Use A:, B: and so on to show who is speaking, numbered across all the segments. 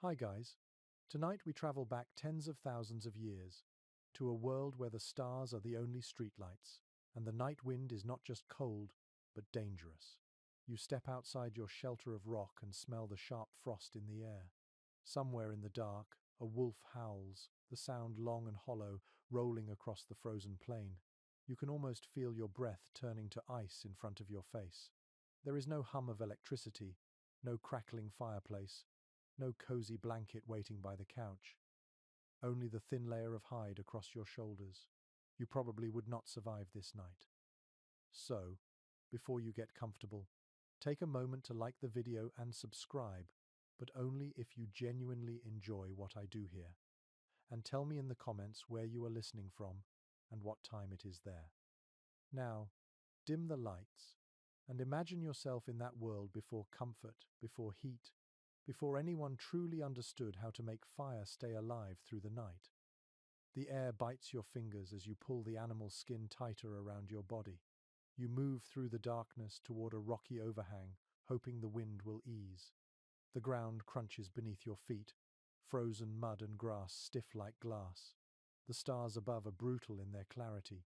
A: Hi guys. Tonight we travel back tens of thousands of years to a world where the stars are the only streetlights and the night wind is not just cold but dangerous. You step outside your shelter of rock and smell the sharp frost in the air. Somewhere in the dark, a wolf howls, the sound long and hollow, rolling across the frozen plain. You can almost feel your breath turning to ice in front of your face. There is no hum of electricity, no crackling fireplace, no cozy blanket waiting by the couch. Only the thin layer of hide across your shoulders. You probably would not survive this night. So, before you get comfortable, take a moment to like the video and subscribe, but only if you genuinely enjoy what I do here. And tell me in the comments where you are listening from and what time it is there. Now, dim the lights and imagine yourself in that world before comfort, before heat, before anyone truly understood how to make fire stay alive through the night. The air bites your fingers as you pull the animal skin tighter around your body. You move through the darkness toward a rocky overhang, hoping the wind will ease. The ground crunches beneath your feet, frozen mud and grass stiff like glass. The stars above are brutal in their clarity,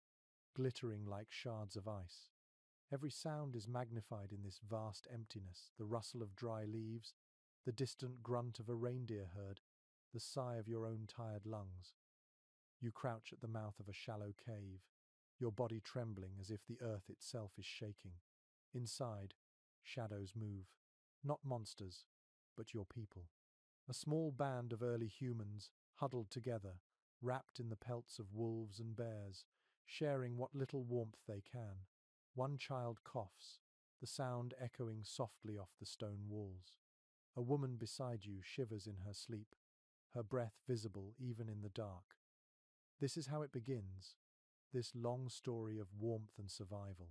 A: glittering like shards of ice. Every sound is magnified in this vast emptiness, the rustle of dry leaves, the distant grunt of a reindeer herd, the sigh of your own tired lungs. You crouch at the mouth of a shallow cave, your body trembling as if the earth itself is shaking. Inside, shadows move, not monsters, but your people. A small band of early humans, huddled together, wrapped in the pelts of wolves and bears, sharing what little warmth they can. One child coughs, the sound echoing softly off the stone walls. A woman beside you shivers in her sleep, her breath visible even in the dark. This is how it begins, this long story of warmth and survival.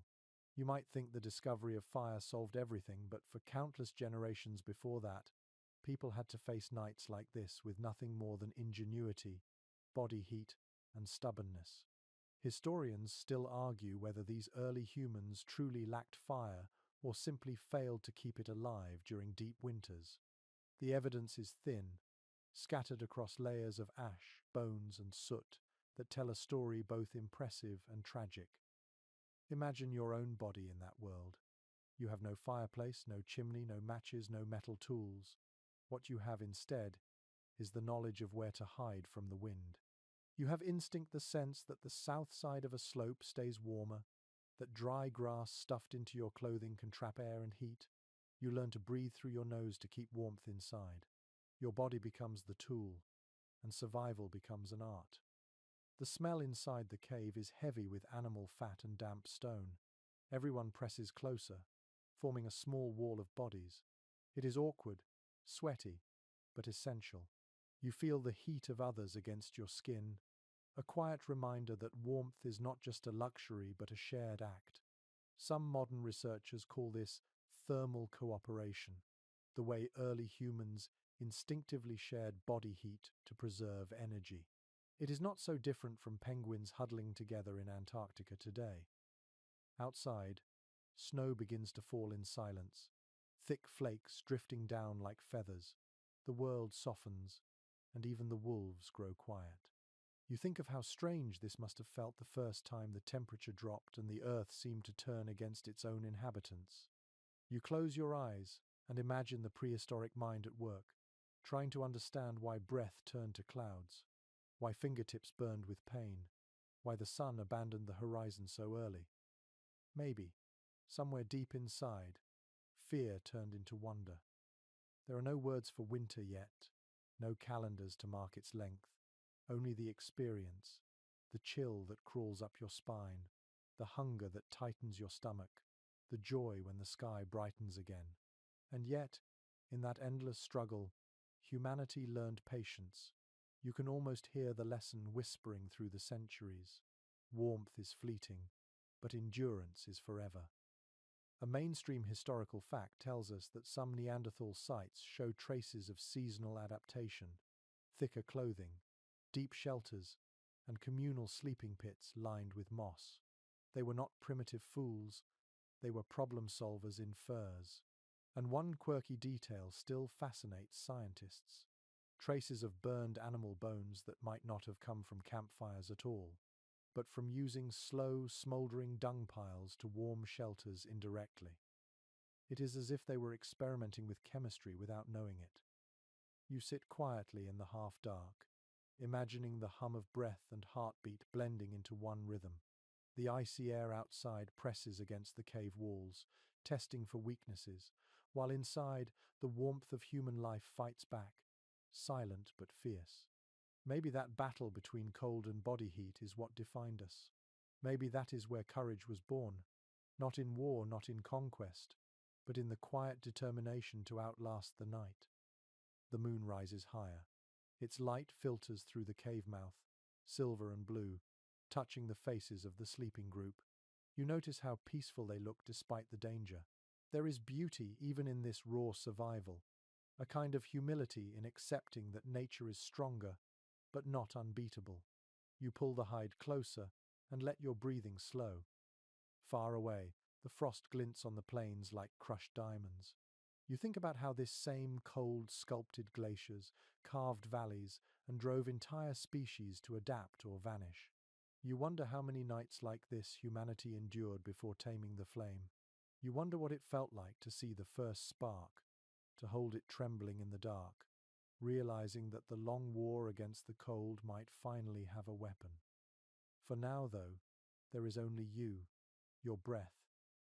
A: You might think the discovery of fire solved everything, but for countless generations before that, people had to face nights like this with nothing more than ingenuity, body heat, and stubbornness. Historians still argue whether these early humans truly lacked fire or simply failed to keep it alive during deep winters. The evidence is thin, scattered across layers of ash, bones, and soot that tell a story both impressive and tragic. Imagine your own body in that world. You have no fireplace, no chimney, no matches, no metal tools. What you have instead is the knowledge of where to hide from the wind. You have instinct, the sense that the south side of a slope stays warmer, that dry grass stuffed into your clothing can trap air and heat. You learn to breathe through your nose to keep warmth inside. Your body becomes the tool, and survival becomes an art. The smell inside the cave is heavy with animal fat and damp stone. Everyone presses closer, forming a small wall of bodies. It is awkward, sweaty, but essential. You feel the heat of others against your skin, a quiet reminder that warmth is not just a luxury but a shared act. Some modern researchers call this thermal cooperation, the way early humans instinctively shared body heat to preserve energy. It is not so different from penguins huddling together in Antarctica today. Outside, snow begins to fall in silence, thick flakes drifting down like feathers. The world softens, and even the wolves grow quiet. You think of how strange this must have felt the first time the temperature dropped and the earth seemed to turn against its own inhabitants. You close your eyes and imagine the prehistoric mind at work, trying to understand why breath turned to clouds, why fingertips burned with pain, why the sun abandoned the horizon so early. Maybe, somewhere deep inside, fear turned into wonder. There are no words for winter yet, no calendars to mark its length, only the experience, the chill that crawls up your spine, the hunger that tightens your stomach, the joy when the sky brightens again. And yet, in that endless struggle, humanity learned patience. You can almost hear the lesson whispering through the centuries. Warmth is fleeting, but endurance is forever. A mainstream historical fact tells us that some Neanderthal sites show traces of seasonal adaptation, thicker clothing, deep shelters, and communal sleeping pits lined with moss. They were not primitive fools, they were problem solvers in furs. And one quirky detail still fascinates scientists. traces of burned animal bones that might not have come from campfires at all, but from using slow, smouldering dung piles to warm shelters indirectly. It is as if they were experimenting with chemistry without knowing it. You sit quietly in the half-dark, imagining the hum of breath and heartbeat blending into one rhythm. The icy air outside presses against the cave walls, testing for weaknesses, while inside, the warmth of human life fights back, silent but fierce. Maybe that battle between cold and body heat is what defined us. Maybe that is where courage was born, not in war, not in conquest, but in the quiet determination to outlast the night. The moon rises higher. Its light filters through the cave mouth, silver and blue, touching the faces of the sleeping group. You notice how peaceful they look despite the danger. There is beauty even in this raw survival, a kind of humility in accepting that nature is stronger, but not unbeatable. You pull the hide closer and let your breathing slow. Far away, the frost glints on the plains like crushed diamonds. You think about how this same cold, sculpted glaciers carved valleys and drove entire species to adapt or vanish. You wonder how many nights like this humanity endured before taming the flame. You wonder what it felt like to see the first spark, to hold it trembling in the dark, realizing that the long war against the cold might finally have a weapon. For now, though, there is only you, your breath,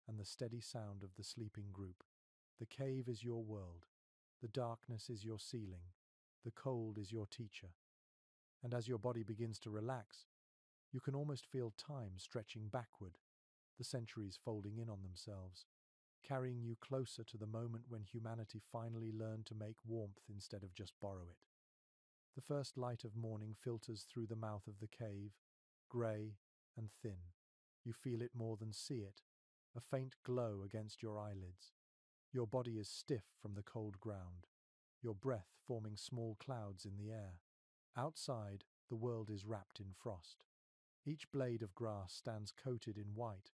A: and the steady sound of the sleeping group. The cave is your world, the darkness is your ceiling, the cold is your teacher. And as your body begins to relax, you can almost feel time stretching backward, the centuries folding in on themselves, carrying you closer to the moment when humanity finally learned to make warmth instead of just borrow it. The first light of morning filters through the mouth of the cave, grey and thin. You feel it more than see it, a faint glow against your eyelids. Your body is stiff from the cold ground, your breath forming small clouds in the air. Outside, the world is wrapped in frost. Each blade of grass stands coated in white,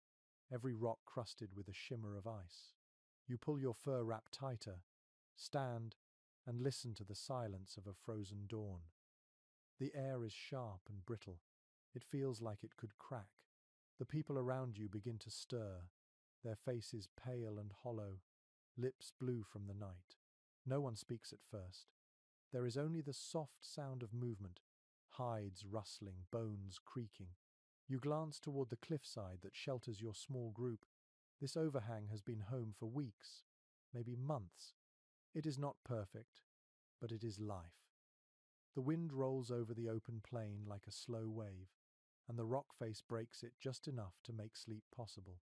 A: every rock crusted with a shimmer of ice. You pull your fur wrap tighter, stand, and listen to the silence of a frozen dawn. The air is sharp and brittle. It feels like it could crack. The people around you begin to stir, their faces pale and hollow, lips blue from the night. No one speaks at first. There is only the soft sound of movement, hides rustling, bones creaking. You glance toward the cliffside that shelters your small group. This overhang has been home for weeks, maybe months. It is not perfect, but it is life. The wind rolls over the open plain like a slow wave, and the rock face breaks it just enough to make sleep possible.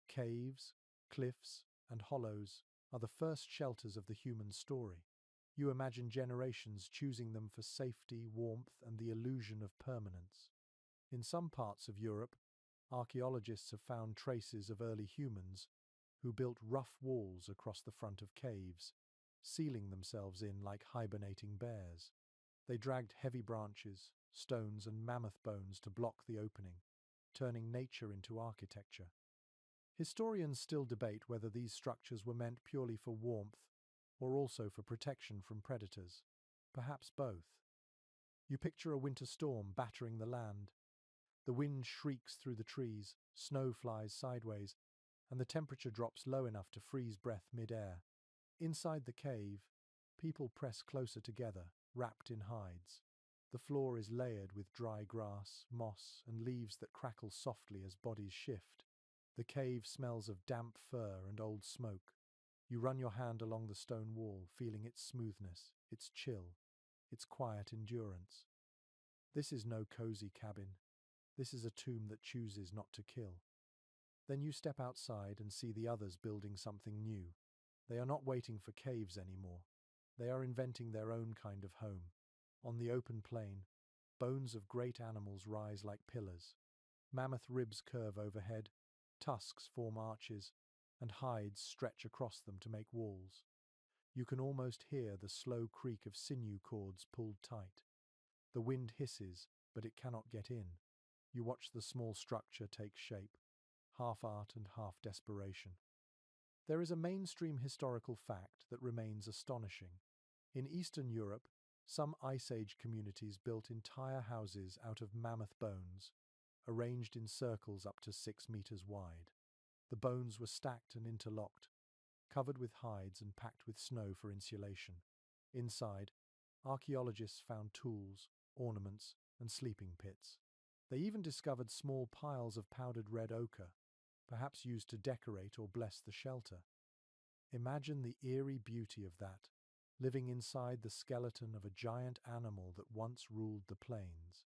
A: Caves, cliffs, and hollows are the first shelters of the human story. You imagine generations choosing them for safety, warmth, and the illusion of permanence. In some parts of Europe, archaeologists have found traces of early humans who built rough walls across the front of caves, sealing themselves in like hibernating bears. They dragged heavy branches, stones, and mammoth bones to block the opening, turning nature into architecture. Historians still debate whether these structures were meant purely for warmth or also for protection from predators. Perhaps both. You picture a winter storm battering the land. The wind shrieks through the trees, snow flies sideways, and the temperature drops low enough to freeze breath mid-air. Inside the cave, people press closer together, wrapped in hides. The floor is layered with dry grass, moss, and leaves that crackle softly as bodies shift. The cave smells of damp fur and old smoke. You run your hand along the stone wall, feeling its smoothness, its chill, its quiet endurance. This is no cozy cabin. This is a tomb that chooses not to kill. Then you step outside and see the others building something new. They are not waiting for caves anymore. They are inventing their own kind of home. On the open plain, bones of great animals rise like pillars. Mammoth ribs curve overhead, tusks form arches, and hides stretch across them to make walls. You can almost hear the slow creak of sinew cords pulled tight. The wind hisses, but it cannot get in. You watch the small structure take shape, half art and half desperation. There is a mainstream historical fact that remains astonishing. In Eastern Europe, Some Ice Age communities built entire houses out of mammoth bones, arranged in circles up to 6 meters wide. The bones were stacked and interlocked, covered with hides and packed with snow for insulation. Inside, archaeologists found tools, ornaments, and sleeping pits. They even discovered small piles of powdered red ochre, perhaps used to decorate or bless the shelter. Imagine the eerie beauty of that, living inside the skeleton of a giant animal that once ruled the plains.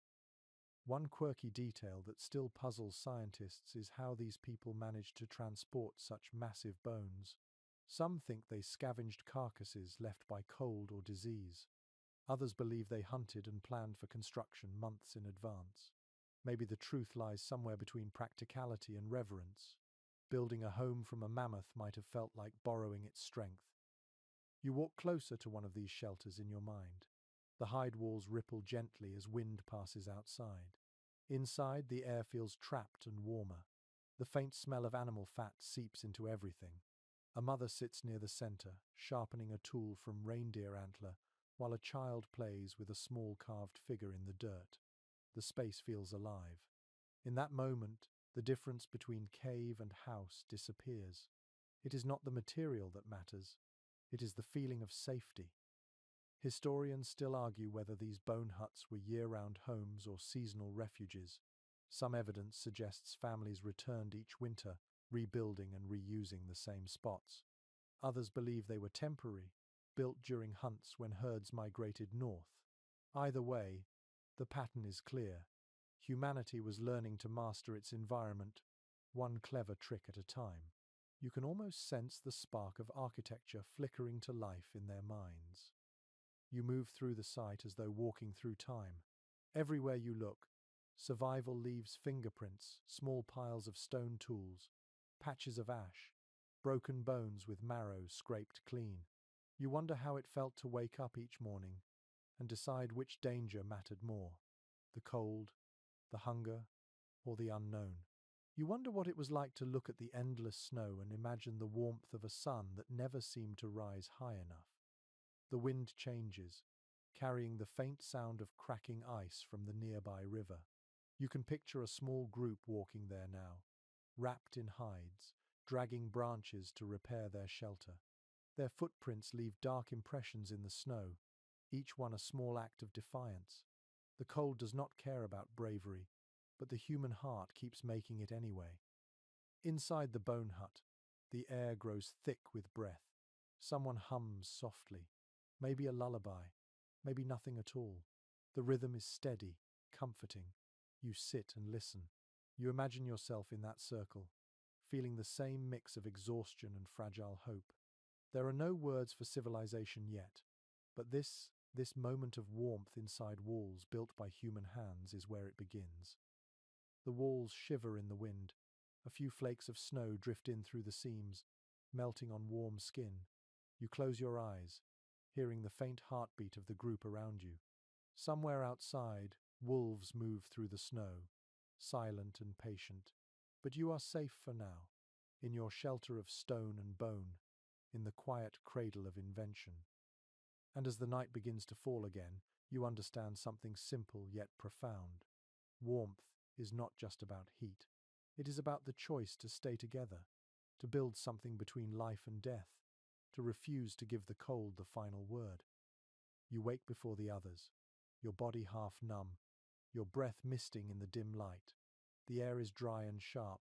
A: One quirky detail that still puzzles scientists is how these people managed to transport such massive bones. Some think they scavenged carcasses left by cold or disease. Others believe they hunted and planned for construction months in advance. Maybe the truth lies somewhere between practicality and reverence. Building a home from a mammoth might have felt like borrowing its strength. You walk closer to one of these shelters in your mind. The hide walls ripple gently as wind passes outside. Inside, the air feels trapped and warmer. The faint smell of animal fat seeps into everything. A mother sits near the center, sharpening a tool from reindeer antler, while a child plays with a small carved figure in the dirt. The space feels alive. In that moment, the difference between cave and house disappears. It is not the material that matters. It is the feeling of safety. Historians still argue whether these bone huts were year-round homes or seasonal refuges. Some evidence suggests families returned each winter, rebuilding and reusing the same spots. Others believe they were temporary, built during hunts when herds migrated north. Either way, the pattern is clear. Humanity was learning to master its environment, one clever trick at a time. You can almost sense the spark of architecture flickering to life in their minds. You move through the site as though walking through time. Everywhere you look, survival leaves fingerprints, small piles of stone tools, patches of ash, broken bones with marrow scraped clean. You wonder how it felt to wake up each morning and decide which danger mattered more, the cold, the hunger, or the unknown. You wonder what it was like to look at the endless snow and imagine the warmth of a sun that never seemed to rise high enough. The wind changes, carrying the faint sound of cracking ice from the nearby river. You can picture a small group walking there now, wrapped in hides, dragging branches to repair their shelter. Their footprints leave dark impressions in the snow, each one a small act of defiance. The cold does not care about bravery, but the human heart keeps making it anyway. Inside the bone hut, the air grows thick with breath. Someone hums softly, maybe a lullaby, maybe nothing at all. The rhythm is steady, comforting. You sit and listen. You imagine yourself in that circle, feeling the same mix of exhaustion and fragile hope. There are no words for civilization yet, but this moment of warmth inside walls built by human hands is where it begins. The walls shiver in the wind. A few flakes of snow drift in through the seams, melting on warm skin. You close your eyes, hearing the faint heartbeat of the group around you. Somewhere outside, wolves move through the snow, silent and patient. But you are safe for now, in your shelter of stone and bone, in the quiet cradle of invention. And as the night begins to fall again, you understand something simple yet profound. Warmth is not just about heat. It is about the choice to stay together, to build something between life and death, to refuse to give the cold the final word. You wake before the others, your body half numb, your breath misting in the dim light. The air is dry and sharp,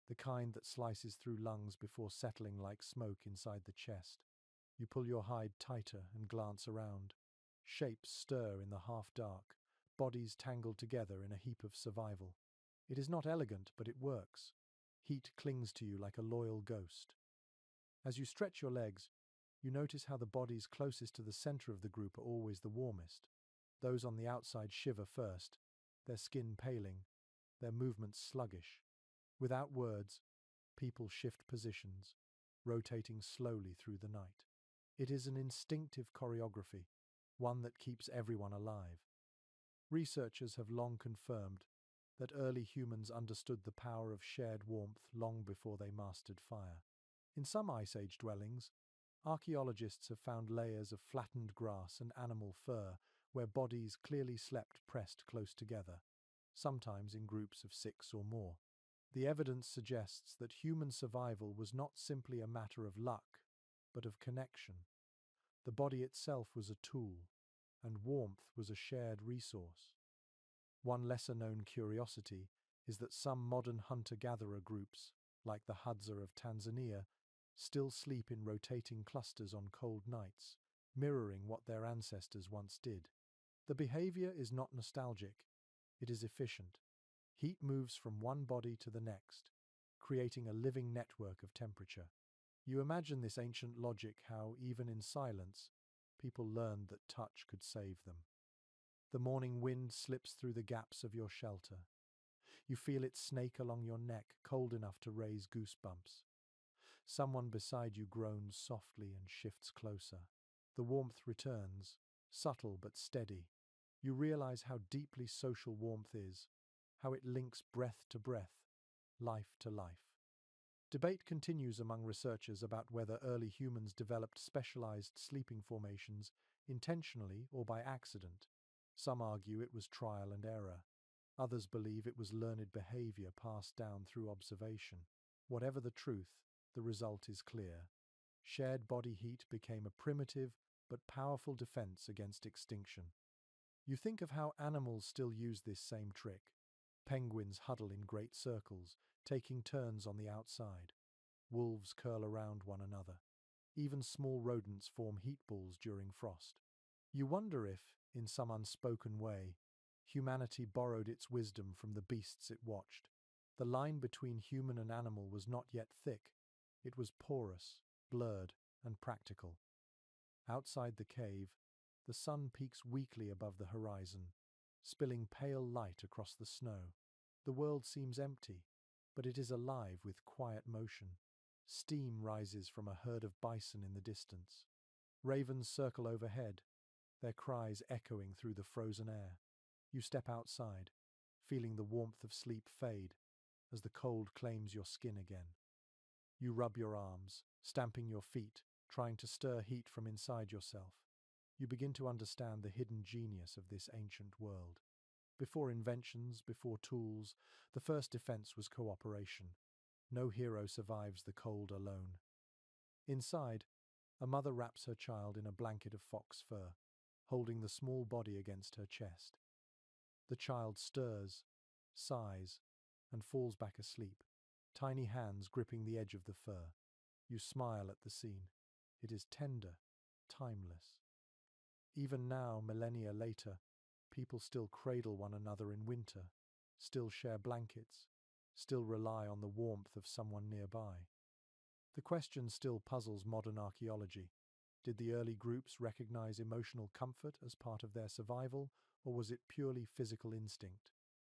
A: the kind that slices through lungs before settling like smoke inside the chest. You pull your hide tighter and glance around. Shapes stir in the half-dark, bodies tangled together in a heap of survival. It is not elegant, but it works. Heat clings to you like a loyal ghost. As you stretch your legs, you notice how the bodies closest to the center of the group are always the warmest. Those on the outside shiver first, their skin paling, their movements sluggish. Without words, people shift positions, rotating slowly through the night. It is an instinctive choreography, one that keeps everyone alive. Researchers have long confirmed that early humans understood the power of shared warmth long before they mastered fire. In some Ice Age dwellings, archaeologists have found layers of flattened grass and animal fur where bodies clearly slept pressed close together, sometimes in groups of 6 or more. The evidence suggests that human survival was not simply a matter of luck, but of connection. The body itself was a tool, and warmth was a shared resource. One lesser-known curiosity is that some modern hunter-gatherer groups, like the Hadza of Tanzania, still sleep in rotating clusters on cold nights, mirroring what their ancestors once did. The behavior is not nostalgic, it is efficient. Heat moves from one body to the next, creating a living network of temperature. You imagine this ancient logic how, even in silence, people learned that touch could save them. The morning wind slips through the gaps of your shelter. You feel it snake along your neck, cold enough to raise goosebumps. Someone beside you groans softly and shifts closer. The warmth returns, subtle but steady. You realize how deeply social warmth is, how it links breath to breath, life to life. Debate continues among researchers about whether early humans developed specialized sleeping formations intentionally or by accident. Some argue it was trial and error. Others believe it was learned behavior passed down through observation. Whatever the truth, the result is clear. Shared body heat became a primitive but powerful defense against extinction. You think of how animals still use this same trick. Penguins huddle in great circles, taking turns on the outside. Wolves curl around one another. Even small rodents form heat balls during frost. You wonder if, in some unspoken way, humanity borrowed its wisdom from the beasts it watched. The line between human and animal was not yet thick. It was porous, blurred, and practical. Outside the cave, the sun peaks weakly above the horizon, spilling pale light across the snow. The world seems empty, but it is alive with quiet motion. Steam rises from a herd of bison in the distance. Ravens circle overhead, their cries echoing through the frozen air. You step outside, feeling the warmth of sleep fade as the cold claims your skin again. You rub your arms, stamping your feet, trying to stir heat from inside yourself. You begin to understand the hidden genius of this ancient world. Before inventions, before tools, the first defense was cooperation. No hero survives the cold alone. Inside, a mother wraps her child in a blanket of fox fur, holding the small body against her chest. The child stirs, sighs, and falls back asleep, tiny hands gripping the edge of the fur. You smile at the scene. It is tender, timeless. Even now, millennia later, people still cradle one another in winter, still share blankets, still rely on the warmth of someone nearby. The question still puzzles modern archaeology. Did the early groups recognize emotional comfort as part of their survival, or was it purely physical instinct?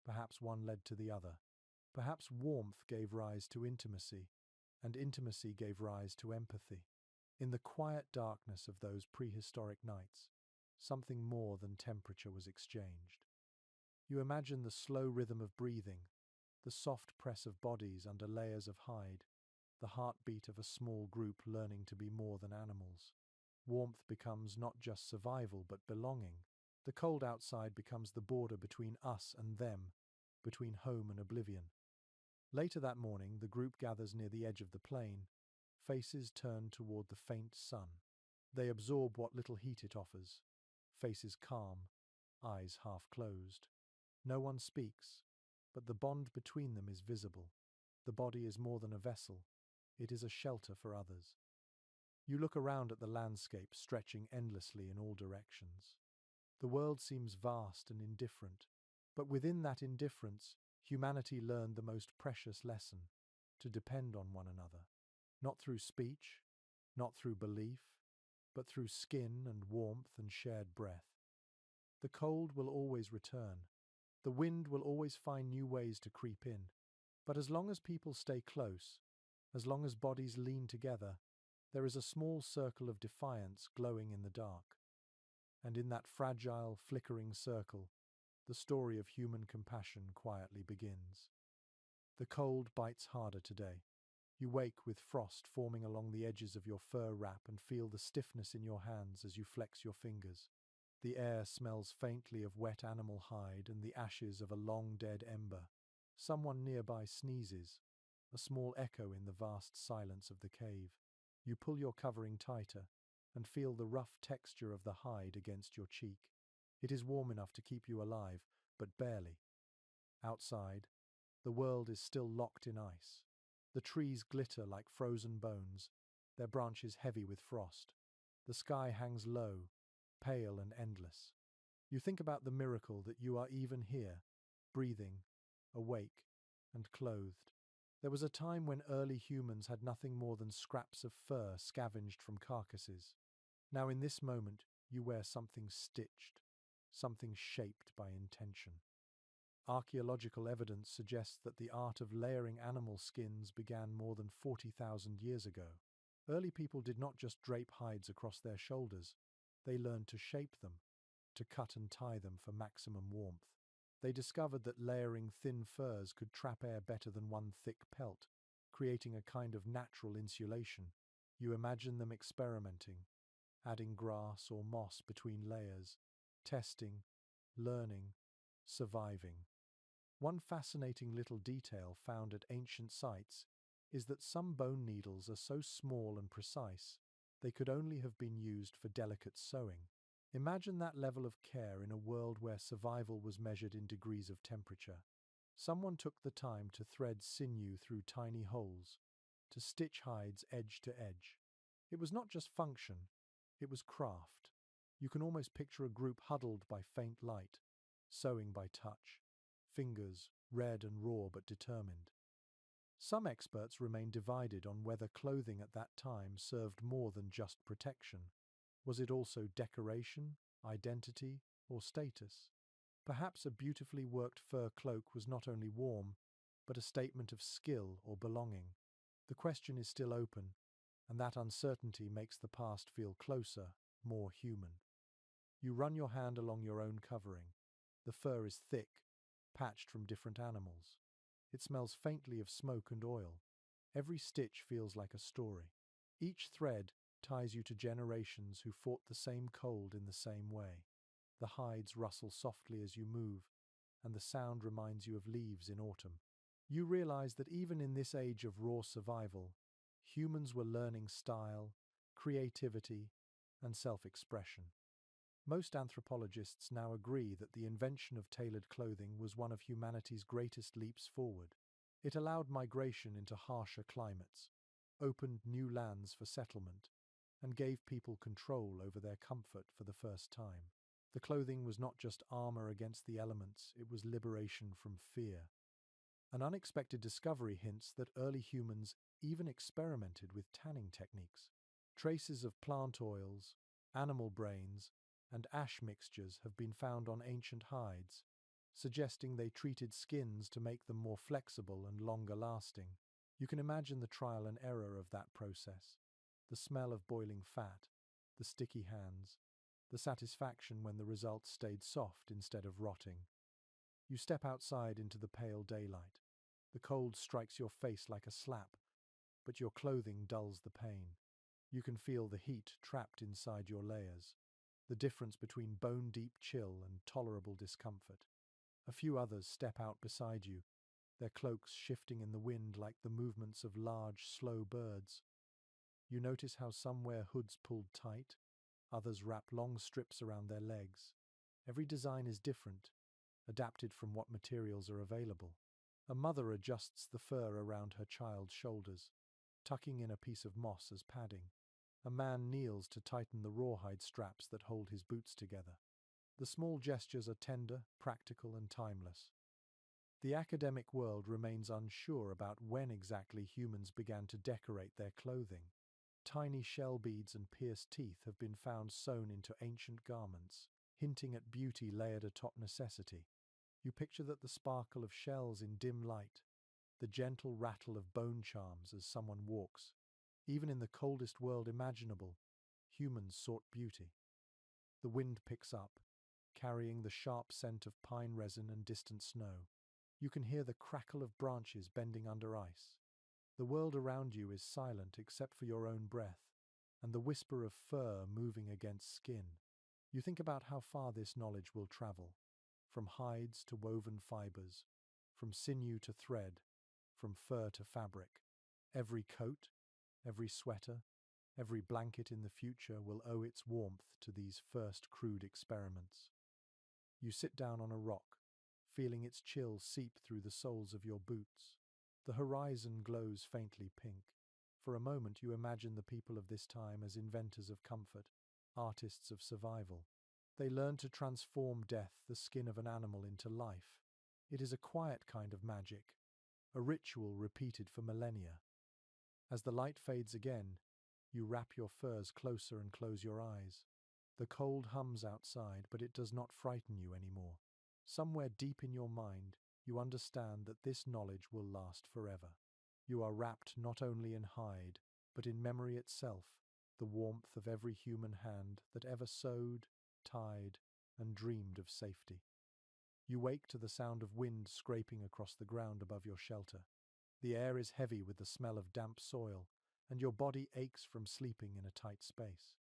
A: Perhaps one led to the other. Perhaps warmth gave rise to intimacy, and intimacy gave rise to empathy. In the quiet darkness of those prehistoric nights, something more than temperature was exchanged. You imagine the slow rhythm of breathing, the soft press of bodies under layers of hide, the heartbeat of a small group learning to be more than animals. Warmth becomes not just survival but belonging. The cold outside becomes the border between us and them, between home and oblivion. Later that morning, the group gathers near the edge of the plain, faces turned toward the faint sun. They absorb what little heat it offers, faces calm, eyes half closed. No one speaks, but the bond between them is visible. The body is more than a vessel, it is a shelter for others. You look around at the landscape stretching endlessly in all directions. The world seems vast and indifferent, but within that indifference, humanity learned the most precious lesson, to depend on one another. Not through speech, not through belief, but through skin and warmth and shared breath. The cold will always return. The wind will always find new ways to creep in. But as long as people stay close, as long as bodies lean together, there is a small circle of defiance glowing in the dark. And in that fragile, flickering circle, the story of human compassion quietly begins. The cold bites harder today. You wake with frost forming along the edges of your fur wrap and feel the stiffness in your hands as you flex your fingers. The air smells faintly of wet animal hide and the ashes of a long-dead ember. Someone nearby sneezes, a small echo in the vast silence of the cave. You pull your covering tighter and feel the rough texture of the hide against your cheek. It is warm enough to keep you alive, but barely. Outside, the world is still locked in ice. The trees glitter like frozen bones, their branches heavy with frost. The sky hangs low, pale and endless. You think about the miracle that you are even here, breathing, awake, and clothed. There was a time when early humans had nothing more than scraps of fur scavenged from carcasses. Now in this moment, you wear something stitched, something shaped by intention. Archaeological evidence suggests that the art of layering animal skins began more than 40,000 years ago. Early people did not just drape hides across their shoulders, they learned to shape them, to cut and tie them for maximum warmth. They discovered that layering thin furs could trap air better than one thick pelt, creating a kind of natural insulation. You imagine them experimenting, adding grass or moss between layers, testing, learning, surviving. One fascinating little detail found at ancient sites is that some bone needles are so small and precise, they could only have been used for delicate sewing. Imagine that level of care in a world where survival was measured in degrees of temperature. Someone took the time to thread sinew through tiny holes, to stitch hides edge to edge. It was not just function, it was craft. You can almost picture a group huddled by faint light, sewing by touch, fingers red and raw but determined. Some experts remain divided on whether clothing at that time served more than just protection. Was it also decoration, identity, or status? Perhaps a beautifully worked fur cloak was not only warm, but a statement of skill or belonging. The question is still open, and that uncertainty makes the past feel closer, more human. You run your hand along your own covering. The fur is thick, patched from different animals. It smells faintly of smoke and oil. Every stitch feels like a story. Each thread ties you to generations who fought the same cold in the same way. The hides rustle softly as you move, and the sound reminds you of leaves in autumn. You realize that even in this age of raw survival, humans were learning style, creativity, and self-expression. Most anthropologists now agree that the invention of tailored clothing was one of humanity's greatest leaps forward. It allowed migration into harsher climates, opened new lands for settlement, and gave people control over their comfort for the first time. The clothing was not just armor against the elements, it was liberation from fear. An unexpected discovery hints that early humans even experimented with tanning techniques. Traces of plant oils, animal brains, and ash mixtures have been found on ancient hides, suggesting they treated skins to make them more flexible and longer lasting. You can imagine the trial and error of that process. The smell of boiling fat, the sticky hands, the satisfaction when the result stayed soft instead of rotting. You step outside into the pale daylight. The cold strikes your face like a slap, but your clothing dulls the pain. You can feel the heat trapped inside your layers, the difference between bone-deep chill and tolerable discomfort. A few others step out beside you, their cloaks shifting in the wind like the movements of large, slow birds. You notice how some wear hoods pulled tight, others wrap long strips around their legs. Every design is different, adapted from what materials are available. A mother adjusts the fur around her child's shoulders, tucking in a piece of moss as padding. A man kneels to tighten the rawhide straps that hold his boots together. The small gestures are tender, practical, and timeless. The academic world remains unsure about when exactly humans began to decorate their clothing. Tiny shell beads and pierced teeth have been found sewn into ancient garments, hinting at beauty layered atop necessity. You picture that the sparkle of shells in dim light, the gentle rattle of bone charms as someone walks. Even in the coldest world imaginable, humans sought beauty. The wind picks up, carrying the sharp scent of pine resin and distant snow. You can hear the crackle of branches bending under ice. The world around you is silent except for your own breath, and the whisper of fur moving against skin. You think about how far this knowledge will travel, from hides to woven fibers, from sinew to thread, from fur to fabric. Every coat, every sweater, every blanket in the future will owe its warmth to these first crude experiments. You sit down on a rock, feeling its chill seep through the soles of your boots. The horizon glows faintly pink. For a moment you imagine the people of this time as inventors of comfort, artists of survival. They learn to transform death, the skin of an animal, into life. It is a quiet kind of magic, a ritual repeated for millennia. As the light fades again, you wrap your furs closer and close your eyes. The cold hums outside, but it does not frighten you anymore. Somewhere deep in your mind, you understand that this knowledge will last forever. You are wrapped not only in hide, but in memory itself, the warmth of every human hand that ever sewed, tied, and dreamed of safety. You wake to the sound of wind scraping across the ground above your shelter. The air is heavy with the smell of damp soil, and your body aches from sleeping in a tight space.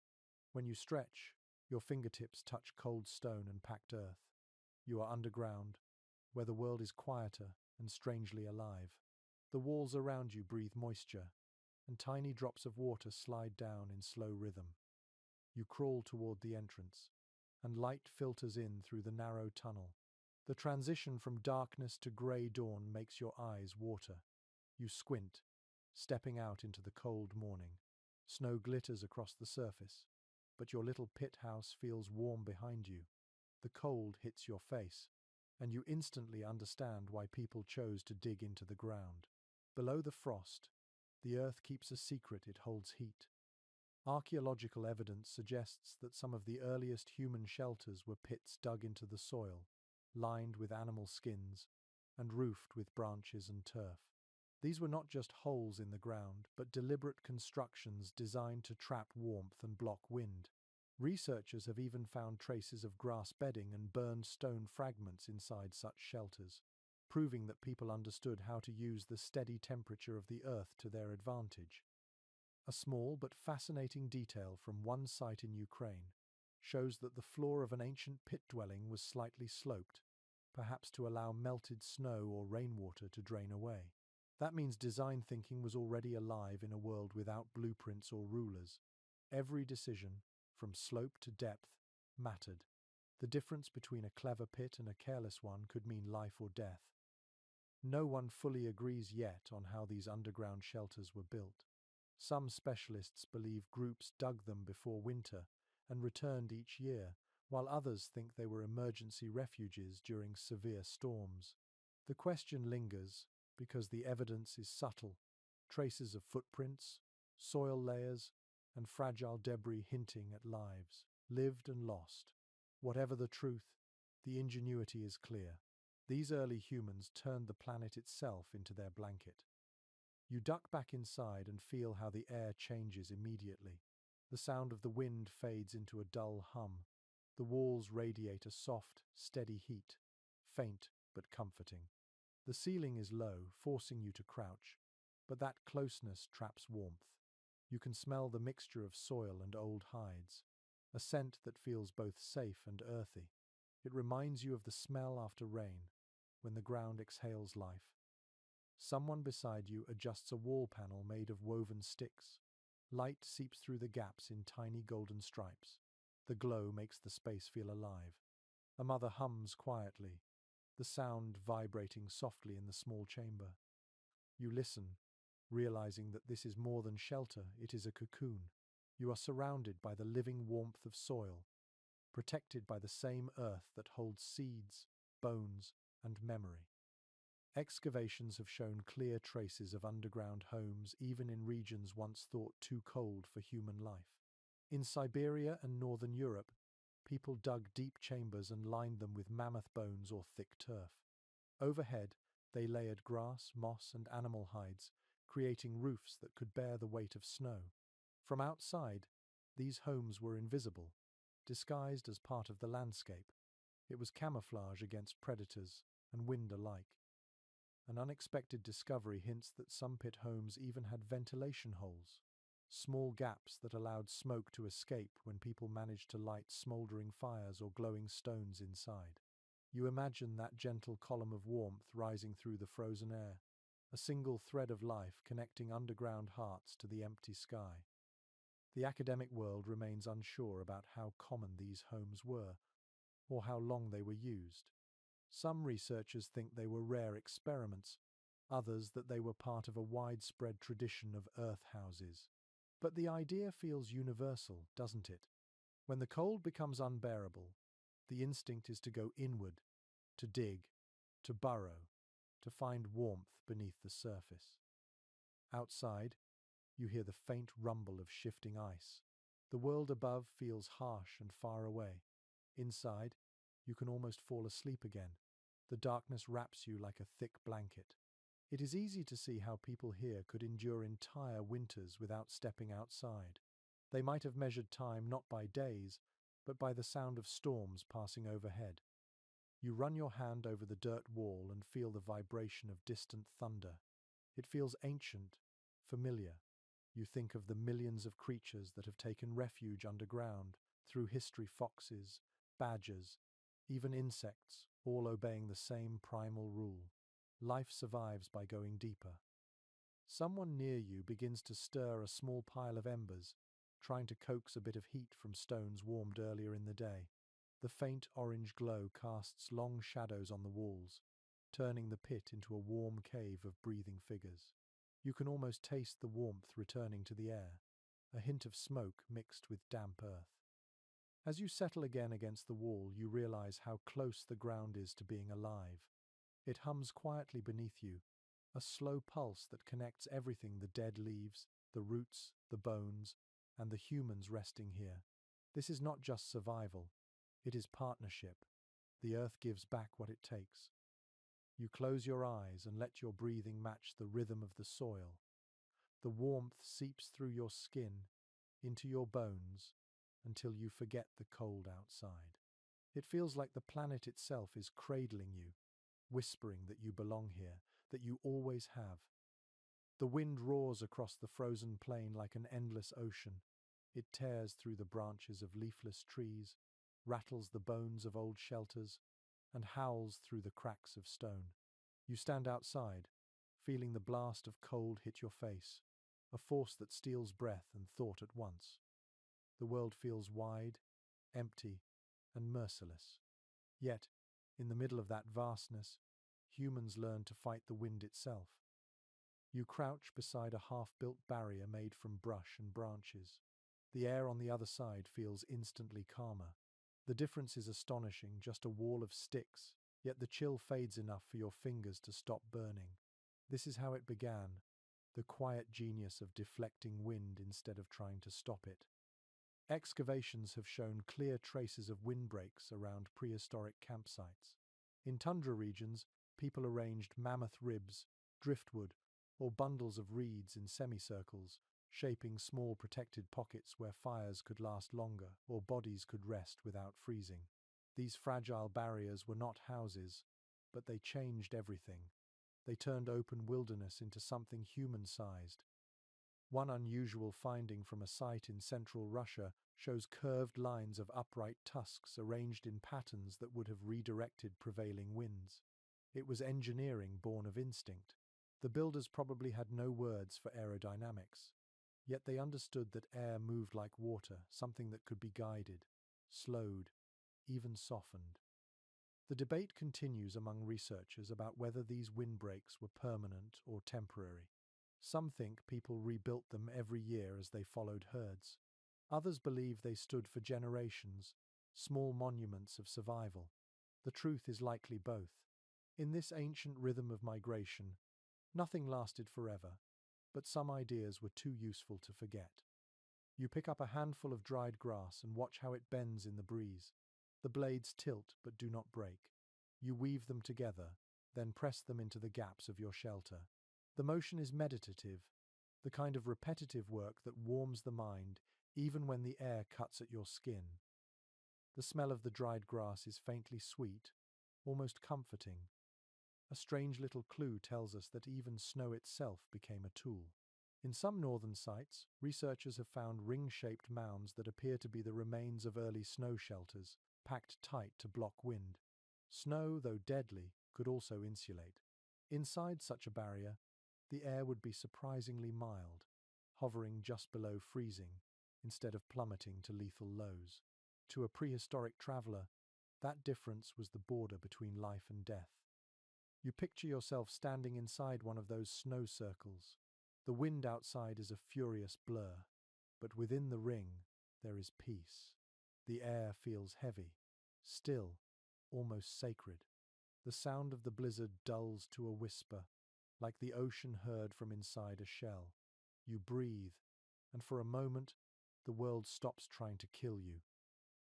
A: When you stretch, your fingertips touch cold stone and packed earth. You are underground, where the world is quieter and strangely alive. The walls around you breathe moisture, and tiny drops of water slide down in slow rhythm. You crawl toward the entrance, and light filters in through the narrow tunnel. The transition from darkness to grey dawn makes your eyes water. You squint, stepping out into the cold morning. Snow glitters across the surface, but your little pit house feels warm behind you. The cold hits your face, and you instantly understand why people chose to dig into the ground. Below the frost, the earth keeps a secret: it holds heat. Archaeological evidence suggests that some of the earliest human shelters were pits dug into the soil, lined with animal skins, and roofed with branches and turf. These were not just holes in the ground, but deliberate constructions designed to trap warmth and block wind. Researchers have even found traces of grass bedding and burned stone fragments inside such shelters, proving that people understood how to use the steady temperature of the earth to their advantage. A small but fascinating detail from one site in Ukraine shows that the floor of an ancient pit dwelling was slightly sloped, perhaps to allow melted snow or rainwater to drain away. That means design thinking was already alive in a world without blueprints or rulers. Every decision, from slope to depth, mattered. The difference between a clever pit and a careless one could mean life or death. No one fully agrees yet on how these underground shelters were built. Some specialists believe groups dug them before winter and returned each year, while others think they were emergency refuges during severe storms. The question lingers because the evidence is subtle: traces of footprints, soil layers, and fragile debris hinting at lives, lived and lost. Whatever the truth, the ingenuity is clear. These early humans turned the planet itself into their blanket. You duck back inside and feel how the air changes immediately. The sound of the wind fades into a dull hum. The walls radiate a soft, steady heat, faint but comforting. The ceiling is low, forcing you to crouch, but that closeness traps warmth. You can smell the mixture of soil and old hides, a scent that feels both safe and earthy. It reminds you of the smell after rain, when the ground exhales life. Someone beside you adjusts a wall panel made of woven sticks. Light seeps through the gaps in tiny golden stripes. The glow makes the space feel alive. A mother hums quietly, the sound vibrating softly in the small chamber. You listen, realizing that this is more than shelter, it is a cocoon. You are surrounded by the living warmth of soil, protected by the same earth that holds seeds, bones, and memory. Excavations have shown clear traces of underground homes even in regions once thought too cold for human life. In Siberia and northern Europe, people dug deep chambers and lined them with mammoth bones or thick turf. Overhead, they layered grass, moss, and animal hides, creating roofs that could bear the weight of snow. From outside, these homes were invisible, disguised as part of the landscape. It was camouflage against predators and wind alike. An unexpected discovery hints that some pit homes even had ventilation holes. small gaps that allowed smoke to escape when people managed to light smoldering fires or glowing stones inside. You imagine that gentle column of warmth rising through the frozen air, a single thread of life connecting underground hearts to the empty sky. The academic world remains unsure about how common these homes were, or how long they were used. Some researchers think they were rare experiments, others that they were part of a widespread tradition of earth houses. But the idea feels universal, doesn't it? When the cold becomes unbearable, the instinct is to go inward, to dig, to burrow, to find warmth beneath the surface. Outside, you hear the faint rumble of shifting ice. The world above feels harsh and far away. Inside, you can almost fall asleep again. The darkness wraps you like a thick blanket. It is easy to see how people here could endure entire winters without stepping outside. They might have measured time not by days, but by the sound of storms passing overhead. You run your hand over the dirt wall and feel the vibration of distant thunder. It feels ancient, familiar. You think of the millions of creatures that have taken refuge underground, through history: foxes, badgers, even insects, all obeying the same primal rule. Life survives by going deeper. Someone near you begins to stir a small pile of embers, trying to coax a bit of heat from stones warmed earlier in the day. The faint orange glow casts long shadows on the walls, turning the pit into a warm cave of breathing figures. You can almost taste the warmth returning to the air, a hint of smoke mixed with damp earth. As you settle again against the wall, you realize how close the ground is to being alive. It hums quietly beneath you, a slow pulse that connects everything: the dead leaves, the roots, the bones, and the humans resting here. This is not just survival, it is partnership. The earth gives back what it takes. You close your eyes and let your breathing match the rhythm of the soil. The warmth seeps through your skin, into your bones, until you forget the cold outside. It feels like the planet itself is cradling you, whispering that you belong here, that you always have. The wind roars across the frozen plain like an endless ocean. It tears through the branches of leafless trees, rattles the bones of old shelters, and howls through the cracks of stone. You stand outside, feeling the blast of cold hit your face, a force that steals breath and thought at once. The world feels wide, empty, and merciless. Yet, in the middle of that vastness, humans learn to fight the wind itself. You crouch beside a half-built barrier made from brush and branches. The air on the other side feels instantly calmer. The difference is astonishing: just a wall of sticks, yet the chill fades enough for your fingers to stop burning. This is how it began, the quiet genius of deflecting wind instead of trying to stop it. Excavations have shown clear traces of windbreaks around prehistoric campsites. In tundra regions, people arranged mammoth ribs, driftwood, or bundles of reeds in semicircles, shaping small protected pockets where fires could last longer or bodies could rest without freezing. These fragile barriers were not houses, but they changed everything. They turned open wilderness into something human-sized. One unusual finding from a site in central Russia shows curved lines of upright tusks arranged in patterns that would have redirected prevailing winds. It was engineering born of instinct. The builders probably had no words for aerodynamics, yet they understood that air moved like water, something that could be guided, slowed, even softened. The debate continues among researchers about whether these windbreaks were permanent or temporary. Some think people rebuilt them every year as they followed herds. Others believe they stood for generations, small monuments of survival. The truth is likely both. In this ancient rhythm of migration, nothing lasted forever, but some ideas were too useful to forget. You pick up a handful of dried grass and watch how it bends in the breeze. The blades tilt but do not break. You weave them together, then press them into the gaps of your shelter. The motion is meditative, the kind of repetitive work that warms the mind even when the air cuts at your skin. The smell of the dried grass is faintly sweet, almost comforting. A strange little clue tells us that even snow itself became a tool. In some northern sites, researchers have found ring-shaped mounds that appear to be the remains of early snow shelters, packed tight to block wind. Snow, though deadly, could also insulate. Inside such a barrier, the air would be surprisingly mild, hovering just below freezing instead of plummeting to lethal lows. To a prehistoric traveler, that difference was the border between life and death. You picture yourself standing inside one of those snow circles. The wind outside is a furious blur, but within the ring there is peace. The air feels heavy, still, almost sacred. The sound of the blizzard dulls to a whisper, like the ocean heard from inside a shell. You breathe, and for a moment, the world stops trying to kill you.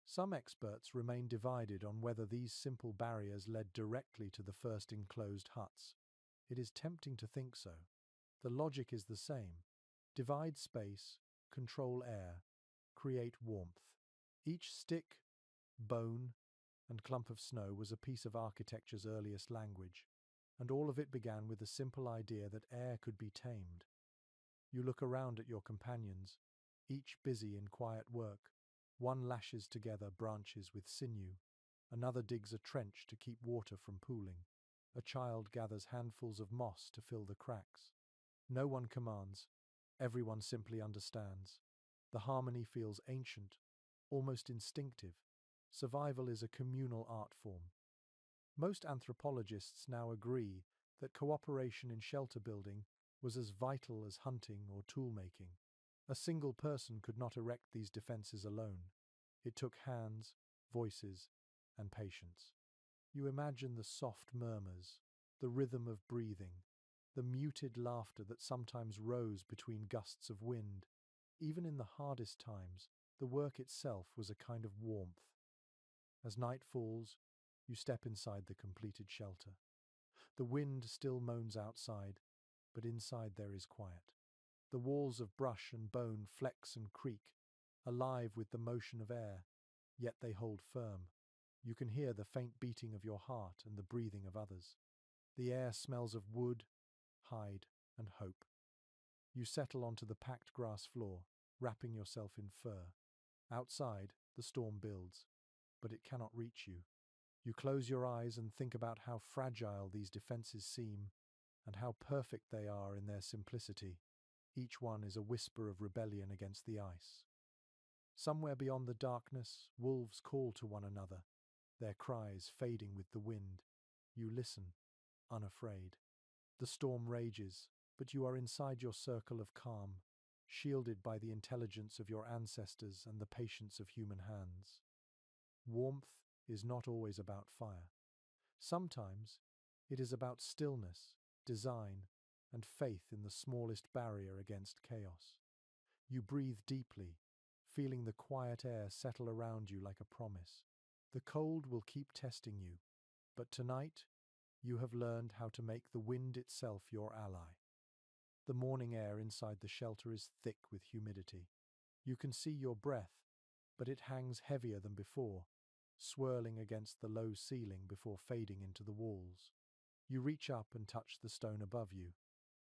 A: Some experts remain divided on whether these simple barriers led directly to the first enclosed huts. It is tempting to think so. The logic is the same. Divide space, control air, create warmth. Each stick, bone, and clump of snow was a piece of architecture's earliest language, and all of it began with the simple idea that air could be tamed. You look around at your companions, each busy in quiet work. One lashes together branches with sinew, another digs a trench to keep water from pooling. A child gathers handfuls of moss to fill the cracks. No one commands, everyone simply understands. The harmony feels ancient, almost instinctive. Survival is a communal art form. Most anthropologists now agree that cooperation in shelter building was as vital as hunting or tool-making. A single person could not erect these defenses alone. It took hands, voices, and patience. You imagine the soft murmurs, the rhythm of breathing, the muted laughter that sometimes rose between gusts of wind. Even in the hardest times, the work itself was a kind of warmth. As night falls, you step inside the completed shelter. The wind still moans outside, but inside there is quiet. The walls of brush and bone flex and creak, alive with the motion of air, yet they hold firm. You can hear the faint beating of your heart and the breathing of others. The air smells of wood, hide, and hope. You settle onto the packed grass floor, wrapping yourself in fur. Outside, the storm builds, but it cannot reach you. You close your eyes and think about how fragile these defenses seem, and how perfect they are in their simplicity. Each one is a whisper of rebellion against the ice. Somewhere beyond the darkness, wolves call to one another, their cries fading with the wind. You listen, unafraid. The storm rages, but you are inside your circle of calm, shielded by the intelligence of your ancestors and the patience of human hands. Warmth is not always about fire. Sometimes it is about stillness, design, and faith in the smallest barrier against chaos. You breathe deeply, feeling the quiet air settle around you like a promise. The cold will keep testing you, but tonight you have learned how to make the wind itself your ally. The morning air inside the shelter is thick with humidity. You can see your breath, but it hangs heavier than before, swirling against the low ceiling before fading into the walls. You reach up and touch the stone above you.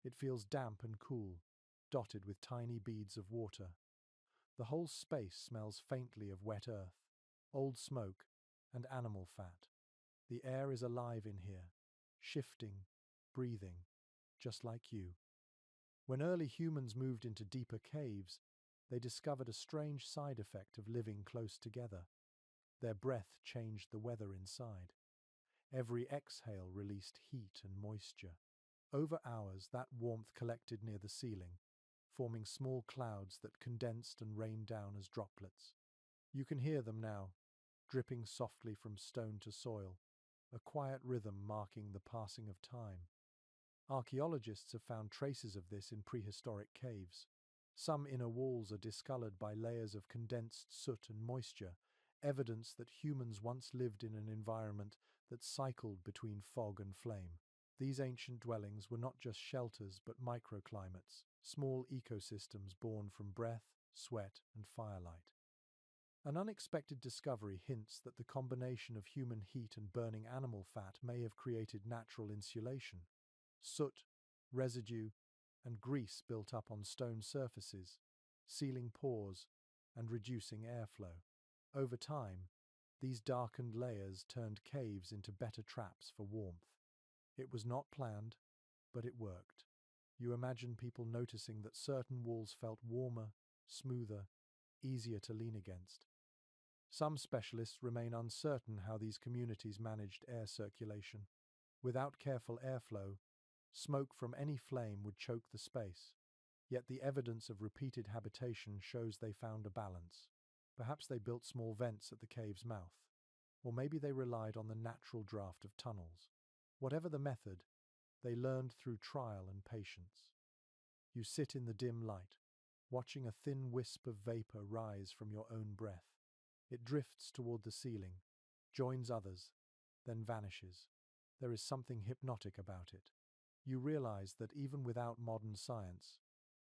A: It feels damp and cool, dotted with tiny beads of water. The whole space smells faintly of wet earth, old smoke, and animal fat. The air is alive in here, shifting, breathing, just like you. When early humans moved into deeper caves, they discovered a strange side effect of living close together. Their breath changed the weather inside. Every exhale released heat and moisture. Over hours, that warmth collected near the ceiling, forming small clouds that condensed and rained down as droplets. You can hear them now, dripping softly from stone to soil, a quiet rhythm marking the passing of time. Archaeologists have found traces of this in prehistoric caves. Some inner walls are discolored by layers of condensed soot and moisture, evidence that humans once lived in an environment that cycled between fog and flame. These ancient dwellings were not just shelters but microclimates, small ecosystems born from breath, sweat, and firelight. An unexpected discovery hints that the combination of human heat and burning animal fat may have created natural insulation. Soot, residue, and grease built up on stone surfaces, sealing pores and reducing airflow. Over time, these darkened layers turned caves into better traps for warmth. It was not planned, but it worked. You imagine people noticing that certain walls felt warmer, smoother, easier to lean against. Some specialists remain uncertain how these communities managed air circulation. Without careful airflow, smoke from any flame would choke the space. Yet the evidence of repeated habitation shows they found a balance. Perhaps they built small vents at the cave's mouth. Or maybe they relied on the natural draft of tunnels. Whatever the method, they learned through trial and patience. You sit in the dim light, watching a thin wisp of vapor rise from your own breath. It drifts toward the ceiling, joins others, then vanishes. There is something hypnotic about it. You realize that even without modern science,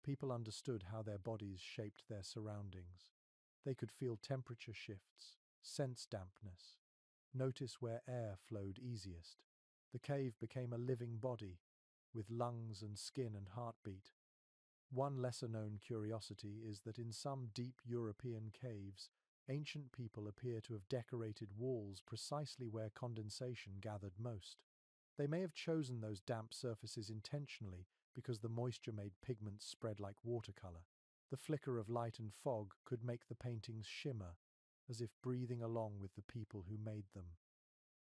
A: people understood how their bodies shaped their surroundings. They could feel temperature shifts, sense dampness, notice where air flowed easiest. The cave became a living body, with lungs and skin and heartbeat. One lesser-known curiosity is that in some deep European caves, ancient people appear to have decorated walls precisely where condensation gathered most. They may have chosen those damp surfaces intentionally because the moisture made pigments spread like watercolor. The flicker of light and fog could make the paintings shimmer, as if breathing along with the people who made them.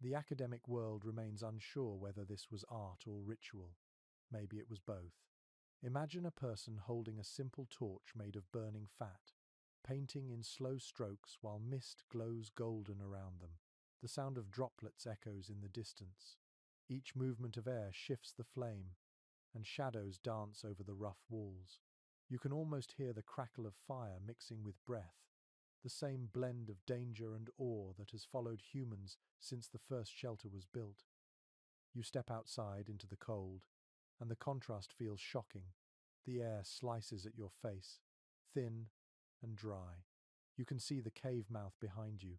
A: The academic world remains unsure whether this was art or ritual. Maybe it was both. Imagine a person holding a simple torch made of burning fat, painting in slow strokes while mist glows golden around them. The sound of droplets echoes in the distance. Each movement of air shifts the flame, and shadows dance over the rough walls. You can almost hear the crackle of fire mixing with breath, the same blend of danger and awe that has followed humans since the first shelter was built. You step outside into the cold, and the contrast feels shocking. The air slices at your face, thin and dry. You can see the cave mouth behind you,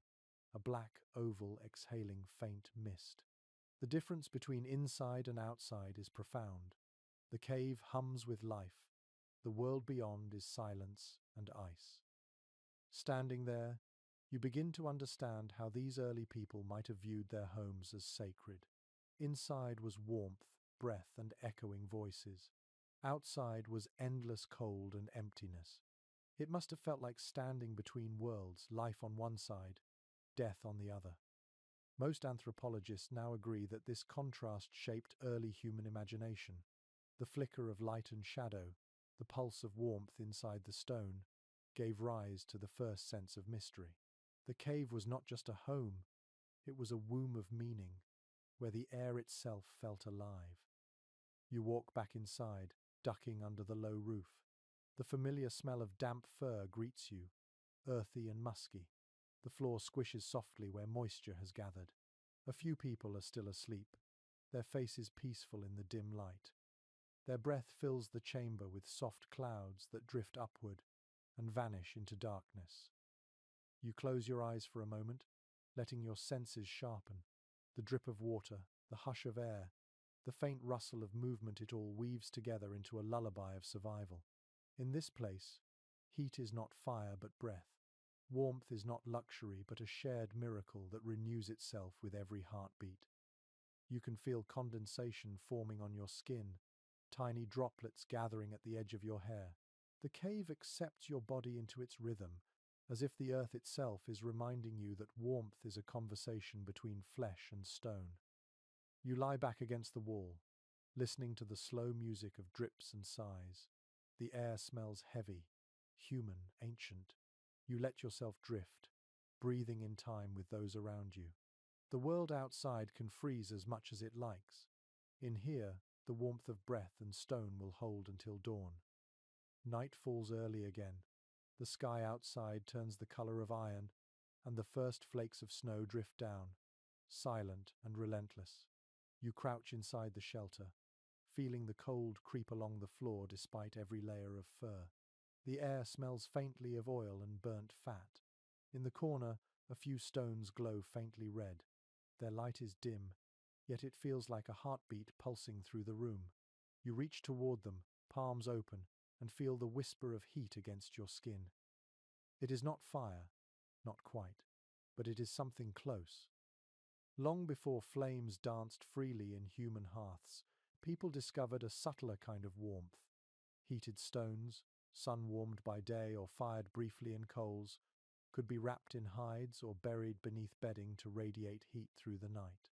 A: a black oval exhaling faint mist. The difference between inside and outside is profound. The cave hums with life. The world beyond is silence and ice. Standing there, you begin to understand how these early people might have viewed their homes as sacred. Inside was warmth, breath, and echoing voices. Outside was endless cold and emptiness. It must have felt like standing between worlds, life on one side, death on the other. Most anthropologists now agree that this contrast shaped early human imagination. The flicker of light and shadow, the pulse of warmth inside the stone, gave rise to the first sense of mystery. The cave was not just a home, it was a womb of meaning, where the air itself felt alive. You walk back inside, ducking under the low roof. The familiar smell of damp fur greets you, earthy and musky. The floor squishes softly where moisture has gathered. A few people are still asleep, their faces peaceful in the dim light. Their breath fills the chamber with soft clouds that drift upward and vanish into darkness. You close your eyes for a moment, letting your senses sharpen. The drip of water, the hush of air, the faint rustle of movement, it all weaves together into a lullaby of survival. In this place, heat is not fire but breath. Warmth is not luxury but a shared miracle that renews itself with every heartbeat. You can feel condensation forming on your skin, tiny droplets gathering at the edge of your hair. The cave accepts your body into its rhythm, as if the earth itself is reminding you that warmth is a conversation between flesh and stone. You lie back against the wall, listening to the slow music of drips and sighs. The air smells heavy, human, ancient. You let yourself drift, breathing in time with those around you. The world outside can freeze as much as it likes. In here, the warmth of breath and stone will hold until dawn. Night falls early again. The sky outside turns the color of iron, and the first flakes of snow drift down, silent and relentless. You crouch inside the shelter, feeling the cold creep along the floor despite every layer of fur. The air smells faintly of oil and burnt fat. In the corner, a few stones glow faintly red. Their light is dim, yet it feels like a heartbeat pulsing through the room. You reach toward them, palms open, and feel the whisper of heat against your skin. It is not fire, not quite, but it is something close. Long before flames danced freely in human hearths, people discovered a subtler kind of warmth. Heated stones, sun-warmed by day or fired briefly in coals, could be wrapped in hides or buried beneath bedding to radiate heat through the night.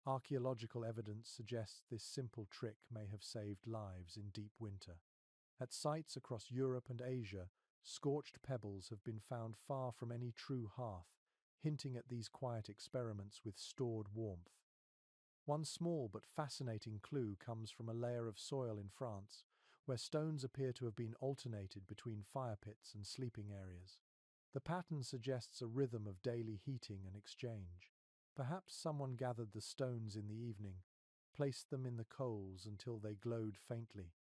A: Archaeological evidence suggests this simple trick may have saved lives in deep winter. At sites across Europe and Asia, scorched pebbles have been found far from any true hearth, hinting at these quiet experiments with stored warmth. One small but fascinating clue comes from a layer of soil in France, where stones appear to have been alternated between fire pits and sleeping areas. The pattern suggests a rhythm of daily heating and exchange. Perhaps someone gathered the stones in the evening, placed them in the coals until they glowed faintly,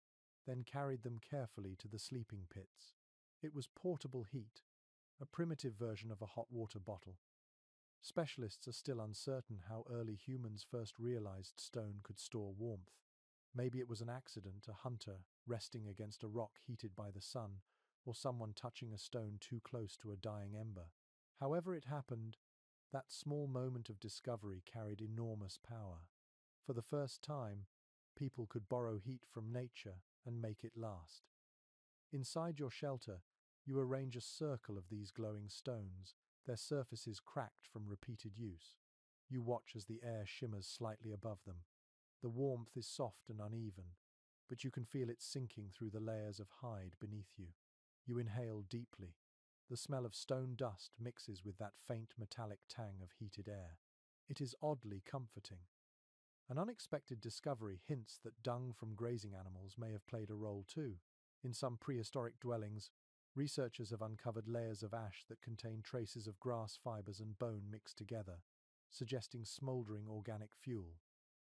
A: then carried them carefully to the sleeping pits. It was portable heat, a primitive version of a hot water bottle. Specialists are still uncertain how early humans first realized stone could store warmth. Maybe it was an accident, a hunter resting against a rock heated by the sun, or someone touching a stone too close to a dying ember. However it happened, that small moment of discovery carried enormous power. For the first time, people could borrow heat from nature and make it last. Inside your shelter, you arrange a circle of these glowing stones, their surfaces cracked from repeated use. You watch as the air shimmers slightly above them. The warmth is soft and uneven, but you can feel it sinking through the layers of hide beneath you. You inhale deeply. The smell of stone dust mixes with that faint metallic tang of heated air. It is oddly comforting. An unexpected discovery hints that dung from grazing animals may have played a role too. In some prehistoric dwellings, researchers have uncovered layers of ash that contain traces of grass fibers and bone mixed together, suggesting smoldering organic fuel.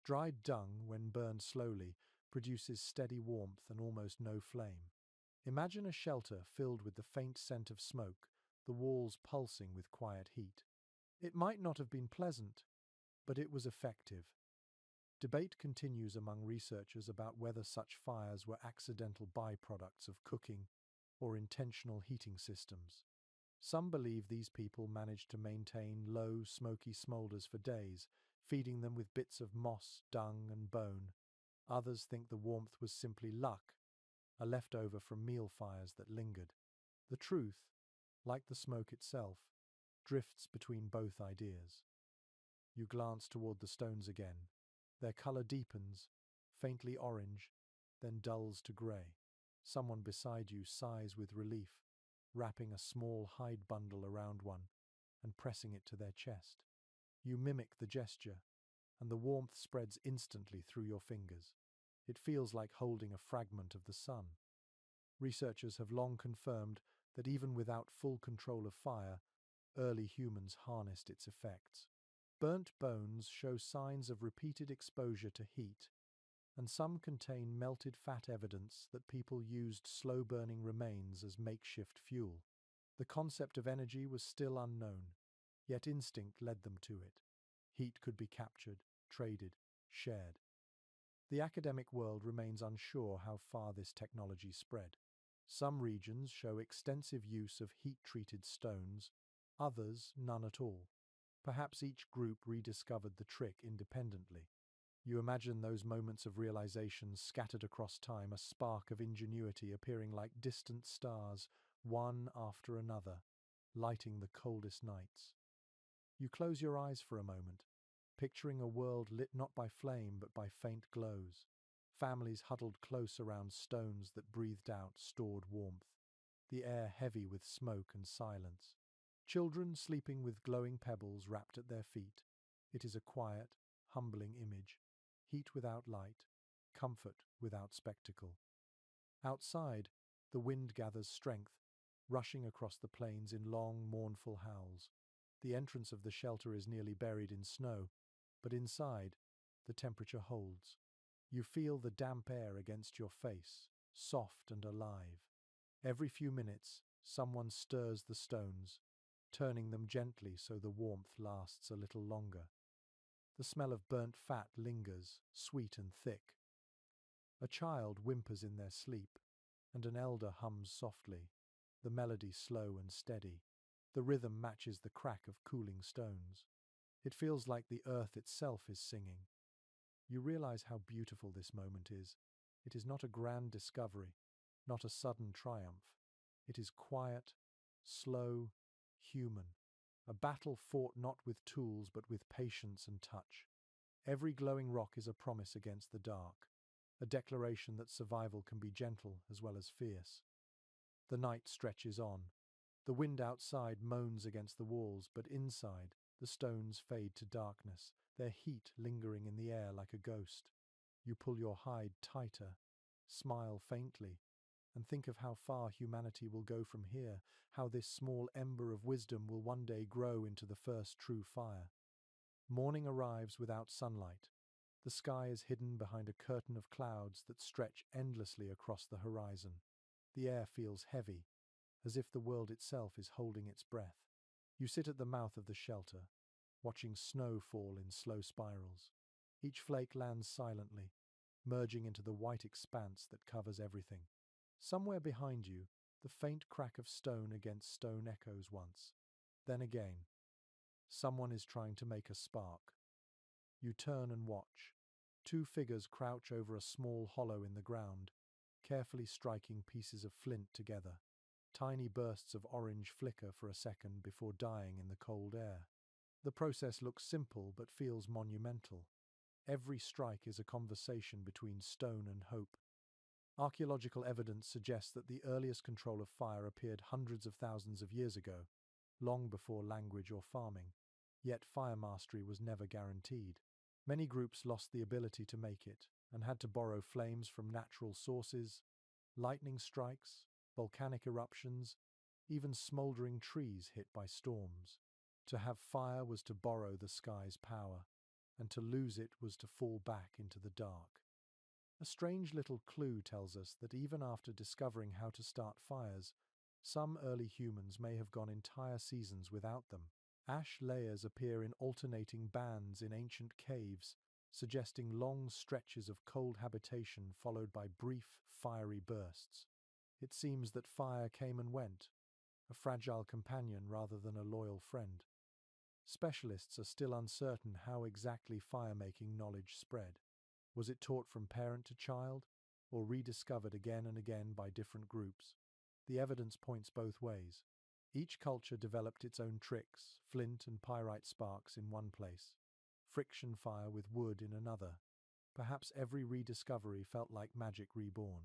A: Dried dung, when burned slowly, produces steady warmth and almost no flame. Imagine a shelter filled with the faint scent of smoke, the walls pulsing with quiet heat. It might not have been pleasant, but it was effective. Debate continues among researchers about whether such fires were accidental byproducts of cooking or intentional heating systems. Some believe these people managed to maintain low, smoky smolders for days, feeding them with bits of moss, dung, and bone. Others think the warmth was simply luck, a leftover from meal fires that lingered. The truth, like the smoke itself, drifts between both ideas. You glance toward the stones again. Their color deepens, faintly orange, then dulls to gray. Someone beside you sighs with relief, wrapping a small hide bundle around one and pressing it to their chest. You mimic the gesture, and the warmth spreads instantly through your fingers. It feels like holding a fragment of the sun. Researchers have long confirmed that even without full control of fire, early humans harnessed its effects. Burnt bones show signs of repeated exposure to heat, and some contain melted fat evidence that people used slow-burning remains as makeshift fuel. The concept of energy was still unknown, yet instinct led them to it. Heat could be captured, traded, shared. The academic world remains unsure how far this technology spread. Some regions show extensive use of heat-treated stones, others none at all. Perhaps each group rediscovered the trick independently. You imagine those moments of realization scattered across time, a spark of ingenuity appearing like distant stars, one after another, lighting the coldest nights. You close your eyes for a moment, picturing a world lit not by flame but by faint glows. Families huddled close around stones that breathed out stored warmth, the air heavy with smoke and silence. Children sleeping with glowing pebbles wrapped at their feet. It is a quiet, humbling image. Heat without light, comfort without spectacle. Outside, the wind gathers strength, rushing across the plains in long, mournful howls. The entrance of the shelter is nearly buried in snow, but inside, the temperature holds. You feel the damp air against your face, soft and alive. Every few minutes, someone stirs the stones, turning them gently so the warmth lasts a little longer. The smell of burnt fat lingers, sweet and thick. A child whimpers in their sleep, and an elder hums softly, the melody slow and steady. The rhythm matches the crack of cooling stones. It feels like the earth itself is singing. You realize how beautiful this moment is. It is not a grand discovery, not a sudden triumph. It is quiet, slow, human. A battle fought not with tools but with patience and touch. Every glowing rock is a promise against the dark, a declaration that survival can be gentle as well as fierce. The night stretches on. The wind outside moans against the walls, but inside, the stones fade to darkness, their heat lingering in the air like a ghost. You pull your hide tighter, smile faintly, and think of how far humanity will go from here, how this small ember of wisdom will one day grow into the first true fire. Morning arrives without sunlight. The sky is hidden behind a curtain of clouds that stretch endlessly across the horizon. The air feels heavy, as if the world itself is holding its breath. You sit at the mouth of the shelter, watching snow fall in slow spirals. Each flake lands silently, merging into the white expanse that covers everything. Somewhere behind you, the faint crack of stone against stone echoes once. Then again, someone is trying to make a spark. You turn and watch. Two figures crouch over a small hollow in the ground, carefully striking pieces of flint together. Tiny bursts of orange flicker for a second before dying in the cold air. The process looks simple but feels monumental. Every strike is a conversation between stone and hope. Archaeological evidence suggests that the earliest control of fire appeared hundreds of thousands of years ago, long before language or farming. Yet fire mastery was never guaranteed. Many groups lost the ability to make it and had to borrow flames from natural sources, lightning strikes, volcanic eruptions, even smoldering trees hit by storms. To have fire was to borrow the sky's power, and to lose it was to fall back into the dark. A strange little clue tells us that even after discovering how to start fires, some early humans may have gone entire seasons without them. Ash layers appear in alternating bands in ancient caves, suggesting long stretches of cold habitation followed by brief, fiery bursts. It seems that fire came and went, a fragile companion rather than a loyal friend. Specialists are still uncertain how exactly fire-making knowledge spread. Was it taught from parent to child, or rediscovered again and again by different groups? The evidence points both ways. Each culture developed its own tricks, flint and pyrite sparks in one place, friction fire with wood in another. Perhaps every rediscovery felt like magic reborn.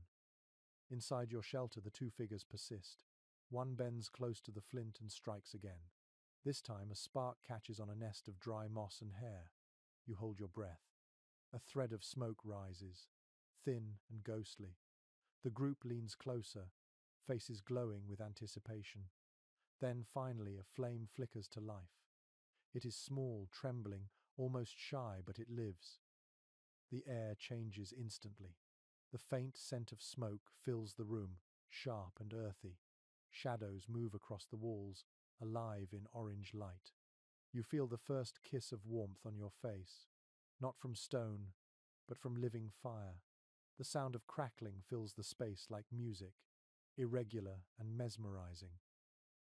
A: Inside your shelter, the two figures persist. One bends close to the flint and strikes again. This time, a spark catches on a nest of dry moss and hair. You hold your breath. A thread of smoke rises, thin and ghostly. The group leans closer, faces glowing with anticipation. Then, finally, a flame flickers to life. It is small, trembling, almost shy, but it lives. The air changes instantly. The faint scent of smoke fills the room, sharp and earthy. Shadows move across the walls, alive in orange light. You feel the first kiss of warmth on your face, not from stone, but from living fire. The sound of crackling fills the space like music, irregular and mesmerizing.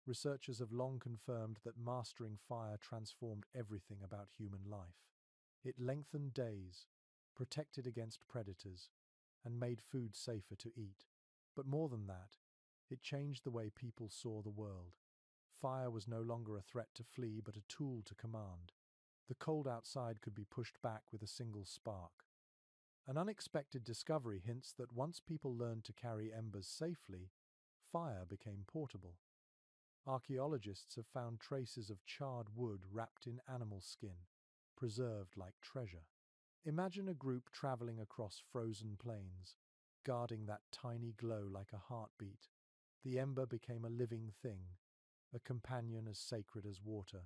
A: Researchers have long confirmed that mastering fire transformed everything about human life. It lengthened days, protected against predators, and made food safer to eat. But more than that, it changed the way people saw the world. Fire was no longer a threat to flee, but a tool to command. The cold outside could be pushed back with a single spark. An unexpected discovery hints that once people learned to carry embers safely, fire became portable. Archaeologists have found traces of charred wood wrapped in animal skin, preserved like treasure. Imagine a group traveling across frozen plains, guarding that tiny glow like a heartbeat. The ember became a living thing, a companion as sacred as water.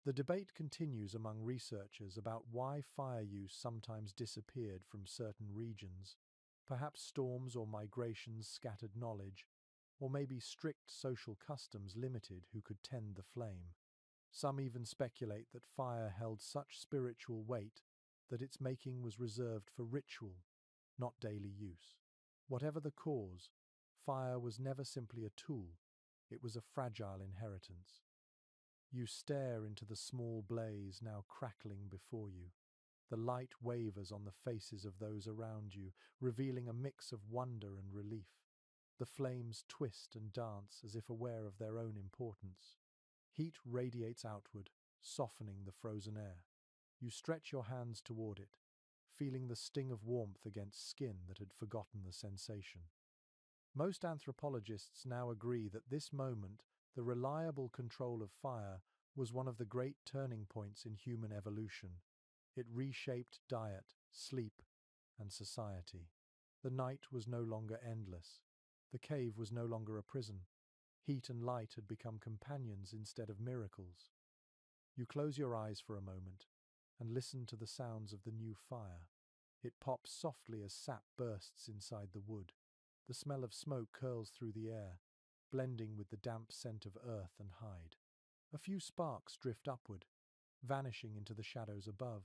A: The debate continues among researchers about why fire use sometimes disappeared from certain regions. Perhaps storms or migrations scattered knowledge, or maybe strict social customs limited who could tend the flame. Some even speculate that fire held such spiritual weight that its making was reserved for ritual, not daily use. Whatever the cause, fire was never simply a tool, it was a fragile inheritance. You stare into the small blaze now crackling before you. The light wavers on the faces of those around you, revealing a mix of wonder and relief. The flames twist and dance as if aware of their own importance. Heat radiates outward, softening the frozen air. You stretch your hands toward it, feeling the sting of warmth against skin that had forgotten the sensation. Most anthropologists now agree that this moment, the reliable control of fire, was one of the great turning points in human evolution. It reshaped diet, sleep, and society. The night was no longer endless. The cave was no longer a prison. Heat and light had become companions instead of miracles. You close your eyes for a moment and listen to the sounds of the new fire. It pops softly as sap bursts inside the wood. The smell of smoke curls through the air, blending with the damp scent of earth and hide. A few sparks drift upward, vanishing into the shadows above.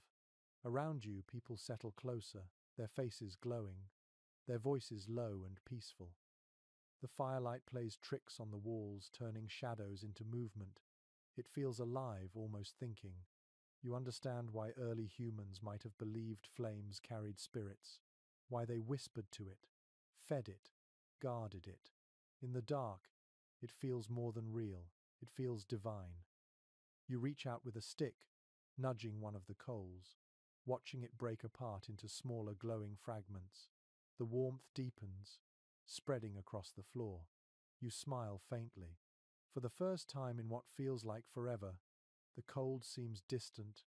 A: Around you, people settle closer, their faces glowing, their voices low and peaceful. The firelight plays tricks on the walls, turning shadows into movement. It feels alive, almost thinking. You understand why early humans might have believed flames carried spirits, why they whispered to it, fed it, guarded it. In the dark, it feels more than real, it feels divine. You reach out with a stick, nudging one of the coals, watching it break apart into smaller glowing fragments. The warmth deepens, spreading across the floor. You smile faintly. For the first time in what feels like forever, the cold seems distant,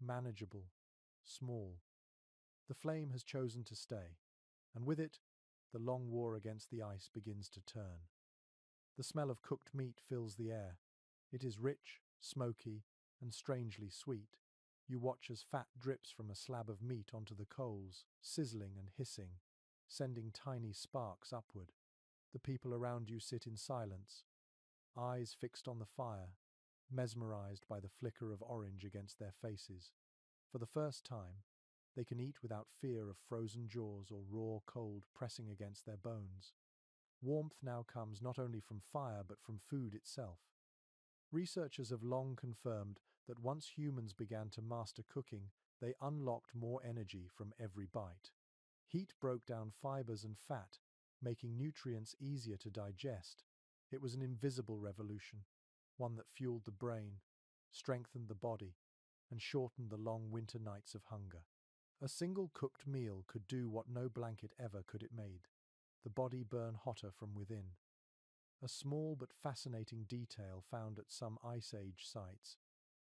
A: manageable, small. The flame has chosen to stay, and with it, the long war against the ice begins to turn. The smell of cooked meat fills the air. It is rich, smoky, and strangely sweet. You watch as fat drips from a slab of meat onto the coals, sizzling and hissing, sending tiny sparks upward. The people around you sit in silence, eyes fixed on the fire, mesmerized by the flicker of orange against their faces. For the first time, they can eat without fear of frozen jaws or raw cold pressing against their bones. Warmth now comes not only from fire but from food itself. Researchers have long confirmed that once humans began to master cooking, they unlocked more energy from every bite. Heat broke down fibers and fat, making nutrients easier to digest. It was an invisible revolution, one that fueled the brain, strengthened the body, and shortened the long winter nights of hunger. A single cooked meal could do what no blanket ever could it made. The body burn hotter from within. A small but fascinating detail found at some Ice Age sites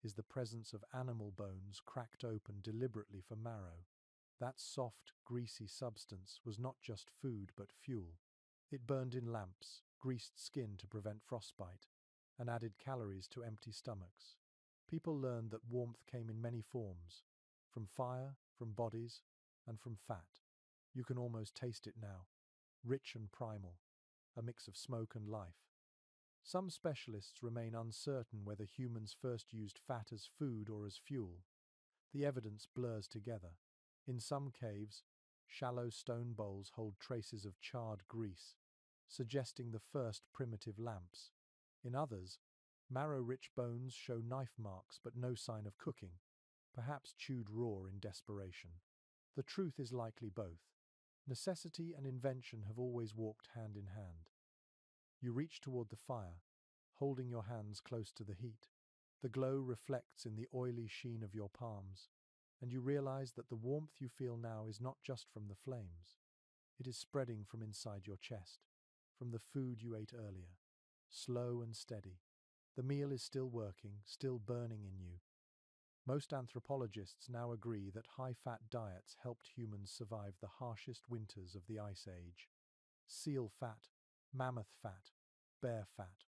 A: is the presence of animal bones cracked open deliberately for marrow. That soft, greasy substance was not just food but fuel. It burned in lamps, greased skin to prevent frostbite, and added calories to empty stomachs. People learned that warmth came in many forms, from fire, from bodies, and from fat. You can almost taste it now, rich and primal, a mix of smoke and life. Some specialists remain uncertain whether humans first used fat as food or as fuel. The evidence blurs together. In some caves, shallow stone bowls hold traces of charred grease, suggesting the first primitive lamps. In others, marrow-rich bones show knife marks but no sign of cooking, perhaps chewed raw in desperation. The truth is likely both. Necessity and invention have always walked hand in hand. You reach toward the fire, holding your hands close to the heat. The glow reflects in the oily sheen of your palms, and you realize that the warmth you feel now is not just from the flames. It is spreading from inside your chest, from the food you ate earlier. Slow and steady. The meal is still working, still burning in you. Most anthropologists now agree that high-fat diets helped humans survive the harshest winters of the Ice Age. Seal fat, mammoth fat, bear fat,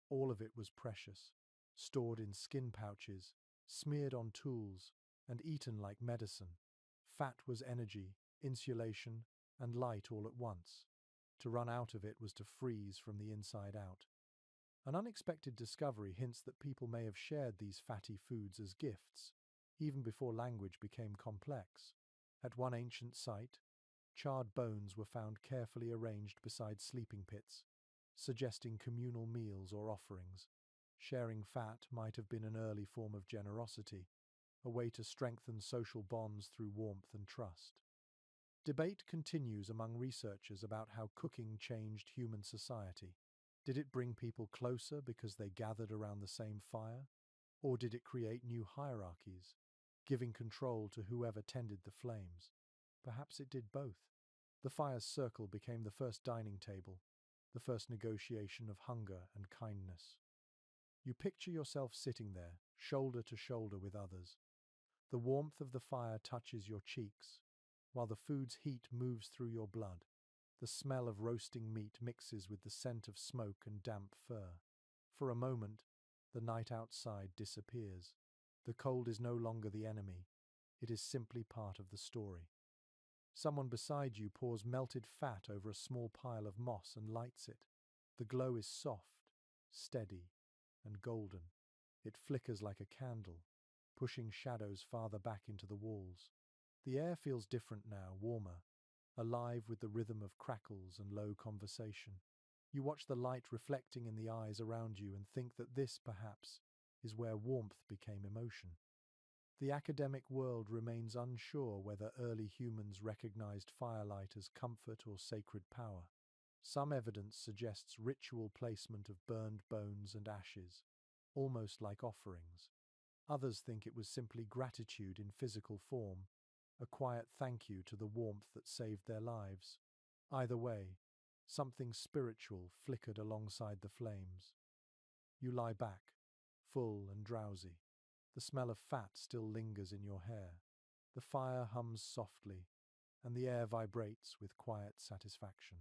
A: all of it was precious, stored in skin pouches, smeared on tools, and eaten like medicine. Fat was energy, insulation, and light all at once. To run out of it was to freeze from the inside out. An unexpected discovery hints that people may have shared these fatty foods as gifts, even before language became complex. At one ancient site, Charred bones were found carefully arranged beside sleeping pits, suggesting communal meals or offerings. Sharing fat might have been an early form of generosity, a way to strengthen social bonds through warmth and trust. Debate continues among researchers about how cooking changed human society. Did it bring people closer because they gathered around the same fire? Or did it create new hierarchies, giving control to whoever tended the flames? Perhaps it did both. The fire's circle became the first dining table, the first negotiation of hunger and kindness. You picture yourself sitting there, shoulder to shoulder with others. The warmth of the fire touches your cheeks, while the food's heat moves through your blood. The smell of roasting meat mixes with the scent of smoke and damp fur. For a moment, the night outside disappears. The cold is no longer the enemy. It is simply part of the story. Someone beside you pours melted fat over a small pile of moss and lights it. The glow is soft, steady, and golden. It flickers like a candle, pushing shadows farther back into the walls. The air feels different now, warmer, alive with the rhythm of crackles and low conversation. You watch the light reflecting in the eyes around you and think that this, perhaps, is where warmth became emotion. The academic world remains unsure whether early humans recognized firelight as comfort or sacred power. Some evidence suggests ritual placement of burned bones and ashes, almost like offerings. Others think it was simply gratitude in physical form, a quiet thank you to the warmth that saved their lives. Either way, something spiritual flickered alongside the flames. You lie back, full and drowsy. The smell of fat still lingers in your hair. The fire hums softly, and the air vibrates with quiet satisfaction.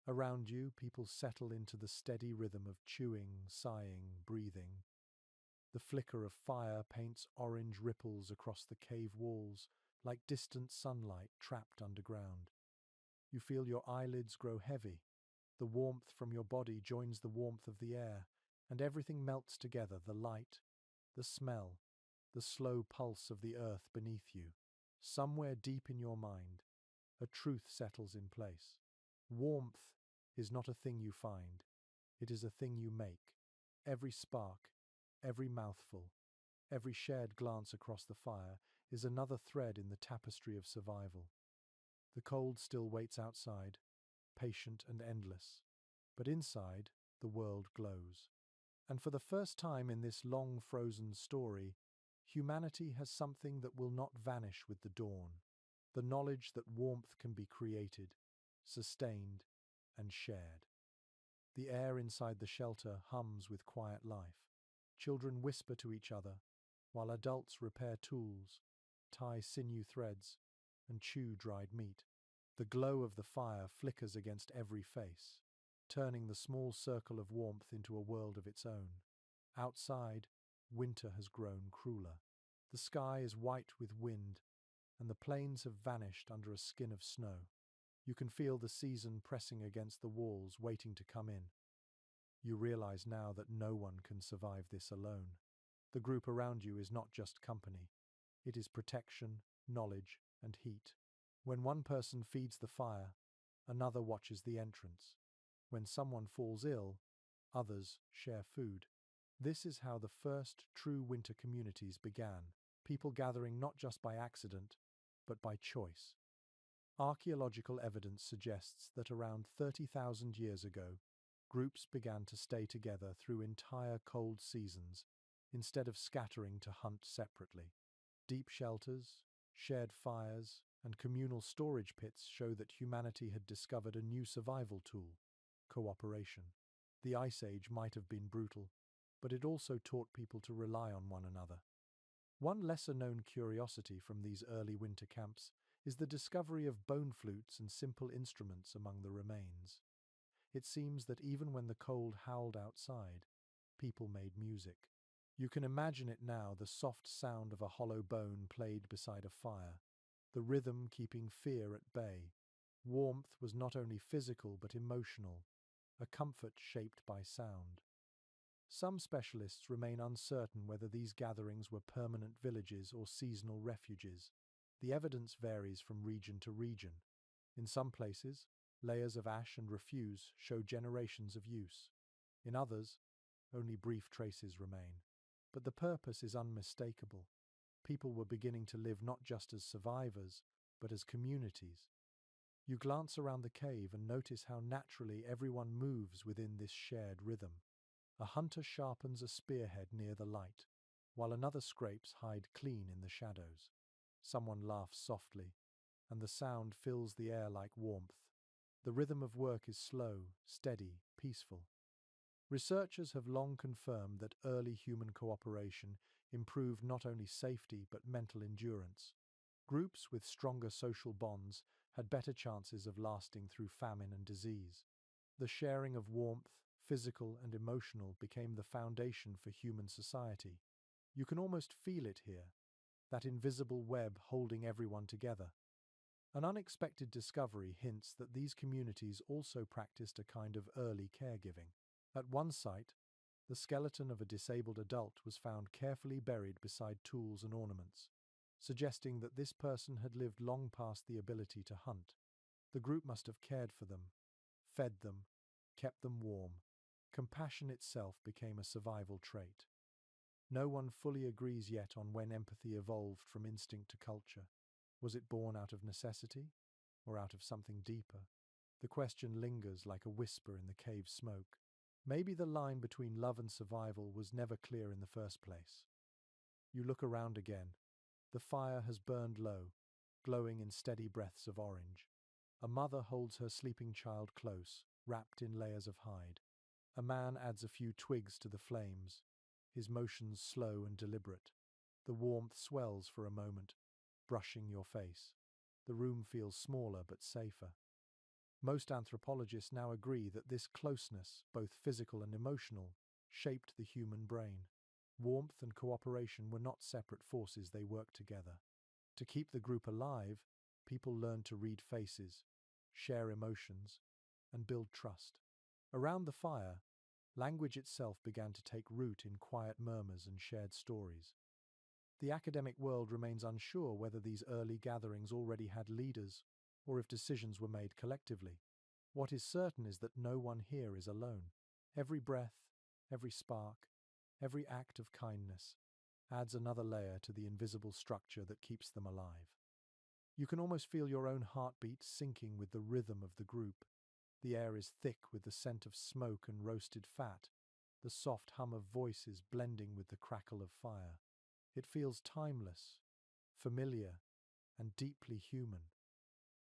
A: Around you, people settle into the steady rhythm of chewing, sighing, breathing. The flicker of fire paints orange ripples across the cave walls, like distant sunlight trapped underground. You feel your eyelids grow heavy. The warmth from your body joins the warmth of the air, and everything melts together: the light, the smell, the slow pulse of the earth beneath you. Somewhere deep in your mind, a truth settles in place. Warmth is not a thing you find, it is a thing you make. Every spark, every mouthful, every shared glance across the fire is another thread in the tapestry of survival. The cold still waits outside, patient and endless, but inside, the world glows. And for the first time in this long frozen story, humanity has something that will not vanish with the dawn: the knowledge that warmth can be created, sustained, and shared. The air inside the shelter hums with quiet life. Children whisper to each other, while adults repair tools, tie sinew threads, and chew dried meat. The glow of the fire flickers against every face, turning the small circle of warmth into a world of its own. Outside, winter has grown crueler. The sky is white with wind, and the plains have vanished under a skin of snow. You can feel the season pressing against the walls, waiting to come in. You realize now that no one can survive this alone. The group around you is not just company. It is protection, knowledge, and heat. When one person feeds the fire, another watches the entrance. When someone falls ill, others share food. This is how the first true winter communities began, people gathering not just by accident, but by choice. Archaeological evidence suggests that around 30,000 years ago, groups began to stay together through entire cold seasons, instead of scattering to hunt separately. Deep shelters, shared fires, and communal storage pits show that humanity had discovered a new survival tool: cooperation. The Ice Age might have been brutal, but it also taught people to rely on one another. One lesser-known curiosity from these early winter camps is the discovery of bone flutes and simple instruments among the remains. It seems that even when the cold howled outside, people made music. You can imagine it now: the soft sound of a hollow bone played beside a fire, the rhythm keeping fear at bay. Warmth was not only physical but emotional, a comfort shaped by sound. Some specialists remain uncertain whether these gatherings were permanent villages or seasonal refuges. The evidence varies from region to region. In some places, layers of ash and refuse show generations of use. In others, only brief traces remain. But the purpose is unmistakable. People were beginning to live not just as survivors, but as communities. You glance around the cave and notice how naturally everyone moves within this shared rhythm. A hunter sharpens a spearhead near the light, while another scrapes hide clean in the shadows. Someone laughs softly, and the sound fills the air like warmth. The rhythm of work is slow, steady, peaceful. Researchers have long confirmed that early human cooperation improved not only safety but mental endurance. Groups with stronger social bonds had better chances of lasting through famine and disease. The sharing of warmth, physical and emotional, became the foundation for human society. You can almost feel it here, that invisible web holding everyone together. An unexpected discovery hints that these communities also practiced a kind of early caregiving. At one site, the skeleton of a disabled adult was found carefully buried beside tools and ornaments, suggesting that this person had lived long past the ability to hunt. The group must have cared for them, fed them, kept them warm. Compassion itself became a survival trait. No one fully agrees yet on when empathy evolved from instinct to culture. Was it born out of necessity, or out of something deeper? The question lingers like a whisper in the cave smoke. Maybe the line between love and survival was never clear in the first place. You look around again. The fire has burned low, glowing in steady breaths of orange. A mother holds her sleeping child close, wrapped in layers of hide. A man adds a few twigs to the flames, his motions slow and deliberate. The warmth swells for a moment, brushing your face. The room feels smaller but safer. Most anthropologists now agree that this closeness, both physical and emotional, shaped the human brain. Warmth and cooperation were not separate forces, they worked together. To keep the group alive, people learned to read faces, share emotions, and build trust. Around the fire, language itself began to take root in quiet murmurs and shared stories. The academic world remains unsure whether these early gatherings already had leaders or if decisions were made collectively. What is certain is that no one here is alone. Every breath, every spark, every act of kindness adds another layer to the invisible structure that keeps them alive. You can almost feel your own heartbeat syncing with the rhythm of the group. The air is thick with the scent of smoke and roasted fat, the soft hum of voices blending with the crackle of fire. It feels timeless, familiar, and deeply human.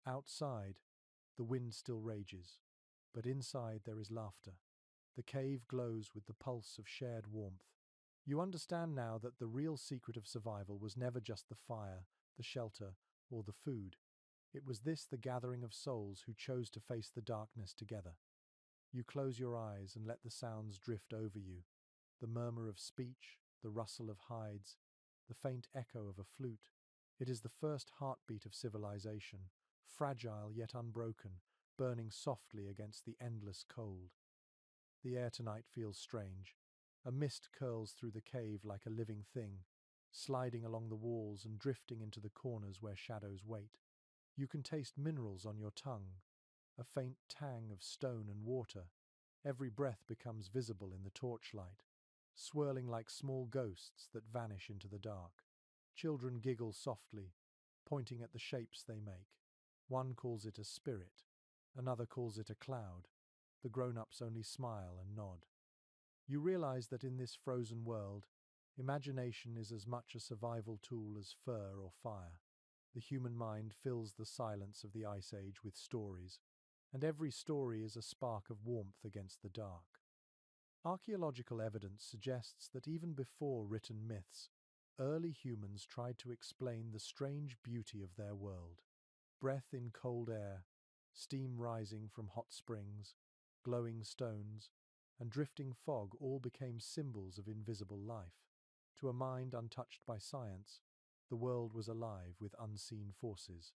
A: Outside, the wind still rages, but inside there is laughter. The cave glows with the pulse of shared warmth. You understand now that the real secret of survival was never just the fire, the shelter, or the food. It was this, the gathering of souls who chose to face the darkness together. You close your eyes and let the sounds drift over you. The murmur of speech, the rustle of hides, the faint echo of a flute. It is the first heartbeat of civilization, fragile yet unbroken, burning softly against the endless cold. The air tonight feels strange. A mist curls through the cave like a living thing, sliding along the walls and drifting into the corners where shadows wait. You can taste minerals on your tongue, a faint tang of stone and water. Every breath becomes visible in the torchlight, swirling like small ghosts that vanish into the dark. Children giggle softly, pointing at the shapes they make. One calls it a spirit, another calls it a cloud. The grown-ups only smile and nod. You realize that in this frozen world, imagination is as much a survival tool as fur or fire. The human mind fills the silence of the Ice Age with stories, and every story is a spark of warmth against the dark. Archaeological evidence suggests that even before written myths, early humans tried to explain the strange beauty of their world. Breath in cold air, steam rising from hot springs, glowing stones, and drifting fog all became symbols of invisible life. To a mind untouched by science, the world was alive with unseen forces.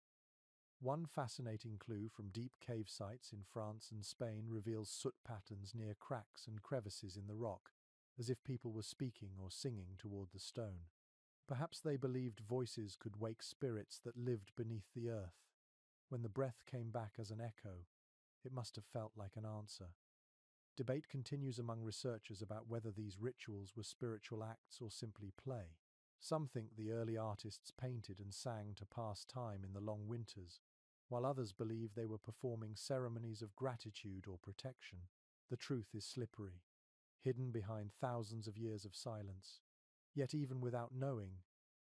A: One fascinating clue from deep cave sites in France and Spain reveals soot patterns near cracks and crevices in the rock, as if people were speaking or singing toward the stone. Perhaps they believed voices could wake spirits that lived beneath the earth. When the breath came back as an echo, it must have felt like an answer. Debate continues among researchers about whether these rituals were spiritual acts or simply play. Some think the early artists painted and sang to pass time in the long winters, while others believe they were performing ceremonies of gratitude or protection. The truth is slippery, hidden behind thousands of years of silence. Yet even without knowing,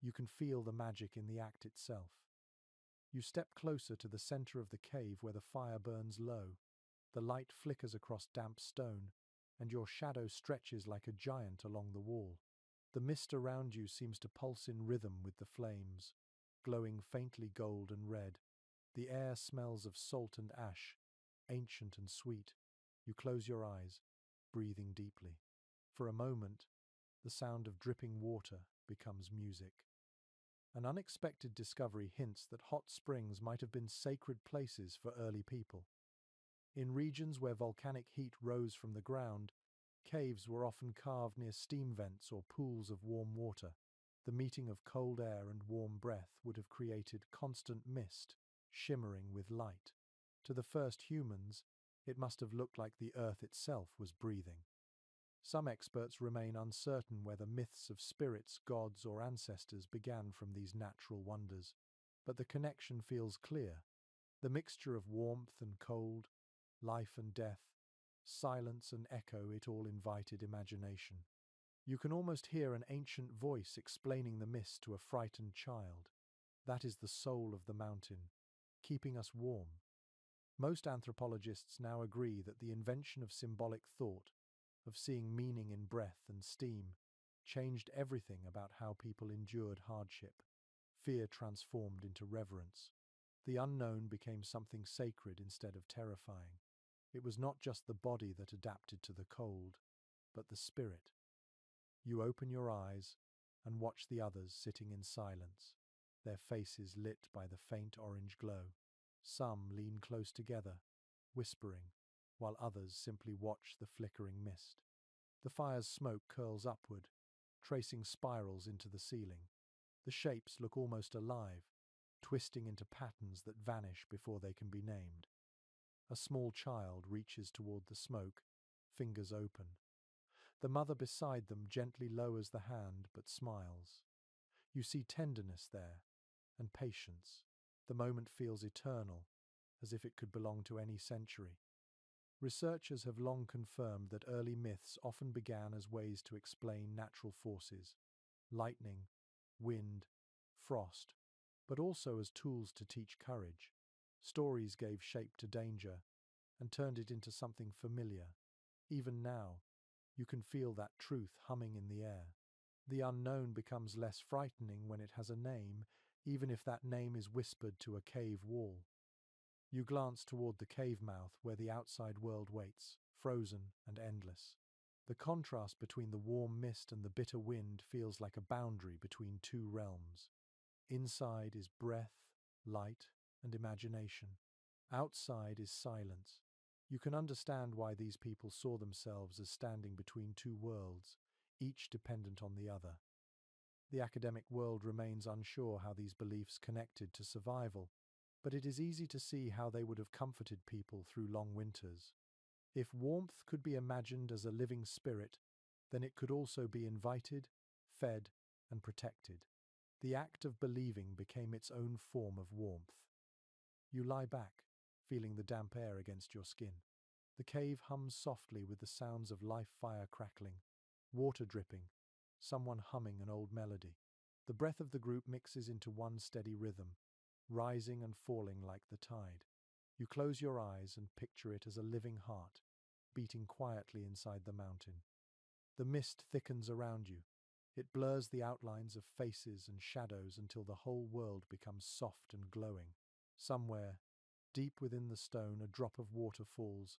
A: you can feel the magic in the act itself. You step closer to the center of the cave where the fire burns low. The light flickers across damp stone, and your shadow stretches like a giant along the wall. The mist around you seems to pulse in rhythm with the flames, glowing faintly gold and red. The air smells of salt and ash, ancient and sweet. You close your eyes, breathing deeply. For a moment, the sound of dripping water becomes music. An unexpected discovery hints that hot springs might have been sacred places for early people. In regions where volcanic heat rose from the ground, caves were often carved near steam vents or pools of warm water. The meeting of cold air and warm breath would have created constant mist, shimmering with light. To the first humans, it must have looked like the earth itself was breathing. Some experts remain uncertain whether myths of spirits, gods, or ancestors began from these natural wonders, but the connection feels clear. The mixture of warmth and cold, life and death, silence and echo, it all invited imagination. You can almost hear an ancient voice explaining the mist to a frightened child. That is the soul of the mountain, keeping us warm. Most anthropologists now agree that the invention of symbolic thought, of seeing meaning in breath and steam, changed everything about how people endured hardship. Fear transformed into reverence. The unknown became something sacred instead of terrifying. It was not just the body that adapted to the cold, but the spirit. You open your eyes and watch the others sitting in silence, their faces lit by the faint orange glow. Some lean close together, whispering, while others simply watch the flickering mist. The fire's smoke curls upward, tracing spirals into the ceiling. The shapes look almost alive, twisting into patterns that vanish before they can be named. A small child reaches toward the smoke, fingers open. The mother beside them gently lowers the hand but smiles. You see tenderness there, and patience. The moment feels eternal, as if it could belong to any century. Researchers have long confirmed that early myths often began as ways to explain natural forces, lightning, wind, frost, but also as tools to teach courage. Stories gave shape to danger and turned it into something familiar. Even now, you can feel that truth humming in the air. The unknown becomes less frightening when it has a name, even if that name is whispered to a cave wall. You glance toward the cave mouth where the outside world waits, frozen and endless. The contrast between the warm mist and the bitter wind feels like a boundary between two realms. Inside is breath, light, and imagination. Outside is silence. You can understand why these people saw themselves as standing between two worlds, each dependent on the other. The academic world remains unsure how these beliefs connected to survival, but it is easy to see how they would have comforted people through long winters. If warmth could be imagined as a living spirit, then it could also be invited, fed, and protected. The act of believing became its own form of warmth. You lie back, feeling the damp air against your skin. The cave hums softly with the sounds of live fire crackling, water dripping, someone humming an old melody. The breath of the group mixes into one steady rhythm, rising and falling like the tide. You close your eyes and picture it as a living heart, beating quietly inside the mountain. The mist thickens around you. It blurs the outlines of faces and shadows until the whole world becomes soft and glowing. Somewhere, deep within the stone, a drop of water falls,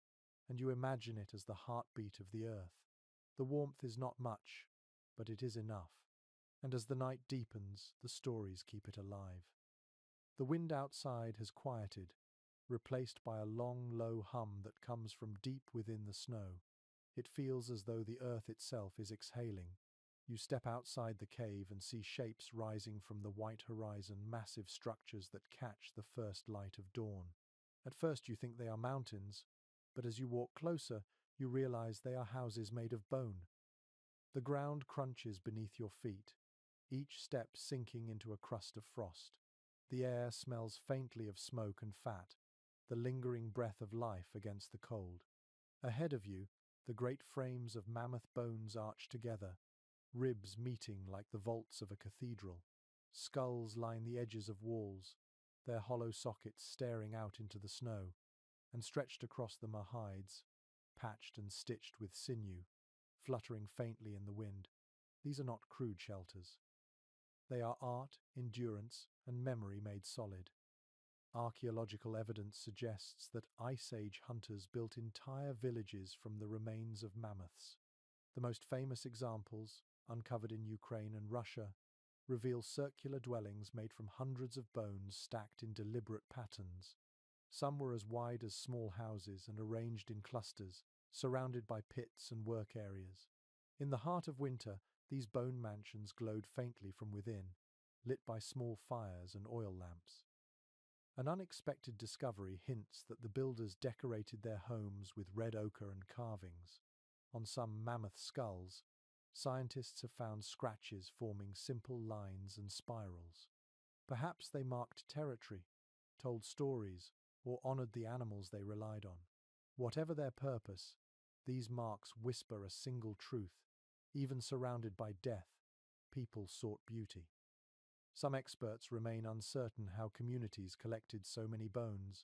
A: and you imagine it as the heartbeat of the earth. The warmth is not much, but it is enough. And as the night deepens, the stories keep it alive. The wind outside has quieted, replaced by a long, low hum that comes from deep within the snow. It feels as though the earth itself is exhaling, You step outside the cave and see shapes rising from the white horizon, massive structures that catch the first light of dawn. At first you think they are mountains, but as you walk closer, you realize they are houses made of bone. The ground crunches beneath your feet, each step sinking into a crust of frost. The air smells faintly of smoke and fat, the lingering breath of life against the cold. Ahead of you, the great frames of mammoth bones arch together, ribs meeting like the vaults of a cathedral. Skulls line the edges of walls, their hollow sockets staring out into the snow, and stretched across them are hides, patched and stitched with sinew, fluttering faintly in the wind. These are not crude shelters. They are art, endurance, and memory made solid. Archaeological evidence suggests that Ice Age hunters built entire villages from the remains of mammoths. The most famous examples, uncovered in Ukraine and Russia, reveal circular dwellings made from hundreds of bones stacked in deliberate patterns. Some were as wide as small houses and arranged in clusters, surrounded by pits and work areas. In the heart of winter, these bone mansions glowed faintly from within, lit by small fires and oil lamps. An unexpected discovery hints that the builders decorated their homes with red ochre and carvings. On some mammoth skulls, scientists have found scratches forming simple lines and spirals. Perhaps they marked territory, told stories, or honored the animals they relied on. Whatever their purpose, these marks whisper a single truth. Even surrounded by death, people sought beauty. Some experts remain uncertain how communities collected so many bones.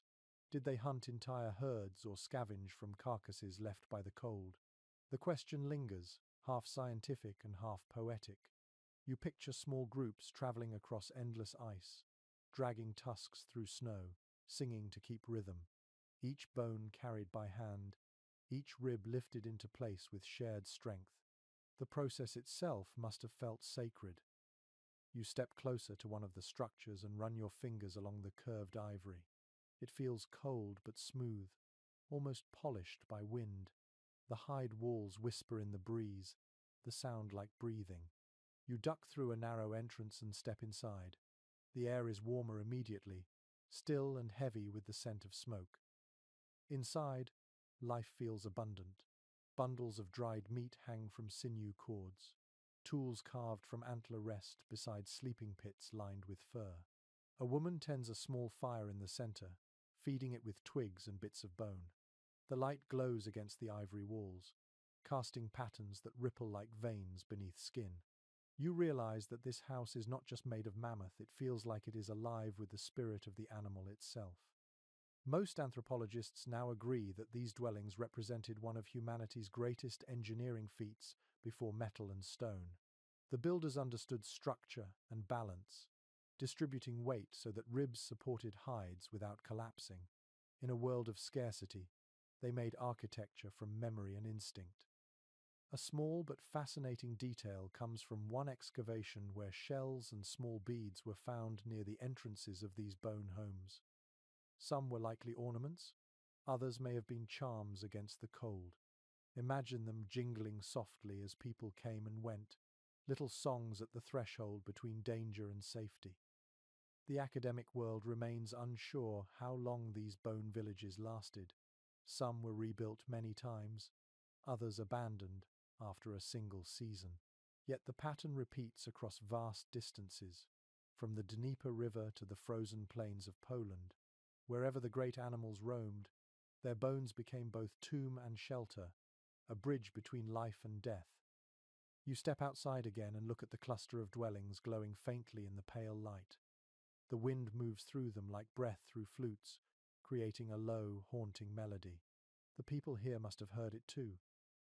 A: Did they hunt entire herds or scavenge from carcasses left by the cold? The question lingers, half scientific and half poetic. You picture small groups traveling across endless ice, dragging tusks through snow, singing to keep rhythm, each bone carried by hand, each rib lifted into place with shared strength. The process itself must have felt sacred. You step closer to one of the structures and run your fingers along the curved ivory. It feels cold but smooth, almost polished by wind. The hide walls whisper in the breeze, the sound like breathing. You duck through a narrow entrance and step inside. The air is warmer immediately, still and heavy with the scent of smoke. Inside, life feels abundant. Bundles of dried meat hang from sinew cords. Tools carved from antler rest beside sleeping pits lined with fur. A woman tends a small fire in the center, feeding it with twigs and bits of bone. The light glows against the ivory walls, casting patterns that ripple like veins beneath skin. You realize that this house is not just made of mammoth, it feels like it is alive with the spirit of the animal itself. Most anthropologists now agree that these dwellings represented one of humanity's greatest engineering feats before metal and stone. The builders understood structure and balance, distributing weight so that ribs supported hides without collapsing. In a world of scarcity, they made architecture from memory and instinct. A small but fascinating detail comes from one excavation where shells and small beads were found near the entrances of these bone homes. Some were likely ornaments, others may have been charms against the cold. Imagine them jingling softly as people came and went, little songs at the threshold between danger and safety. The academic world remains unsure how long these bone villages lasted. Some were rebuilt many times, others abandoned after a single season. Yet the pattern repeats across vast distances, from the Dnieper River to the frozen plains of Poland. Wherever the great animals roamed, their bones became both tomb and shelter, a bridge between life and death. You step outside again and look at the cluster of dwellings glowing faintly in the pale light. The wind moves through them like breath through flutes, creating a low, haunting melody. The people here must have heard it too,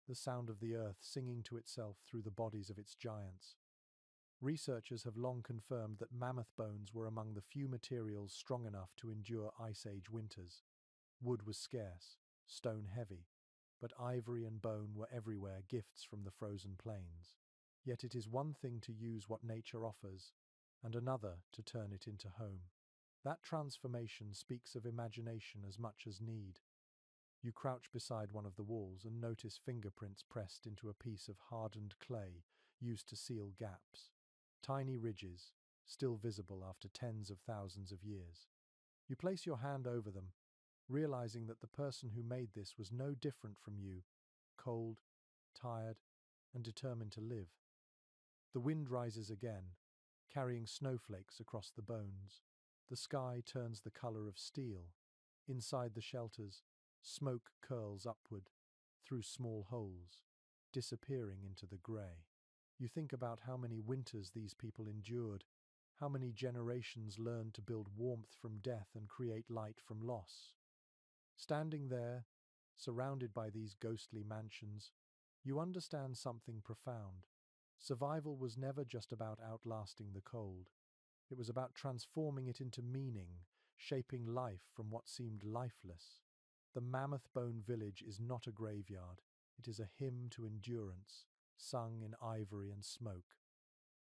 A: the sound of the earth singing to itself through the bodies of its giants. Researchers have long confirmed that mammoth bones were among the few materials strong enough to endure Ice Age winters. Wood was scarce, stone heavy, but ivory and bone were everywhere, gifts from the frozen plains. Yet it is one thing to use what nature offers, and another to turn it into home. That transformation speaks of imagination as much as need. You crouch beside one of the walls and notice fingerprints pressed into a piece of hardened clay, used to seal gaps. Tiny ridges, still visible after tens of thousands of years. You place your hand over them, realizing that the person who made this was no different from you, cold, tired, and determined to live. The wind rises again, carrying snowflakes across the bones. The sky turns the color of steel. Inside the shelters, smoke curls upward, through small holes, disappearing into the grey. You think about how many winters these people endured, how many generations learned to build warmth from death and create light from loss. Standing there, surrounded by these ghostly mansions, you understand something profound. Survival was never just about outlasting the cold. It was about transforming it into meaning, shaping life from what seemed lifeless. The Mammoth Bone Village is not a graveyard. It is a hymn to endurance, sung in ivory and smoke.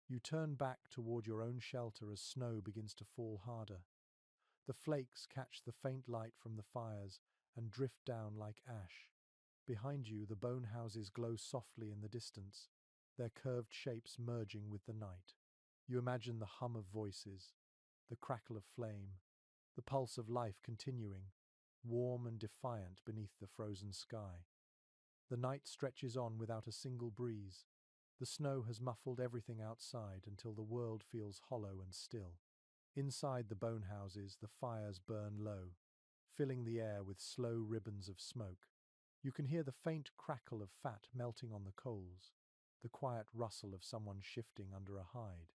A: You turn back toward your own shelter as snow begins to fall harder. The flakes catch the faint light from the fires and drift down like ash. Behind you, the bone houses glow softly in the distance, their curved shapes merging with the night. You imagine the hum of voices, the crackle of flame, the pulse of life continuing, warm and defiant beneath the frozen sky. The night stretches on without a single breeze. The snow has muffled everything outside until the world feels hollow and still. Inside the bone houses, the fires burn low, filling the air with slow ribbons of smoke. You can hear the faint crackle of fat melting on the coals, the quiet rustle of someone shifting under a hide.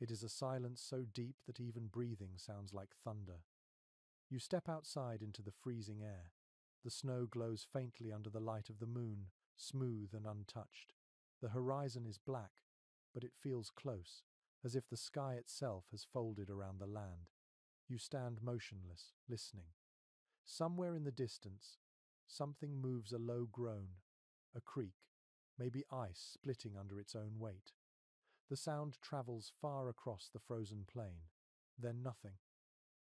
A: It is a silence so deep that even breathing sounds like thunder. You step outside into the freezing air. The snow glows faintly under the light of the moon, smooth and untouched. The horizon is black, but it feels close, as if the sky itself has folded around the land. You stand motionless, listening. Somewhere in the distance, something moves a low groan, a creak, maybe ice splitting under its own weight. The sound travels far across the frozen plain. Then nothing.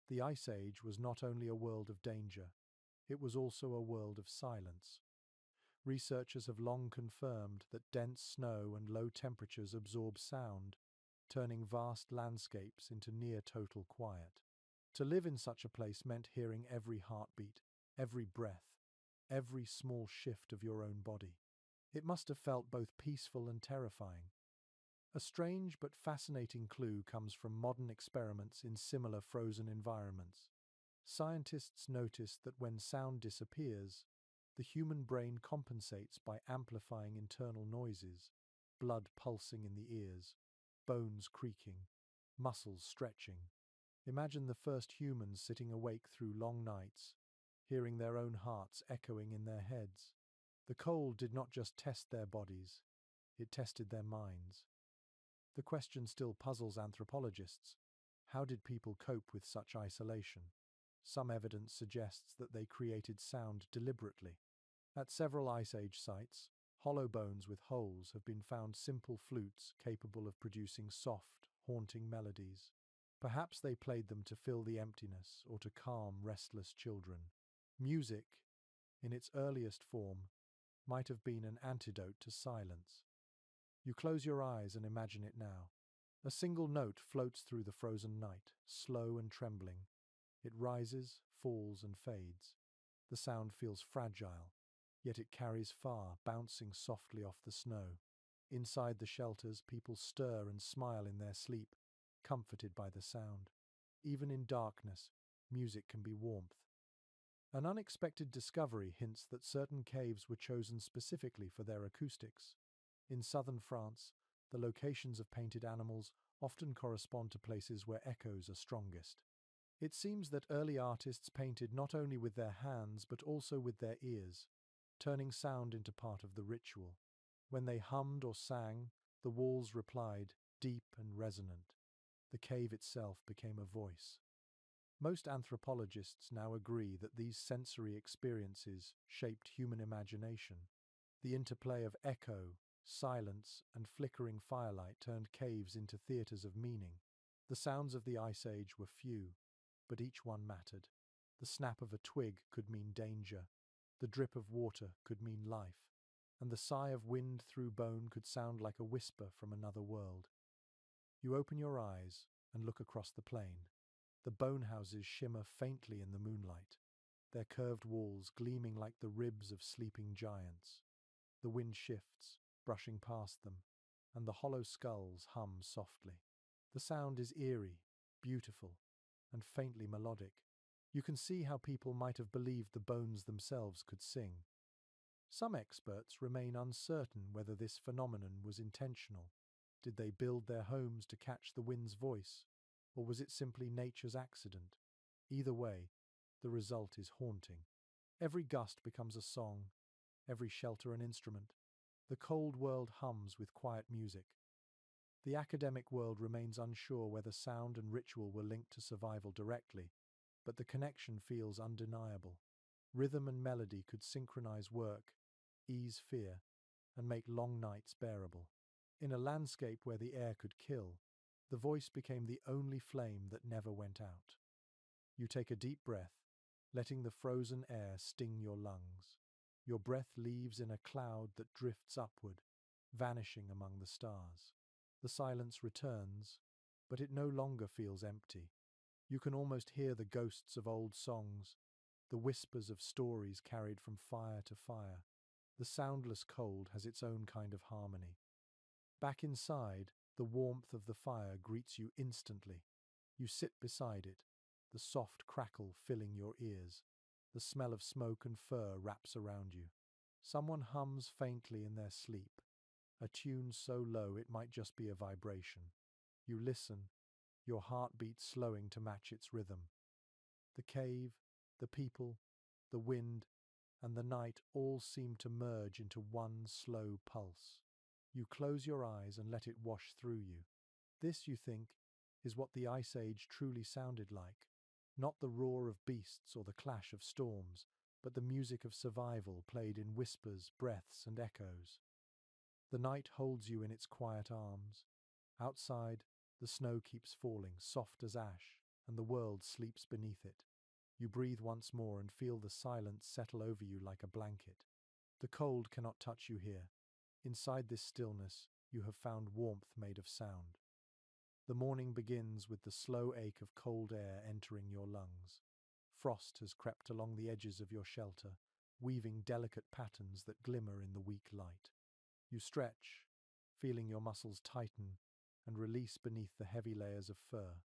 A: The Ice Age was not only a world of danger, it was also a world of silence. Researchers have long confirmed that dense snow and low temperatures absorb sound, turning vast landscapes into near total quiet. To live in such a place meant hearing every heartbeat, every breath, every small shift of your own body. It must have felt both peaceful and terrifying. A strange but fascinating clue comes from modern experiments in similar frozen environments. Scientists noticed that when sound disappears, the human brain compensates by amplifying internal noises, blood pulsing in the ears, bones creaking, muscles stretching. Imagine the first humans sitting awake through long nights, hearing their own hearts echoing in their heads. The cold did not just test their bodies, it tested their minds. The question still puzzles anthropologists. How did people cope with such isolation? Some evidence suggests that they created sound deliberately. At several Ice Age sites, hollow bones with holes have been found simple flutes capable of producing soft, haunting melodies. Perhaps they played them to fill the emptiness or to calm restless children. Music, in its earliest form, might have been an antidote to silence. You close your eyes and imagine it now. A single note floats through the frozen night, slow and trembling. It rises, falls, and fades. The sound feels fragile, yet it carries far, bouncing softly off the snow. Inside the shelters, people stir and smile in their sleep, comforted by the sound. Even in darkness, music can be warmth. An unexpected discovery hints that certain caves were chosen specifically for their acoustics. In southern France, the locations of painted animals often correspond to places where echoes are strongest. It seems that early artists painted not only with their hands but also with their ears, turning sound into part of the ritual. When they hummed or sang, the walls replied, deep and resonant. The cave itself became a voice. Most anthropologists now agree that these sensory experiences shaped human imagination. The interplay of echo, silence, and flickering firelight turned caves into theatres of meaning. The sounds of the Ice Age were few, but each one mattered. The snap of a twig could mean danger. The drip of water could mean life. and the sigh of wind through bone could sound like a whisper from another world. You open your eyes and look across the plain. The bone houses shimmer faintly in the moonlight, their curved walls gleaming like the ribs of sleeping giants. The wind shifts, brushing past them, and the hollow skulls hum softly. The sound is eerie, beautiful, and faintly melodic. You can see how people might have believed the bones themselves could sing. Some experts remain uncertain whether this phenomenon was intentional. Did they build their homes to catch the wind's voice, or was it simply nature's accident? Either way, the result is haunting. Every gust becomes a song, every shelter an instrument. The cold world hums with quiet music. The academic world remains unsure whether sound and ritual were linked to survival directly, but the connection feels undeniable. Rhythm and melody could synchronize work, ease fear, and make long nights bearable. In a landscape where the air could kill, the voice became the only flame that never went out. You take a deep breath, letting the frozen air sting your lungs. Your breath leaves in a cloud that drifts upward, vanishing among the stars. The silence returns, but it no longer feels empty. You can almost hear the ghosts of old songs, the whispers of stories carried from fire to fire. The soundless cold has its own kind of harmony. Back inside, the warmth of the fire greets you instantly. You sit beside it, the soft crackle filling your ears. The smell of smoke and fur wraps around you. Someone hums faintly in their sleep, a tune so low it might just be a vibration. You listen, your heartbeat slowing to match its rhythm. The cave, the people, the wind, and the night all seem to merge into one slow pulse. You close your eyes and let it wash through you. This, you think, is what the Ice Age truly sounded like. Not the roar of beasts or the clash of storms, but the music of survival played in whispers, breaths, and echoes. The night holds you in its quiet arms. Outside, the snow keeps falling, soft as ash, and the world sleeps beneath it. You breathe once more and feel the silence settle over you like a blanket. The cold cannot touch you here. Inside this stillness, you have found warmth made of sound. The morning begins with the slow ache of cold air entering your lungs. Frost has crept along the edges of your shelter, weaving delicate patterns that glimmer in the weak light. You stretch, feeling your muscles tighten and release beneath the heavy layers of fur.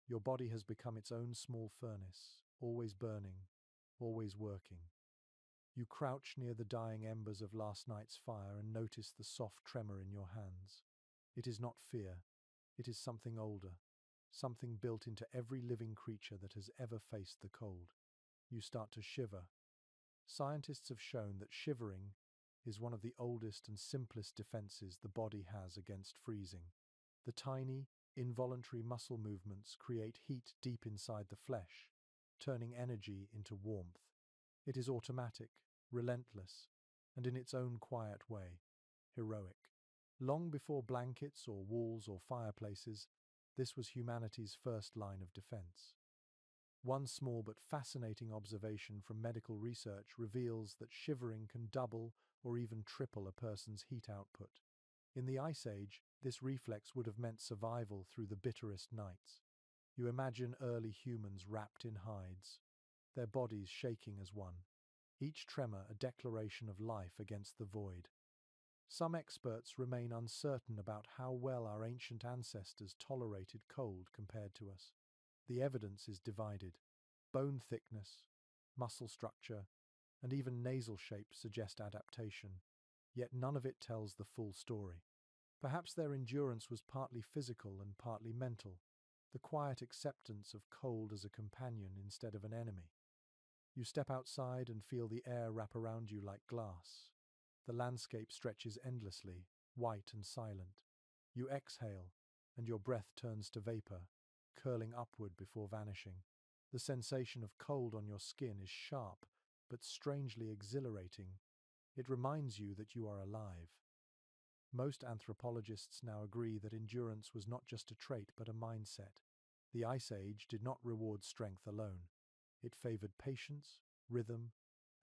A: Your body has become its own small furnace, always burning, always working. You crouch near the dying embers of last night's fire and notice the soft tremor in your hands. It is not fear, it is something older, something built into every living creature that has ever faced the cold. You start to shiver. Scientists have shown that shivering is one of the oldest and simplest defenses the body has against freezing. The tiny, involuntary muscle movements create heat deep inside the flesh, turning energy into warmth. It is automatic, relentless, and in its own quiet way, heroic. Long before blankets or walls or fireplaces, this was humanity's first line of defense. One small but fascinating observation from medical research reveals that shivering can double or even triple a person's heat output. In the Ice Age, this reflex would have meant survival through the bitterest nights. You imagine early humans wrapped in hides, their bodies shaking as one, each tremor a declaration of life against the void. Some experts remain uncertain about how well our ancient ancestors tolerated cold compared to us. The evidence is divided. Bone thickness, muscle structure, and even nasal shape suggest adaptation, yet none of it tells the full story. Perhaps their endurance was partly physical and partly mental, the quiet acceptance of cold as a companion instead of an enemy. You step outside and feel the air wrap around you like glass. The landscape stretches endlessly, white and silent. You exhale, and your breath turns to vapor, curling upward before vanishing. The sensation of cold on your skin is sharp, but strangely exhilarating. It reminds you that you are alive. Most anthropologists now agree that endurance was not just a trait but a mindset. The Ice Age did not reward strength alone. It favored patience, rhythm,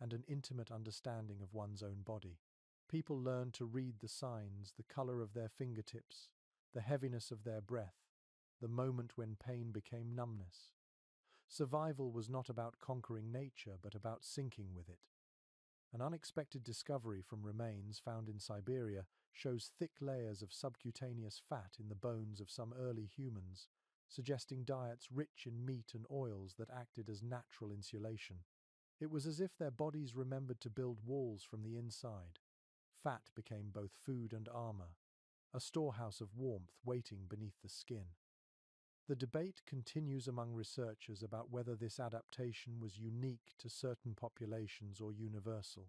A: and an intimate understanding of one's own body. People learned to read the signs, the color of their fingertips, the heaviness of their breath, the moment when pain became numbness. Survival was not about conquering nature, but about syncing with it. An unexpected discovery from remains found in Siberia shows thick layers of subcutaneous fat in the bones of some early humans, suggesting diets rich in meat and oils that acted as natural insulation. It was as if their bodies remembered to build walls from the inside. Fat became both food and armor, a storehouse of warmth waiting beneath the skin. The debate continues among researchers about whether this adaptation was unique to certain populations or universal.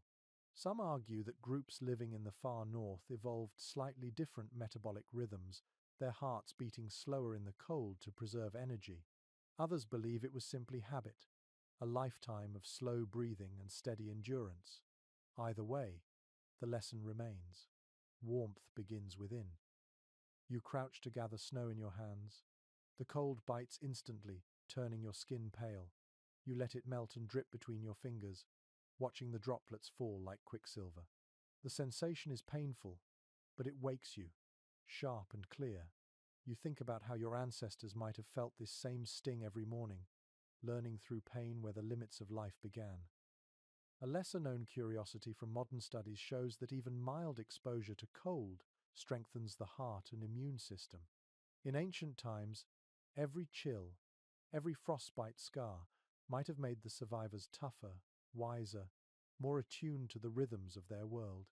A: Some argue that groups living in the far north evolved slightly different metabolic rhythms, their hearts beating slower in the cold to preserve energy. Others believe it was simply habit, a lifetime of slow breathing and steady endurance. Either way, the lesson remains. Warmth begins within. You crouch to gather snow in your hands. The cold bites instantly, turning your skin pale. You let it melt and drip between your fingers, watching the droplets fall like quicksilver. The sensation is painful, but it wakes you, sharp and clear. You think about how your ancestors might have felt this same sting every morning, learning through pain where the limits of life began. A lesser-known curiosity from modern studies shows that even mild exposure to cold strengthens the heart and immune system. In ancient times, every chill, every frostbite scar might have made the survivors tougher, wiser, more attuned to the rhythms of their world.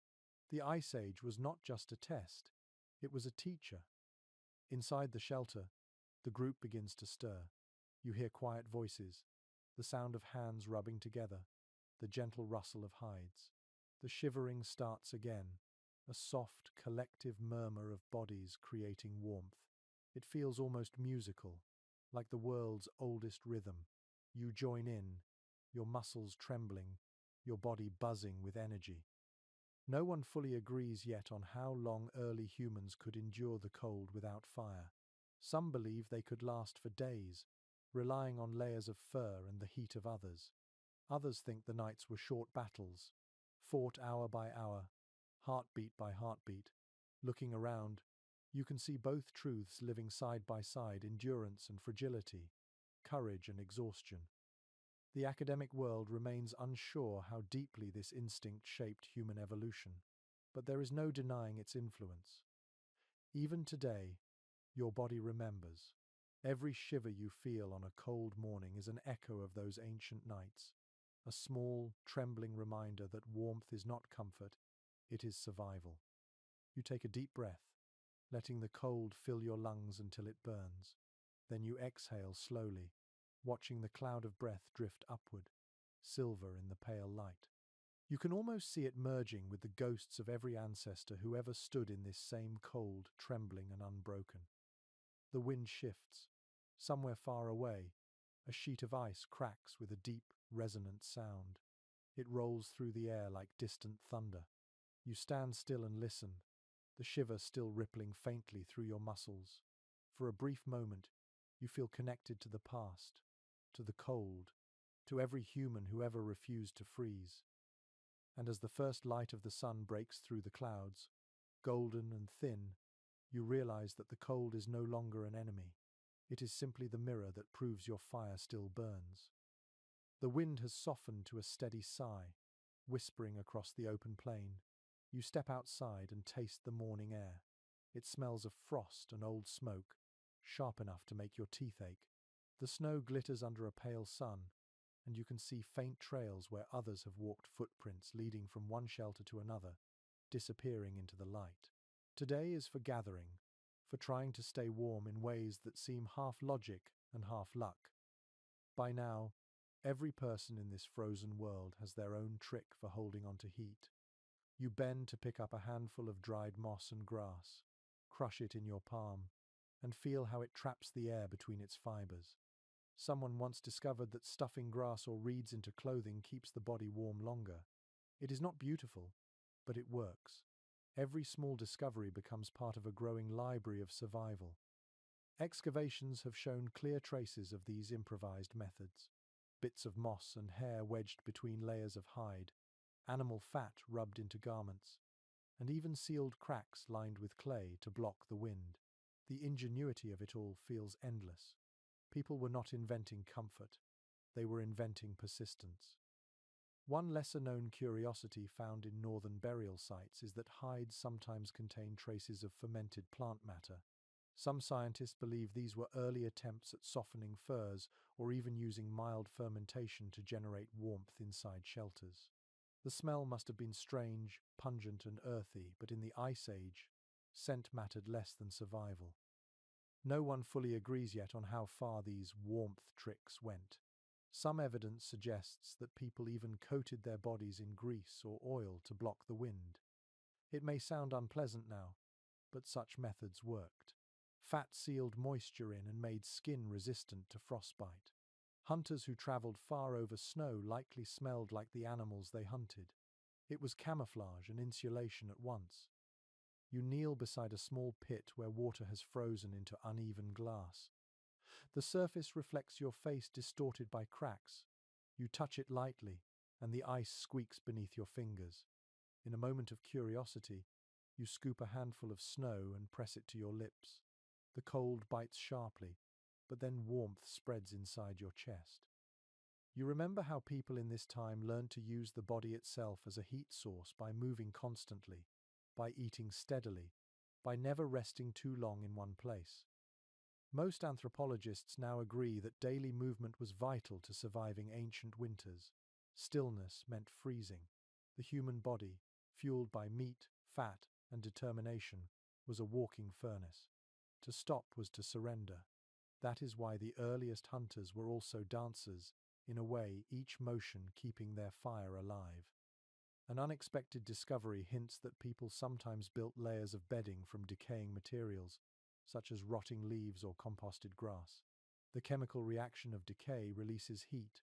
A: The Ice Age was not just a test, it was a teacher. Inside the shelter, the group begins to stir. You hear quiet voices, the sound of hands rubbing together, the gentle rustle of hides. The shivering starts again, a soft, collective murmur of bodies creating warmth. It feels almost musical, like the world's oldest rhythm. You join in, your muscles trembling, your body buzzing with energy. No one fully agrees yet on how long early humans could endure the cold without fire. Some believe they could last for days, relying on layers of fur and the heat of others. Others think the nights were short battles, fought hour by hour, heartbeat by heartbeat. Looking around, you can see both truths living side by side: endurance and fragility, courage and exhaustion. The academic world remains unsure how deeply this instinct shaped human evolution, but there is no denying its influence. Even today, your body remembers. Every shiver you feel on a cold morning is an echo of those ancient nights, a small, trembling reminder that warmth is not comfort, it is survival. You take a deep breath, letting the cold fill your lungs until it burns. Then you exhale slowly, watching the cloud of breath drift upward, silver in the pale light. You can almost see it merging with the ghosts of every ancestor who ever stood in this same cold, trembling and unbroken. The wind shifts. Somewhere far away, a sheet of ice cracks with a deep, resonant sound. It rolls through the air like distant thunder. You stand still and listen, the shiver still rippling faintly through your muscles. For a brief moment, you feel connected to the past, to the cold, to every human who ever refused to freeze. And as the first light of the sun breaks through the clouds, golden and thin, you realize that the cold is no longer an enemy. It is simply the mirror that proves your fire still burns. The wind has softened to a steady sigh, whispering across the open plain. You step outside and taste the morning air. It smells of frost and old smoke, sharp enough to make your teeth ache. The snow glitters under a pale sun, and you can see faint trails where others have walked, footprints leading from one shelter to another, disappearing into the light. Today is for gathering, for trying to stay warm in ways that seem half logic and half luck. By now, every person in this frozen world has their own trick for holding on to heat. You bend to pick up a handful of dried moss and grass, crush it in your palm, and feel how it traps the air between its fibers. Someone once discovered that stuffing grass or reeds into clothing keeps the body warm longer. It is not beautiful, but it works. Every small discovery becomes part of a growing library of survival. Excavations have shown clear traces of these improvised methods. Bits of moss and hair wedged between layers of hide, animal fat rubbed into garments. and even sealed cracks lined with clay to block the wind. The ingenuity of it all feels endless. People were not inventing comfort, they were inventing persistence. One lesser-known curiosity found in northern burial sites is that hides sometimes contain traces of fermented plant matter. Some scientists believe these were early attempts at softening furs or even using mild fermentation to generate warmth inside shelters. The smell must have been strange, pungent and earthy, but in the Ice Age, scent mattered less than survival. No one fully agrees yet on how far these warmth tricks went. Some evidence suggests that people even coated their bodies in grease or oil to block the wind. It may sound unpleasant now, but such methods worked. Fat sealed moisture in and made skin resistant to frostbite. Hunters who traveled far over snow likely smelled like the animals they hunted. It was camouflage and insulation at once. You kneel beside a small pit where water has frozen into uneven glass. The surface reflects your face distorted by cracks. You touch it lightly, and the ice squeaks beneath your fingers. In a moment of curiosity, you scoop a handful of snow and press it to your lips. The cold bites sharply, but then warmth spreads inside your chest. You remember how people in this time learned to use the body itself as a heat source by moving constantly, by eating steadily, by never resting too long in one place. Most anthropologists now agree that daily movement was vital to surviving ancient winters. Stillness meant freezing. The human body, fueled by meat, fat, and determination, was a walking furnace. To stop was to surrender. That is why the earliest hunters were also dancers, in a way, each motion keeping their fire alive. An unexpected discovery hints that people sometimes built layers of bedding from decaying materials, such as rotting leaves or composted grass. The chemical reaction of decay releases heat,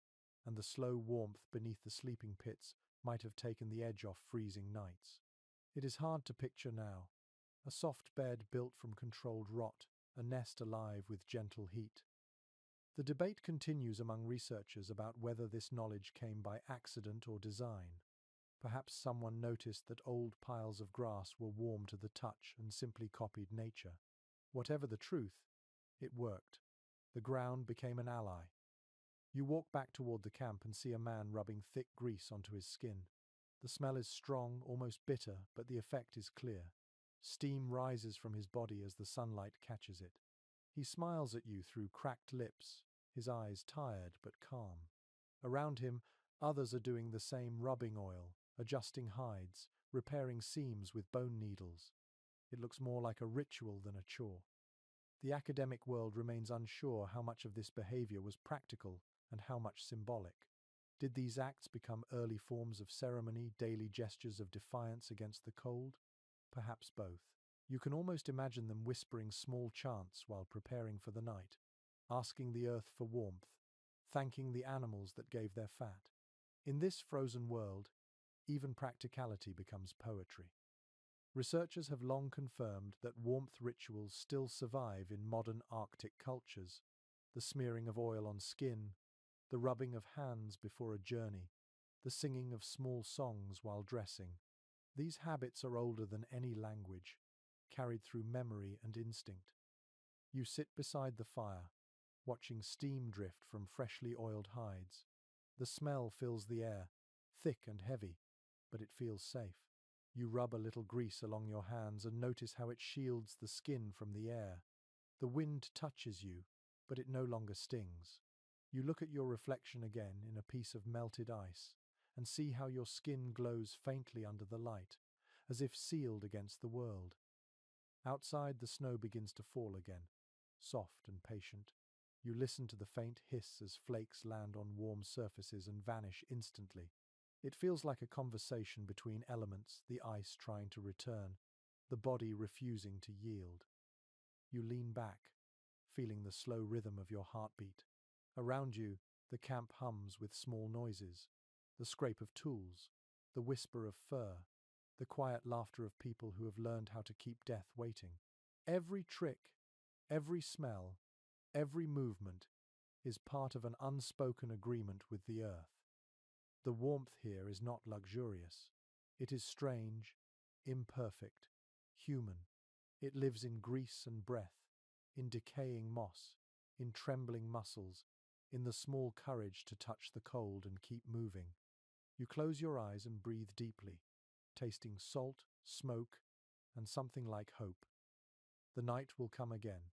A: and the slow warmth beneath the sleeping pits might have taken the edge off freezing nights. It is hard to picture now. A soft bed built from controlled rot, a nest alive with gentle heat. The debate continues among researchers about whether this knowledge came by accident or design. Perhaps someone noticed that old piles of grass were warm to the touch and simply copied nature. Whatever the truth, it worked. The ground became an ally. You walk back toward the camp and see a man rubbing thick grease onto his skin. The smell is strong, almost bitter, but the effect is clear. Steam rises from his body as the sunlight catches it. He smiles at you through cracked lips, his eyes tired but calm. Around him, others are doing the same, rubbing oil, adjusting hides, repairing seams with bone needles. It looks more like a ritual than a chore. The academic world remains unsure how much of this behavior was practical and how much symbolic. Did these acts become early forms of ceremony, daily gestures of defiance against the cold? Perhaps both. You can almost imagine them whispering small chants while preparing for the night, asking the earth for warmth, thanking the animals that gave their fat. In this frozen world, even practicality becomes poetry. Researchers have long confirmed that warmth rituals still survive in modern Arctic cultures. The smearing of oil on skin, the rubbing of hands before a journey, the singing of small songs while dressing. These habits are older than any language, carried through memory and instinct. You sit beside the fire, watching steam drift from freshly oiled hides. The smell fills the air, thick and heavy, but it feels safe. You rub a little grease along your hands and notice how it shields the skin from the air. The wind touches you, but it no longer stings. You look at your reflection again in a piece of melted ice and see how your skin glows faintly under the light, as if sealed against the world. Outside, the snow begins to fall again, soft and patient. You listen to the faint hiss as flakes land on warm surfaces and vanish instantly. It feels like a conversation between elements, the ice trying to return, the body refusing to yield. You lean back, feeling the slow rhythm of your heartbeat. Around you, the camp hums with small noises, the scrape of tools, the whisper of fur, the quiet laughter of people who have learned how to keep death waiting. Every trick, every smell, every movement is part of an unspoken agreement with the earth. The warmth here is not luxurious. It is strange, imperfect, human. It lives in grease and breath, in decaying moss, in trembling muscles, in the small courage to touch the cold and keep moving. You close your eyes and breathe deeply, tasting salt, smoke, and something like hope. The night will come again,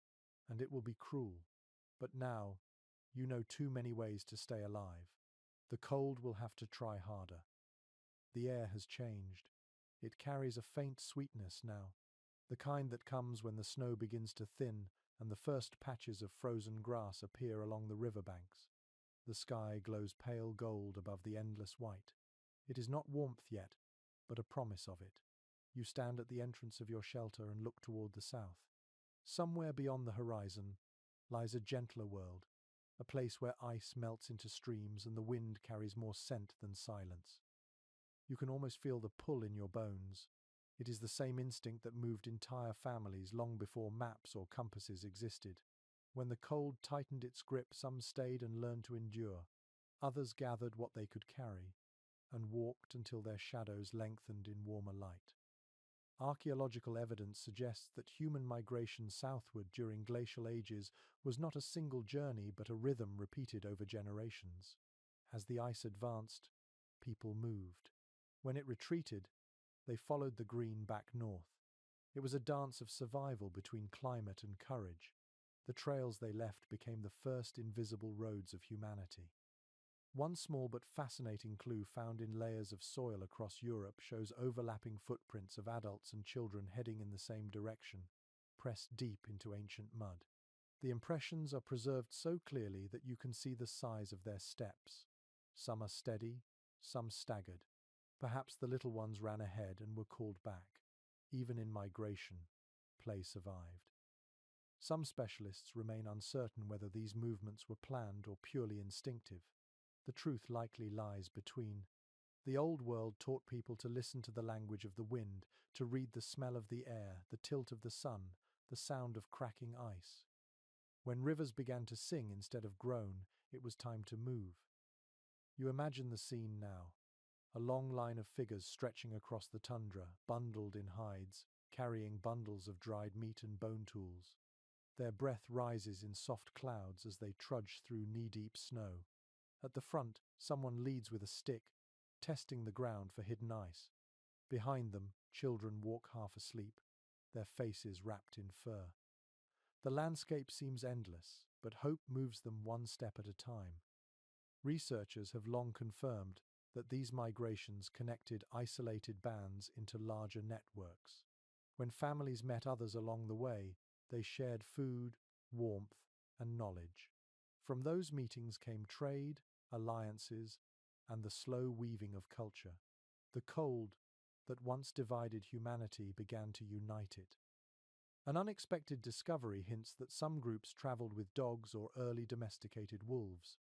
A: and it will be cruel. But now, you know too many ways to stay alive. The cold will have to try harder. The air has changed. It carries a faint sweetness now, the kind that comes when the snow begins to thin and the first patches of frozen grass appear along the riverbanks. The sky glows pale gold above the endless white. It is not warmth yet, but a promise of it. You stand at the entrance of your shelter and look toward the south. Somewhere beyond the horizon lies a gentler world, a place where ice melts into streams and the wind carries more scent than silence. You can almost feel the pull in your bones. It is the same instinct that moved entire families long before maps or compasses existed. When the cold tightened its grip, some stayed and learned to endure. Others gathered what they could carry and walked until their shadows lengthened in warmer light. Archaeological evidence suggests that human migration southward during glacial ages was not a single journey but a rhythm repeated over generations. As the ice advanced, people moved. When it retreated, they followed the green back north. It was a dance of survival between climate and courage. The trails they left became the first invisible roads of humanity. One small but fascinating clue found in layers of soil across Europe shows overlapping footprints of adults and children heading in the same direction, pressed deep into ancient mud. The impressions are preserved so clearly that you can see the size of their steps. Some are steady, some staggered. Perhaps the little ones ran ahead and were called back. Even in migration, play survived. Some specialists remain uncertain whether these movements were planned or purely instinctive. The truth likely lies between. The old world taught people to listen to the language of the wind, to read the smell of the air, the tilt of the sun, the sound of cracking ice. When rivers began to sing instead of groan, it was time to move. You imagine the scene now. A long line of figures stretching across the tundra, bundled in hides, carrying bundles of dried meat and bone tools. Their breath rises in soft clouds as they trudge through knee-deep snow. At the front, someone leads with a stick, testing the ground for hidden ice. Behind them, children walk half asleep, their faces wrapped in fur. The landscape seems endless, but hope moves them one step at a time. Researchers have long confirmed that these migrations connected isolated bands into larger networks. When families met others along the way, they shared food, warmth, and knowledge. From those meetings came trade, alliances, and the slow weaving of culture. The cold that once divided humanity began to unite it. An unexpected discovery hints that some groups traveled with dogs or early domesticated wolves.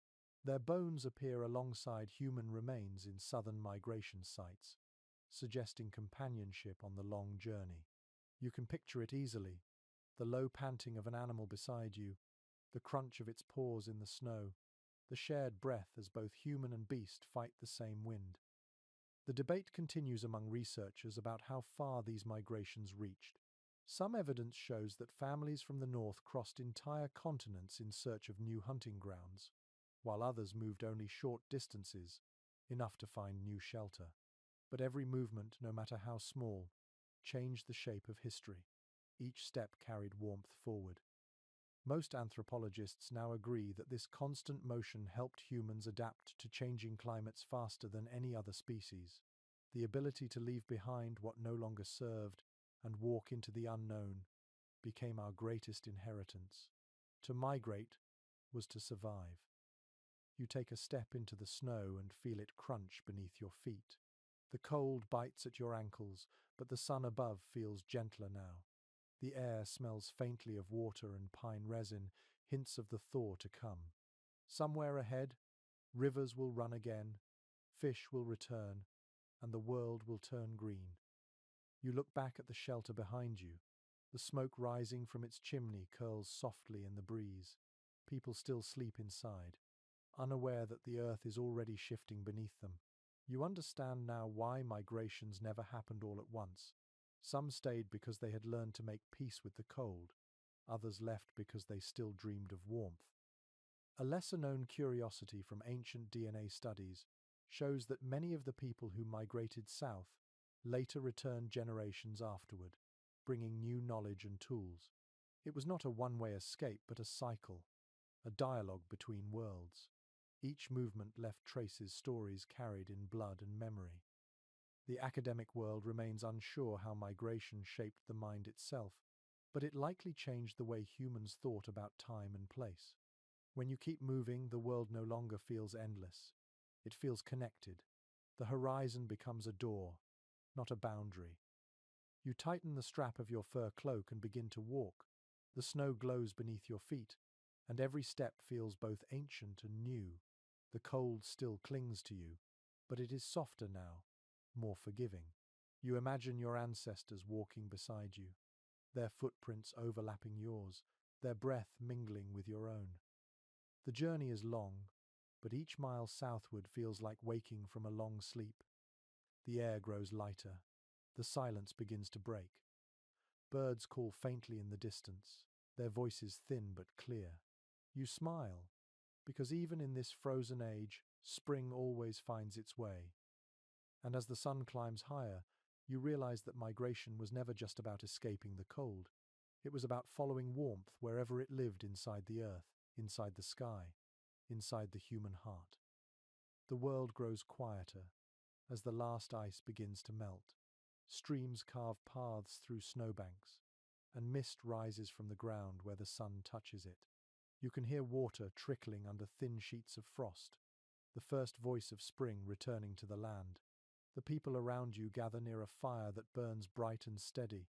A: Their bones appear alongside human remains in southern migration sites, suggesting companionship on the long journey. You can picture it easily, the low panting of an animal beside you, the crunch of its paws in the snow, the shared breath as both human and beast fight the same wind. The debate continues among researchers about how far these migrations reached. Some evidence shows that families from the north crossed entire continents in search of new hunting grounds, while others moved only short distances, enough to find new shelter. But every movement, no matter how small, changed the shape of history. Each step carried warmth forward. Most anthropologists now agree that this constant motion helped humans adapt to changing climates faster than any other species. The ability to leave behind what no longer served and walk into the unknown became our greatest inheritance. To migrate was to survive. You take a step into the snow and feel it crunch beneath your feet. The cold bites at your ankles, but the sun above feels gentler now. The air smells faintly of water and pine resin, hints of the thaw to come. Somewhere ahead, rivers will run again, fish will return, and the world will turn green. You look back at the shelter behind you. The smoke rising from its chimney curls softly in the breeze. People still sleep inside, unaware that the earth is already shifting beneath them. You understand now why migrations never happened all at once. Some stayed because they had learned to make peace with the cold, others left because they still dreamed of warmth. A lesser-known curiosity from ancient DNA studies shows that many of the people who migrated south later returned generations afterward, bringing new knowledge and tools. It was not a one-way escape, but a cycle, a dialogue between worlds. Each movement left traces, stories carried in blood and memory. The academic world remains unsure how migration shaped the mind itself, but it likely changed the way humans thought about time and place. When you keep moving, the world no longer feels endless. It feels connected. The horizon becomes a door, not a boundary. You tighten the strap of your fur cloak and begin to walk. The snow glows beneath your feet, and every step feels both ancient and new. The cold still clings to you, but it is softer now, more forgiving. You imagine your ancestors walking beside you, their footprints overlapping yours, their breath mingling with your own. The journey is long, but each mile southward feels like waking from a long sleep. The air grows lighter. The silence begins to break. Birds call faintly in the distance, their voices thin but clear. You smile, because even in this frozen age, spring always finds its way. And as the sun climbs higher, you realize that migration was never just about escaping the cold. It was about following warmth wherever it lived inside the earth, inside the sky, inside the human heart. The world grows quieter as the last ice begins to melt. Streams carve paths through snowbanks, and mist rises from the ground where the sun touches it. You can hear water trickling under thin sheets of frost, the first voice of spring returning to the land. The people around you gather near a fire that burns bright and steady,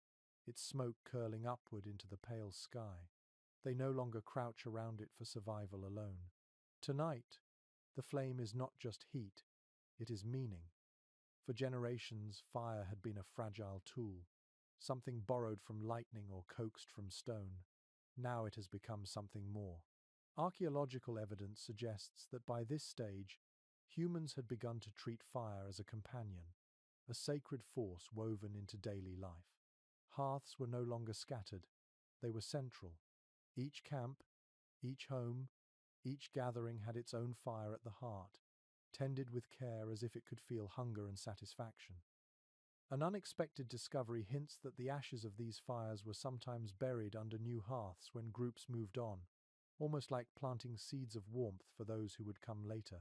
A: its smoke curling upward into the pale sky. They no longer crouch around it for survival alone. Tonight, the flame is not just heat, it is meaning. For generations, fire had been a fragile tool, something borrowed from lightning or coaxed from stone. Now it has become something more. Archaeological evidence suggests that by this stage, humans had begun to treat fire as a companion, a sacred force woven into daily life. Hearths were no longer scattered, they were central. Each camp, each home, each gathering had its own fire at the heart, tended with care as if it could feel hunger and satisfaction. An unexpected discovery hints that the ashes of these fires were sometimes buried under new hearths when groups moved on, almost like planting seeds of warmth for those who would come later.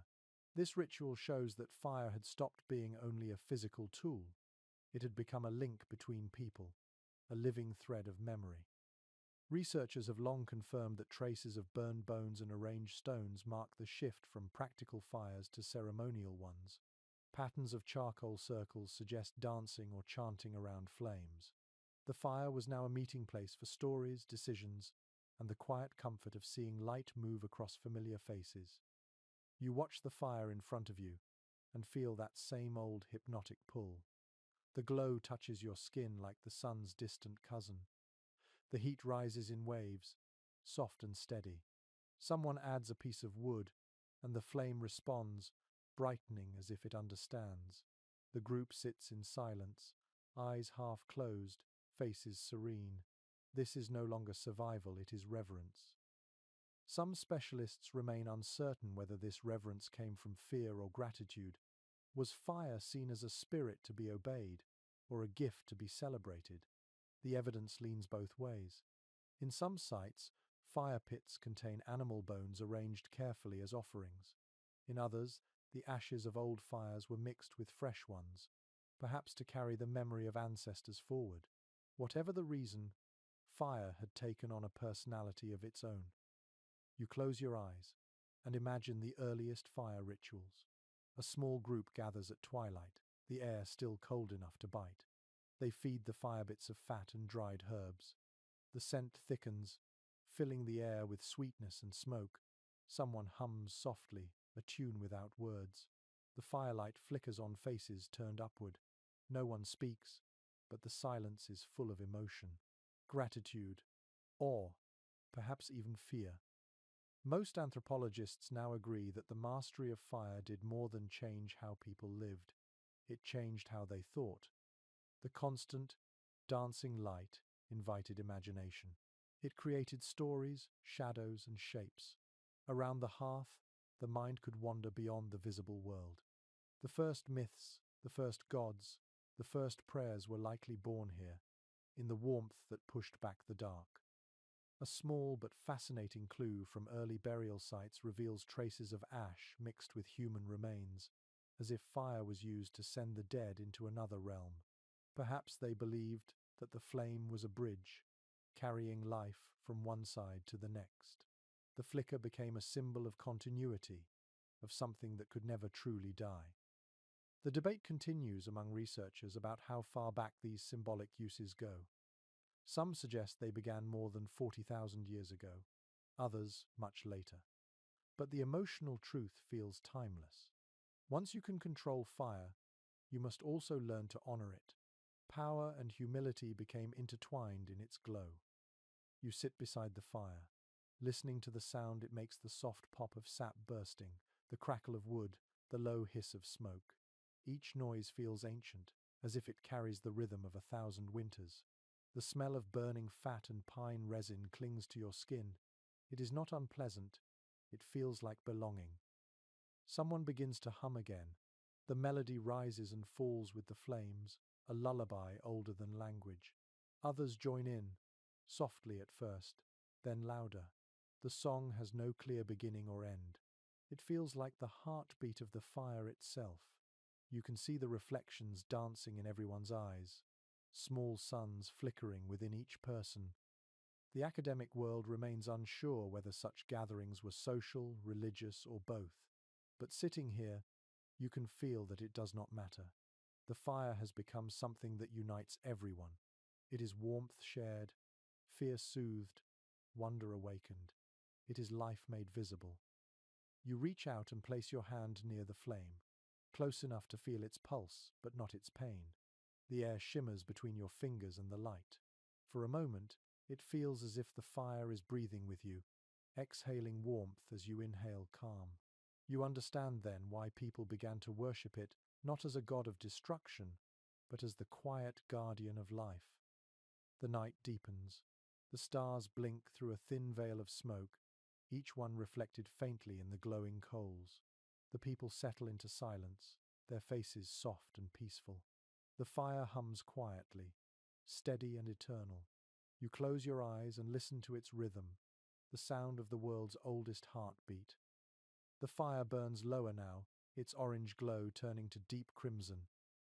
A: This ritual shows that fire had stopped being only a physical tool. It had become a link between people, a living thread of memory. Researchers have long confirmed that traces of burned bones and arranged stones mark the shift from practical fires to ceremonial ones. Patterns of charcoal circles suggest dancing or chanting around flames. The fire was now a meeting place for stories, decisions, and the quiet comfort of seeing light move across familiar faces. You watch the fire in front of you and feel that same old hypnotic pull. The glow touches your skin like the sun's distant cousin. The heat rises in waves, soft and steady. Someone adds a piece of wood, and the flame responds, brightening as if it understands. The group sits in silence, eyes half closed, faces serene. This is no longer survival, it is reverence. Some specialists remain uncertain whether this reverence came from fear or gratitude. Was fire seen as a spirit to be obeyed, or a gift to be celebrated? The evidence leans both ways. In some sites, fire pits contain animal bones arranged carefully as offerings. In others, the ashes of old fires were mixed with fresh ones, perhaps to carry the memory of ancestors forward. Whatever the reason, fire had taken on a personality of its own. You close your eyes and imagine the earliest fire rituals. A small group gathers at twilight, the air still cold enough to bite. They feed the fire bits of fat and dried herbs. The scent thickens, filling the air with sweetness and smoke. Someone hums softly, a tune without words. The firelight flickers on faces turned upward. No one speaks, but the silence is full of emotion. Gratitude, awe, perhaps even fear. Most anthropologists now agree that the mastery of fire did more than change how people lived. It changed how they thought. The constant, Dancing light invited imagination. It created stories, shadows, and shapes. Around the hearth, the mind could wander beyond the visible world. The first myths, the first gods, the first prayers were likely born here, in the warmth that pushed back the dark. A small but fascinating clue from early burial sites reveals traces of ash mixed with human remains, as if fire was used to send the dead into another realm. Perhaps they believed that the flame was a bridge, carrying life from one side to the next. The flicker became a symbol of continuity, of something that could never truly die. The debate continues among researchers about how far back these symbolic uses go. Some suggest they began more than 40,000 years ago, others much later. But the emotional truth feels timeless. Once you can control fire, you must also learn to honor it. Power and humility became intertwined in its glow. You sit beside the fire, listening to the sound it makes, the soft pop of sap bursting, the crackle of wood, the low hiss of smoke. Each noise feels ancient, as if it carries the rhythm of 1,000 winters. The smell of burning fat and pine resin clings to your skin. It is not unpleasant. It feels like belonging. Someone begins to hum again. The melody rises and falls with the flames, a lullaby older than language. Others join in, softly at first, then louder. The song has no clear beginning or end. It feels like the heartbeat of the fire itself. You can see the reflections dancing in everyone's eyes, small suns flickering within each person. The academic world remains unsure whether such gatherings were social, religious, or both. But sitting here, you can feel that it does not matter. The fire has become something that unites everyone. It is warmth shared, fear soothed, wonder awakened. It is life made visible. You reach out and place your hand near the flame, close enough to feel its pulse, but not its pain. The air shimmers between your fingers and the light. For a moment, it feels as if the fire is breathing with you, exhaling warmth as you inhale calm. You understand then why people began to worship it, not as a god of destruction, but as the quiet guardian of life. The night deepens. The stars blink through a thin veil of smoke, each one reflected faintly in the glowing coals. The people settle into silence, their faces soft and peaceful. The fire hums quietly, steady and eternal. You close your eyes and listen to its rhythm, the sound of the world's oldest heartbeat. The fire burns lower now, its orange glow turning to deep crimson.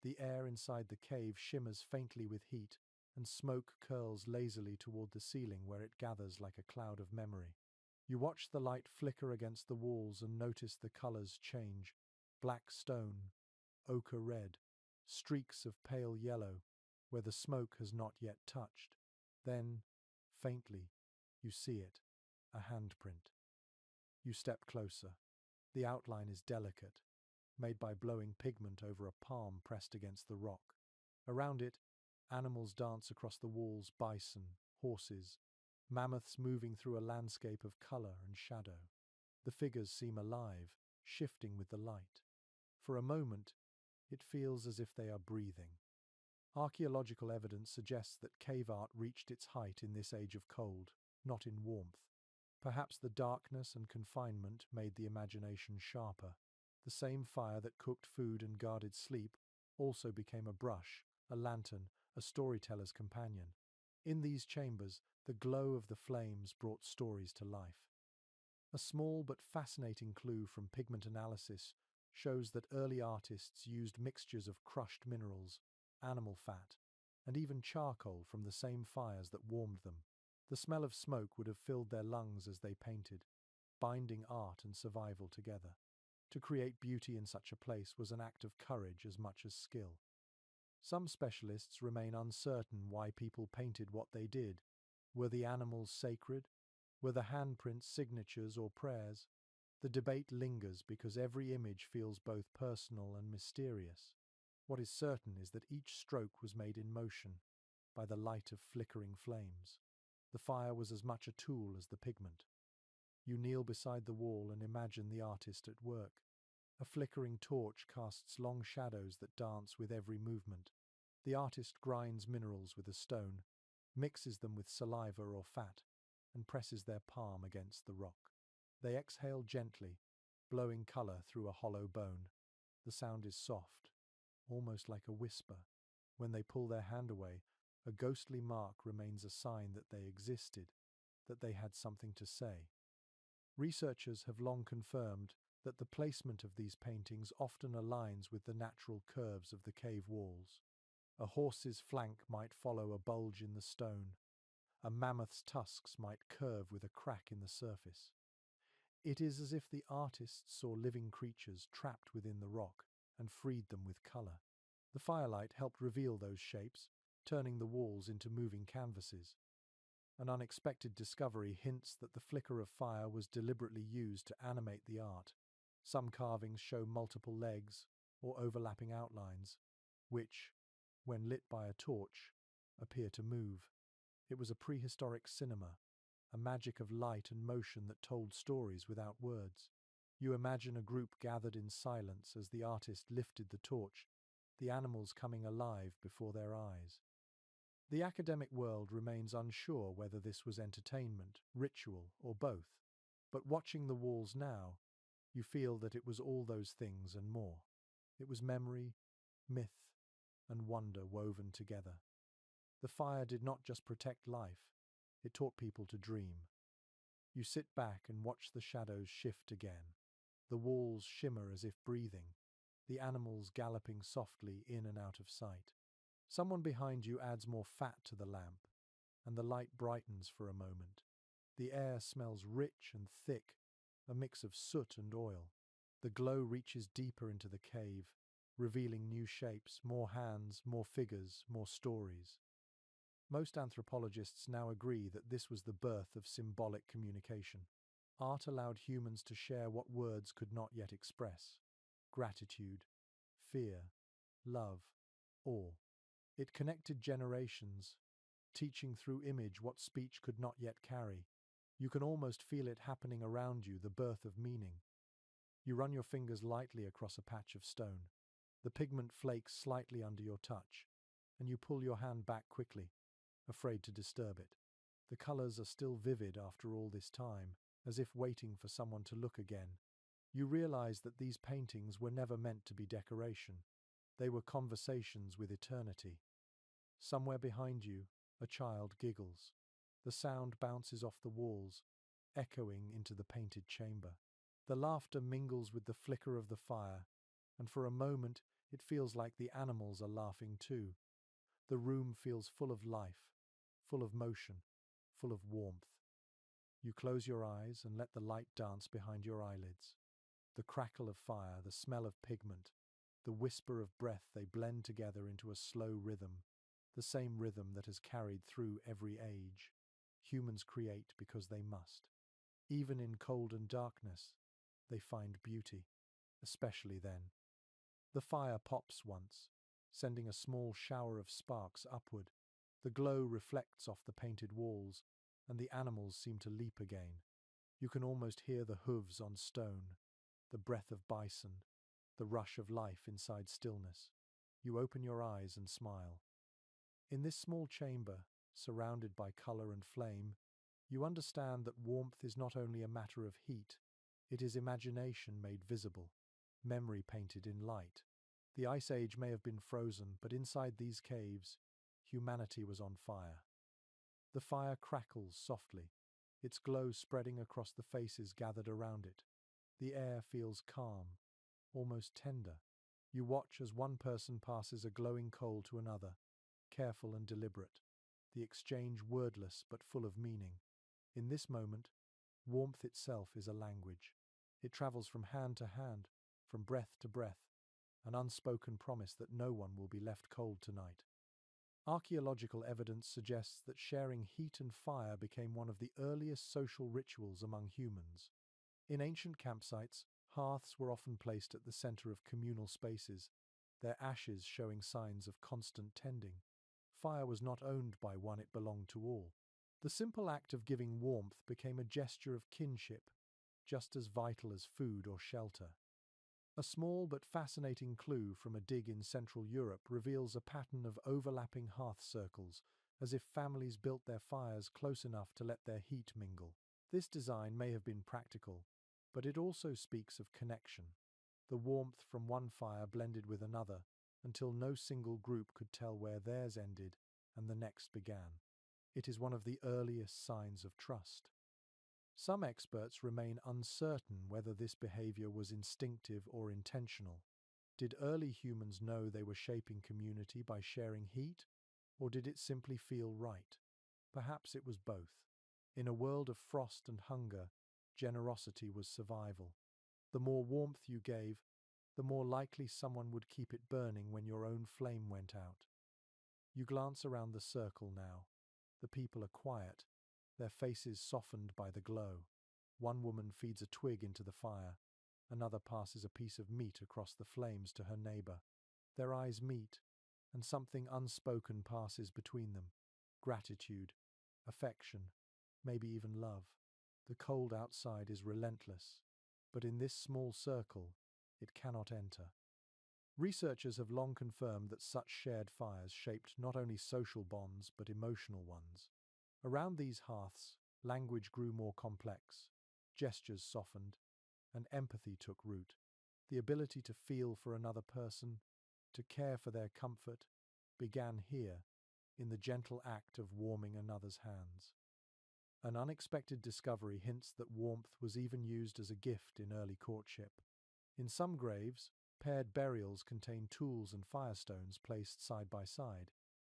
A: The air inside the cave shimmers faintly with heat, and smoke curls lazily toward the ceiling where it gathers like a cloud of memory. You watch the light flicker against the walls and notice the colors change. Black stone, ochre red, streaks of pale yellow, where the smoke has not yet touched. Then, faintly, you see it, a handprint. You step closer. The outline is delicate, made by blowing pigment over a palm pressed against the rock. Around it, animals dance across the walls: bison, horses, mammoths moving through a landscape of color and shadow. The figures seem alive, shifting with the light. For a moment, it feels as if they are breathing. Archaeological evidence suggests that cave art reached its height in this age of cold, not in warmth. Perhaps the darkness and confinement made the imagination sharper. The same fire that cooked food and guarded sleep also became a brush, a lantern, a storyteller's companion. In these chambers, the glow of the flames brought stories to life. A small but fascinating clue from pigment analysis shows that early artists used mixtures of crushed minerals, animal fat, and even charcoal from the same fires that warmed them. The smell of smoke would have filled their lungs as they painted, binding art and survival together. To create beauty in such a place was an act of courage as much as skill. Some specialists remain uncertain why people painted what they did. Were the animals sacred? Were the handprints signatures or prayers? The debate lingers because every image feels both personal and mysterious. What is certain is that each stroke was made in motion, by the light of flickering flames. The fire was as much a tool as the pigment. You kneel beside the wall and imagine the artist at work. A flickering torch casts long shadows that dance with every movement. The artist grinds minerals with a stone, mixes them with saliva or fat, and presses their palm against the rock. They exhale gently, blowing color through a hollow bone. The sound is soft, almost like a whisper. When they pull their hand away, a ghostly mark remains a sign that they existed, that they had something to say. Researchers have long confirmed that the placement of these paintings often aligns with the natural curves of the cave walls. A horse's flank might follow a bulge in the stone. A mammoth's tusks might curve with a crack in the surface. It is as if the artists saw living creatures trapped within the rock and freed them with color. The firelight helped reveal those shapes, turning the walls into moving canvases. An unexpected discovery hints that the flicker of fire was deliberately used to animate the art. Some carvings show multiple legs or overlapping outlines, which, when lit by a torch, appear to move. It was a prehistoric cinema, a magic of light and motion that told stories without words. You imagine a group gathered in silence as the artist lifted the torch, the animals coming alive before their eyes. The academic world remains unsure whether this was entertainment, ritual, or both. But watching the walls now, you feel that it was all those things and more. It was memory, myth, and wonder woven together. The fire did not just protect life, it taught people to dream. You sit back and watch the shadows shift again. The walls shimmer as if breathing, the animals galloping softly in and out of sight. Someone behind you adds more fat to the lamp, and the light brightens for a moment. The air smells rich and thick, a mix of soot and oil. The glow reaches deeper into the cave, revealing new shapes, more hands, more figures, more stories. Most anthropologists now agree that this was the birth of symbolic communication. Art allowed humans to share what words could not yet express: gratitude, fear, love, awe. It connected generations, teaching through image what speech could not yet carry. You can almost feel it happening around you, the birth of meaning. You run your fingers lightly across a patch of stone. The pigment flakes slightly under your touch, and you pull your hand back quickly, afraid to disturb it. The colors are still vivid after all this time, as if waiting for someone to look again. You realize that these paintings were never meant to be decoration. They were conversations with eternity. Somewhere behind you, a child giggles. The sound bounces off the walls, echoing into the painted chamber. The laughter mingles with the flicker of the fire, and for a moment it feels like the animals are laughing too. The room feels full of life, full of motion, full of warmth. You close your eyes and let the light dance behind your eyelids. The crackle of fire, the smell of pigment, the whisper of breath, they blend together into a slow rhythm, the same rhythm that has carried through every age. Humans create because they must. Even in cold and darkness, they find beauty, especially then. The fire pops once, sending a small shower of sparks upward. The glow reflects off the painted walls, and the animals seem to leap again. You can almost hear the hooves on stone, the breath of bison, the rush of life inside stillness. You open your eyes and smile. In this small chamber, surrounded by color and flame, you understand that warmth is not only a matter of heat, it is imagination made visible, memory painted in light. The Ice Age may have been frozen, but inside these caves, humanity was on fire. The fire crackles softly, its glow spreading across the faces gathered around it. The air feels calm, almost tender. You watch as one person passes a glowing coal to another, careful and deliberate, the exchange wordless but full of meaning. In this moment, warmth itself is a language. It travels from hand to hand, from breath to breath, an unspoken promise that no one will be left cold tonight. Archaeological evidence suggests that sharing heat and fire became one of the earliest social rituals among humans. In ancient campsites, hearths were often placed at the center of communal spaces, their ashes showing signs of constant tending. Fire was not owned by one, it belonged to all. The simple act of giving warmth became a gesture of kinship, just as vital as food or shelter. A small but fascinating clue from a dig in Central Europe reveals a pattern of overlapping hearth circles, as if families built their fires close enough to let their heat mingle. This design may have been practical, but it also speaks of connection. The warmth from one fire blended with another, until no single group could tell where theirs ended and the next began. It is one of the earliest signs of trust. Some experts remain uncertain whether this behavior was instinctive or intentional. Did early humans know they were shaping community by sharing heat, or did it simply feel right? Perhaps it was both. In a world of frost and hunger, generosity was survival. The more warmth you gave, the more likely someone would keep it burning when your own flame went out. You glance around the circle now. The people are quiet, their faces softened by the glow. One woman feeds a twig into the fire. Another passes a piece of meat across the flames to her neighbor. Their eyes meet, and something unspoken passes between them. Gratitude, affection, maybe even love. The cold outside is relentless, but in this small circle, it cannot enter. Researchers have long confirmed that such shared fires shaped not only social bonds but emotional ones. Around these hearths, language grew more complex, gestures softened, and empathy took root. The ability to feel for another person, to care for their comfort, began here, in the gentle act of warming another's hands. An unexpected discovery hints that warmth was even used as a gift in early courtship. In some graves, paired burials contain tools and firestones placed side by side,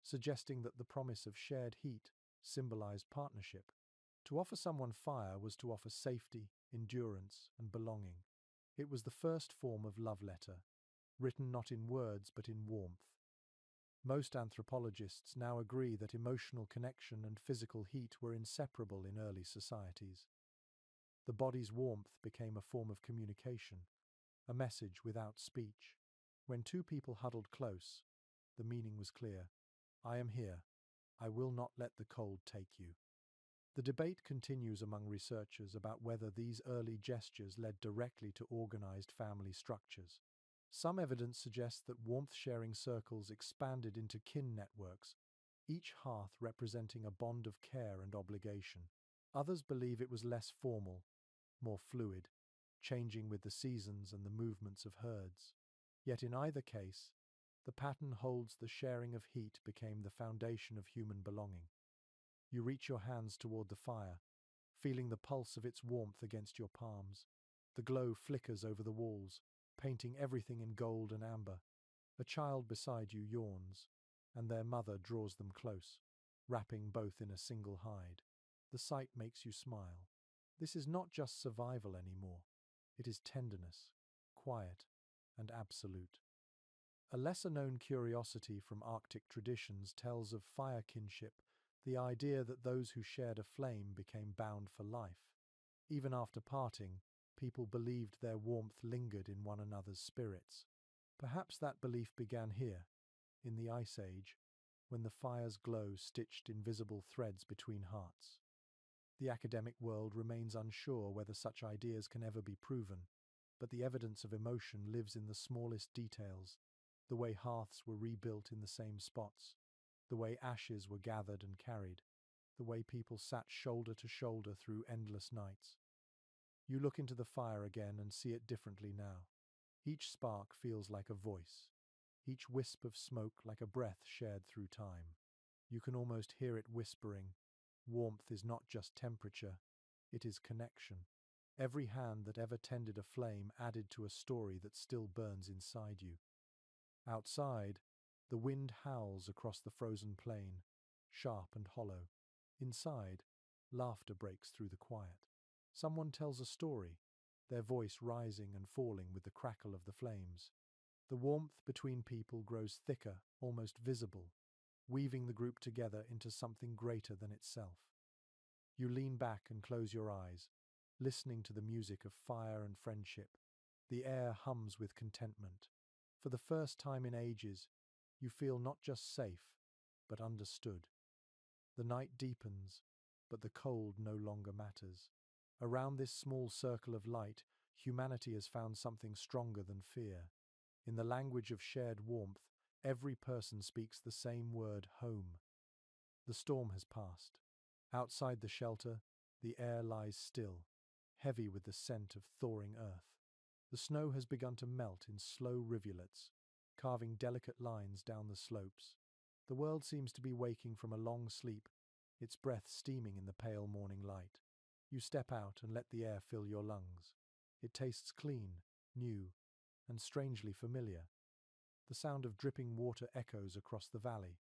A: suggesting that the promise of shared heat symbolized partnership. To offer someone fire was to offer safety, endurance, and belonging. It was the first form of love letter, written not in words but in warmth. Most anthropologists now agree that emotional connection and physical heat were inseparable in early societies. The body's warmth became a form of communication, a message without speech. When two people huddled close, the meaning was clear. I am here. I will not let the cold take you. The debate continues among researchers about whether these early gestures led directly to organized family structures. Some evidence suggests that warmth-sharing circles expanded into kin networks, each hearth representing a bond of care and obligation. Others believe it was less formal, more fluid, changing with the seasons and the movements of herds. Yet in either case, the pattern holds the sharing of heat became the foundation of human belonging. You reach your hands toward the fire, feeling the pulse of its warmth against your palms. The glow flickers over the walls, painting everything in gold and amber. A child beside you yawns, and their mother draws them close, wrapping both in a single hide. The sight makes you smile. This is not just survival anymore. It is tenderness, quiet, and absolute. A lesser-known curiosity from Arctic traditions tells of fire kinship, the idea that those who shared a flame became bound for life. Even after parting, people believed their warmth lingered in one another's spirits. Perhaps that belief began here, in the Ice Age, when the fire's glow stitched invisible threads between hearts. The academic world remains unsure whether such ideas can ever be proven, but the evidence of emotion lives in the smallest details, the way hearths were rebuilt in the same spots, the way ashes were gathered and carried, the way people sat shoulder to shoulder through endless nights. You look into the fire again and see it differently now. Each spark feels like a voice, each wisp of smoke like a breath shared through time. You can almost hear it whispering, warmth is not just temperature, it is connection. Every hand that ever tended a flame added to a story that still burns inside you. Outside, the wind howls across the frozen plain, sharp and hollow. Inside, laughter breaks through the quiet. Someone tells a story, their voice rising and falling with the crackle of the flames. The warmth between people grows thicker, almost visible, weaving the group together into something greater than itself. You lean back and close your eyes, listening to the music of fire and friendship. The air hums with contentment. For the first time in ages, you feel not just safe, but understood. The night deepens, but the cold no longer matters. Around this small circle of light, humanity has found something stronger than fear. In the language of shared warmth, every person speaks the same word: home. The storm has passed. Outside the shelter, the air lies still, heavy with the scent of thawing earth. The snow has begun to melt in slow rivulets, carving delicate lines down the slopes. The world seems to be waking from a long sleep, its breath steaming in the pale morning light. You step out and let the air fill your lungs. It tastes clean, new, and strangely familiar. The sound of dripping water echoes across the valley.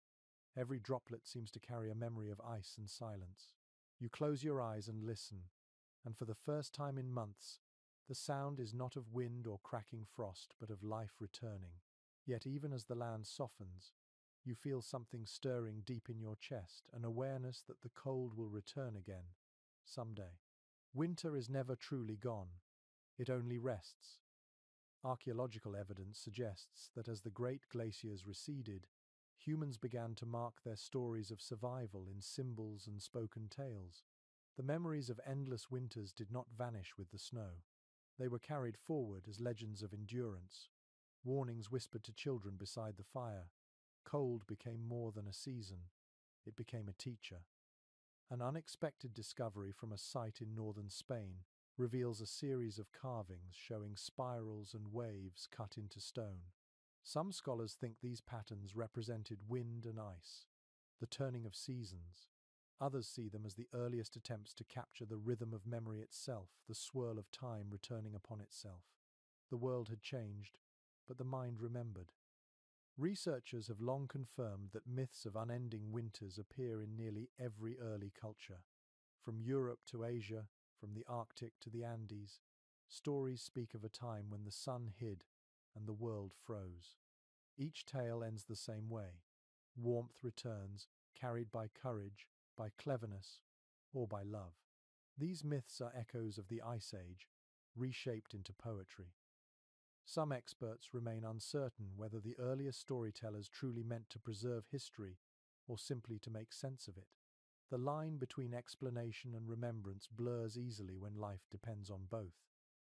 A: Every droplet seems to carry a memory of ice and silence. You close your eyes and listen, and for the first time in months, the sound is not of wind or cracking frost, but of life returning. Yet even as the land softens, you feel something stirring deep in your chest, an awareness that the cold will return again, someday. Winter is never truly gone. It only rests. Archaeological evidence suggests that as the great glaciers receded, humans began to mark their stories of survival in symbols and spoken tales. The memories of endless winters did not vanish with the snow. They were carried forward as legends of endurance, warnings whispered to children beside the fire. Cold became more than a season. It became a teacher. An unexpected discovery from a site in northern Spain reveals a series of carvings showing spirals and waves cut into stone. Some scholars think these patterns represented wind and ice, the turning of seasons. Others see them as the earliest attempts to capture the rhythm of memory itself, the swirl of time returning upon itself. The world had changed, but the mind remembered. Researchers have long confirmed that myths of unending winters appear in nearly every early culture. From Europe to Asia, from the Arctic to the Andes, stories speak of a time when the sun hid and the world froze. Each tale ends the same way. Warmth returns, carried by courage, by cleverness, or by love. These myths are echoes of the Ice Age, reshaped into poetry. Some experts remain uncertain whether the earliest storytellers truly meant to preserve history or simply to make sense of it. The line between explanation and remembrance blurs easily when life depends on both.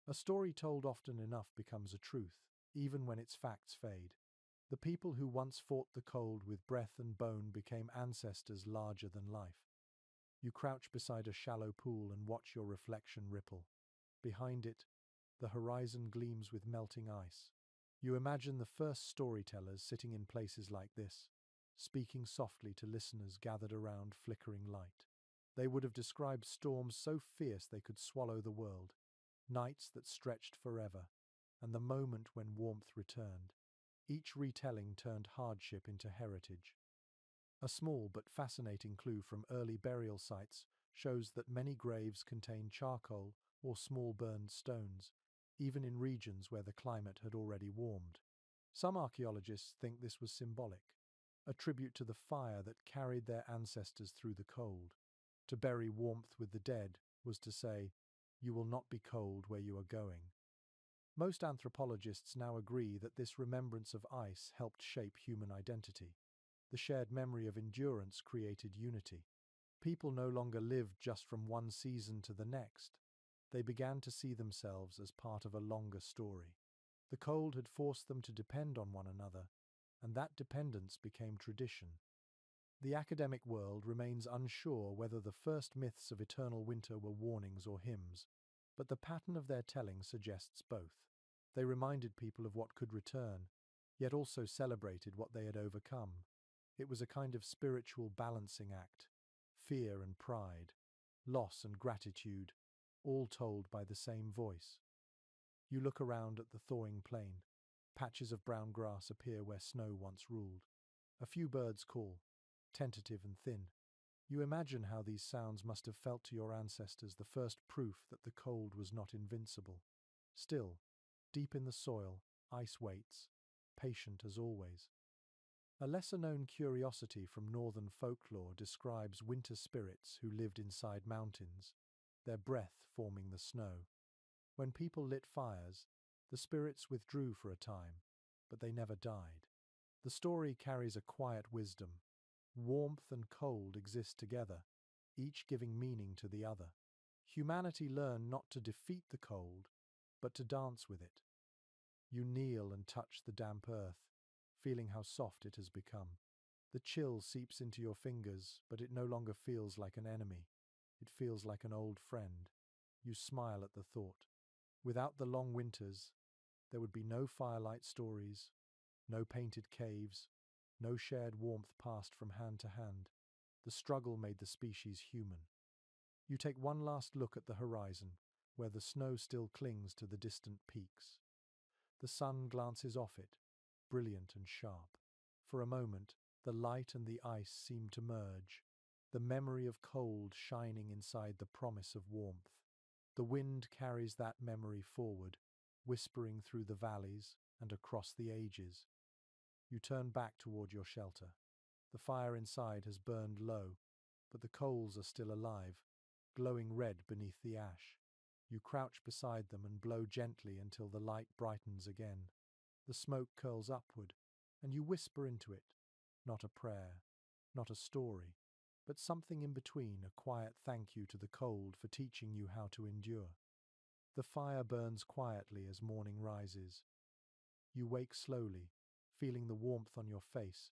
A: A story told often enough becomes a truth, even when its facts fade. The people who once fought the cold with breath and bone became ancestors larger than life. You crouch beside a shallow pool and watch your reflection ripple. Behind it, the horizon gleams with melting ice. You imagine the first storytellers sitting in places like this, speaking softly to listeners gathered around flickering light. They would have described storms so fierce they could swallow the world, nights that stretched forever, and the moment when warmth returned. Each retelling turned hardship into heritage. A small but fascinating clue from early burial sites shows that many graves contain charcoal or small burned stones, even in regions where the climate had already warmed. Some archaeologists think this was symbolic, a tribute to the fire that carried their ancestors through the cold. To bury warmth with the dead was to say, "You will not be cold where you are going." Most anthropologists now agree that this remembrance of ice helped shape human identity. The shared memory of endurance created unity. People no longer lived just from one season to the next. They began to see themselves as part of a longer story. The cold had forced them to depend on one another, and that dependence became tradition. The academic world remains unsure whether the first myths of eternal winter were warnings or hymns, but the pattern of their telling suggests both. They reminded people of what could return, yet also celebrated what they had overcome. It was a kind of spiritual balancing act, fear and pride, loss and gratitude, all told by the same voice. You look around at the thawing plain. Patches of brown grass appear where snow once ruled. A few birds call, tentative and thin. You imagine how these sounds must have felt to your ancestors, the first proof that the cold was not invincible. Still, deep in the soil, ice waits, patient as always. A lesser-known curiosity from northern folklore describes winter spirits who lived inside mountains, their breath forming the snow. When people lit fires, the spirits withdrew for a time, but they never died. The story carries a quiet wisdom. Warmth and cold exist together, each giving meaning to the other. Humanity learned not to defeat the cold, but to dance with it. You kneel and touch the damp earth, feeling how soft it has become. The chill seeps into your fingers, but it no longer feels like an enemy. It feels like an old friend. You smile at the thought. Without the long winters, there would be no firelight stories, no painted caves, no shared warmth passed from hand to hand. The struggle made the species human. You take one last look at the horizon, where the snow still clings to the distant peaks. The sun glances off it, brilliant and sharp. For a moment, the light and the ice seem to merge, the memory of cold shining inside the promise of warmth. The wind carries that memory forward, whispering through the valleys and across the ages. You turn back toward your shelter. The fire inside has burned low, but the coals are still alive, glowing red beneath the ash. You crouch beside them and blow gently until the light brightens again. The smoke curls upward, and you whisper into it, not a prayer, not a story, but something in between, a quiet thank you to the cold for teaching you how to endure. The fire burns quietly as morning rises. You wake slowly, feeling the warmth on your face,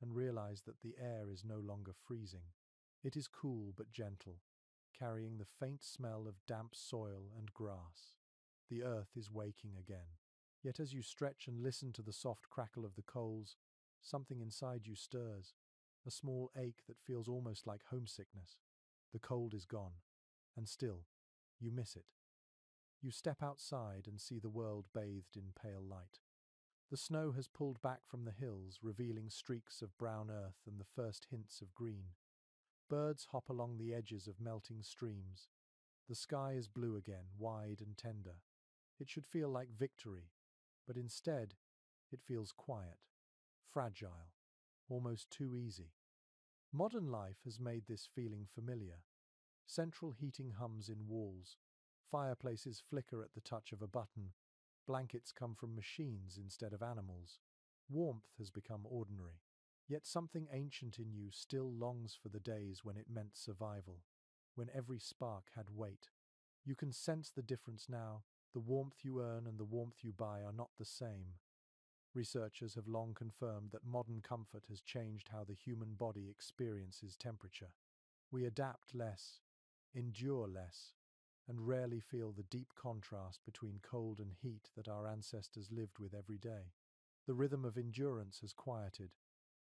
A: and realize that the air is no longer freezing. It is cool but gentle, carrying the faint smell of damp soil and grass. The earth is waking again. Yet as you stretch and listen to the soft crackle of the coals, something inside you stirs, a small ache that feels almost like homesickness. The cold is gone, and still, you miss it. You step outside and see the world bathed in pale light. The snow has pulled back from the hills, revealing streaks of brown earth and the first hints of green. Birds hop along the edges of melting streams. The sky is blue again, wide and tender. It should feel like victory, but instead, it feels quiet, fragile, almost too easy. Modern life has made this feeling familiar. Central heating hums in walls. Fireplaces flicker at the touch of a button. Blankets come from machines instead of animals. Warmth has become ordinary. Yet something ancient in you still longs for the days when it meant survival, when every spark had weight. You can sense the difference now. The warmth you earn and the warmth you buy are not the same. Researchers have long confirmed that modern comfort has changed how the human body experiences temperature. We adapt less, endure less, and rarely feel the deep contrast between cold and heat that our ancestors lived with every day. The rhythm of endurance has quieted,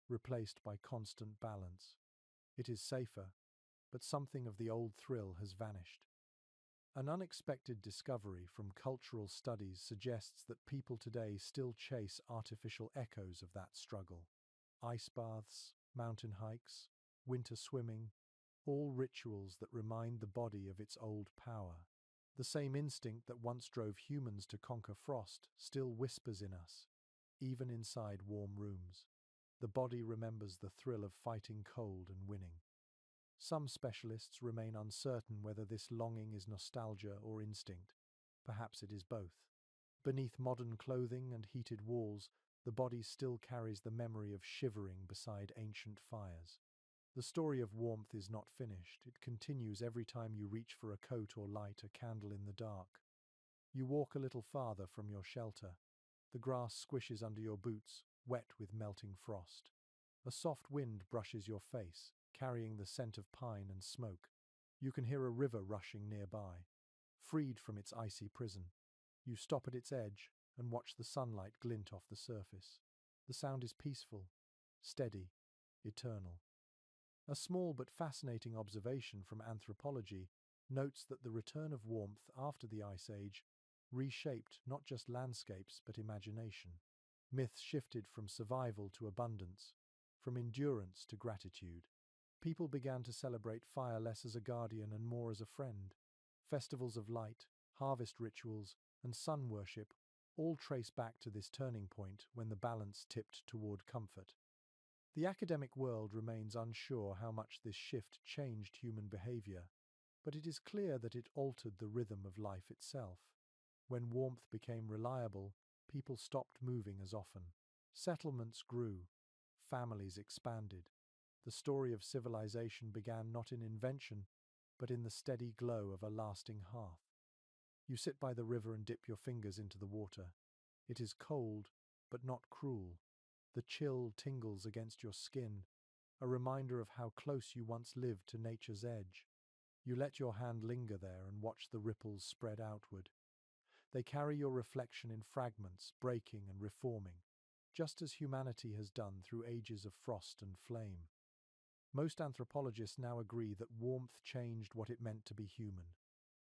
A: replaced by constant balance. It is safer, but something of the old thrill has vanished. An unexpected discovery from cultural studies suggests that people today still chase artificial echoes of that struggle. Ice baths, mountain hikes, winter swimming, all rituals that remind the body of its old power. The same instinct that once drove humans to conquer frost still whispers in us, even inside warm rooms. The body remembers the thrill of fighting cold and winning. Some specialists remain uncertain whether this longing is nostalgia or instinct. Perhaps it is both. Beneath modern clothing and heated walls, the body still carries the memory of shivering beside ancient fires. The story of warmth is not finished. It continues every time you reach for a coat or light a candle in the dark. You walk a little farther from your shelter. The grass squishes under your boots, wet with melting frost. A soft wind brushes your face, carrying the scent of pine and smoke. You can hear a river rushing nearby. Freed from its icy prison, you stop at its edge and watch the sunlight glint off the surface. The sound is peaceful, steady, eternal. A small but fascinating observation from anthropology notes that the return of warmth after the Ice Age reshaped not just landscapes but imagination. Myths shifted from survival to abundance, from endurance to gratitude. People began to celebrate fire less as a guardian and more as a friend. Festivals of light, harvest rituals, and sun worship all trace back to this turning point when the balance tipped toward comfort. The academic world remains unsure how much this shift changed human behavior, but it is clear that it altered the rhythm of life itself. When warmth became reliable, people stopped moving as often. Settlements grew, families expanded. The story of civilization began not in invention, but in the steady glow of a lasting hearth. You sit by the river and dip your fingers into the water. It is cold, but not cruel. The chill tingles against your skin, a reminder of how close you once lived to nature's edge. You let your hand linger there and watch the ripples spread outward. They carry your reflection in fragments, breaking and reforming, just as humanity has done through ages of frost and flame. Most anthropologists now agree that warmth changed what it meant to be human.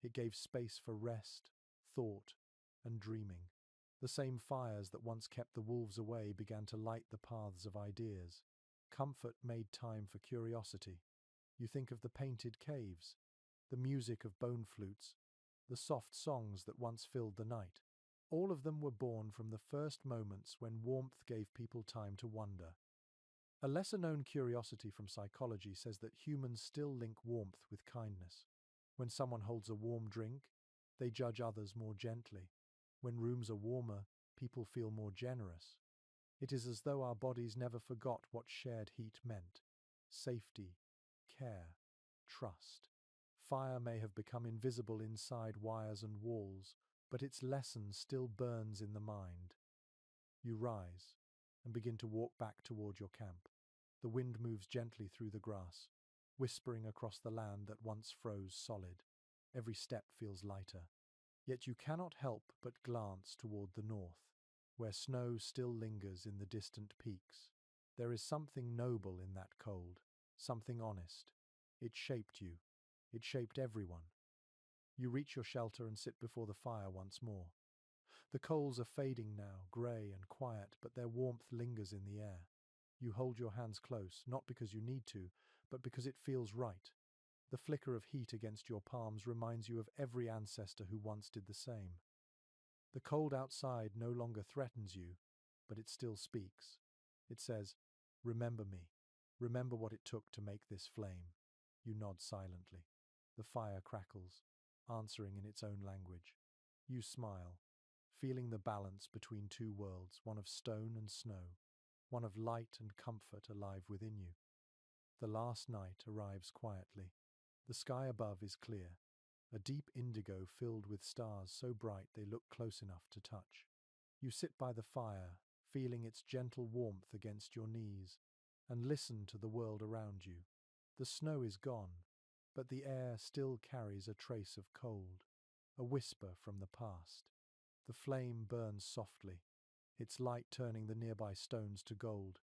A: It gave space for rest, thought, and dreaming. The same fires that once kept the wolves away began to light the paths of ideas. Comfort made time for curiosity. You think of the painted caves, the music of bone flutes, the soft songs that once filled the night. All of them were born from the first moments when warmth gave people time to wonder. A lesser-known curiosity from psychology says that humans still link warmth with kindness. When someone holds a warm drink, they judge others more gently. When rooms are warmer, people feel more generous. It is as though our bodies never forgot what shared heat meant. Safety, care, trust. Fire may have become invisible inside wires and walls, but its lesson still burns in the mind. You rise and begin to walk back toward your camp. The wind moves gently through the grass, whispering across the land that once froze solid. Every step feels lighter. Yet you cannot help but glance toward the north, where snow still lingers in the distant peaks. There is something noble in that cold, something honest. It shaped you. It shaped everyone. You reach your shelter and sit before the fire once more. The coals are fading now, grey and quiet, but their warmth lingers in the air. You hold your hands close, not because you need to, but because it feels right. The flicker of heat against your palms reminds you of every ancestor who once did the same. The cold outside no longer threatens you, but it still speaks. It says, "Remember me. Remember what it took to make this flame." You nod silently. The fire crackles, answering in its own language. You smile, feeling the balance between two worlds, one of stone and snow, one of light and comfort alive within you. The last night arrives quietly. The sky above is clear, a deep indigo filled with stars so bright they look close enough to touch. You sit by the fire, feeling its gentle warmth against your knees, and listen to the world around you. The snow is gone, but the air still carries a trace of cold, a whisper from the past. The flame burns softly, its light turning the nearby stones to gold.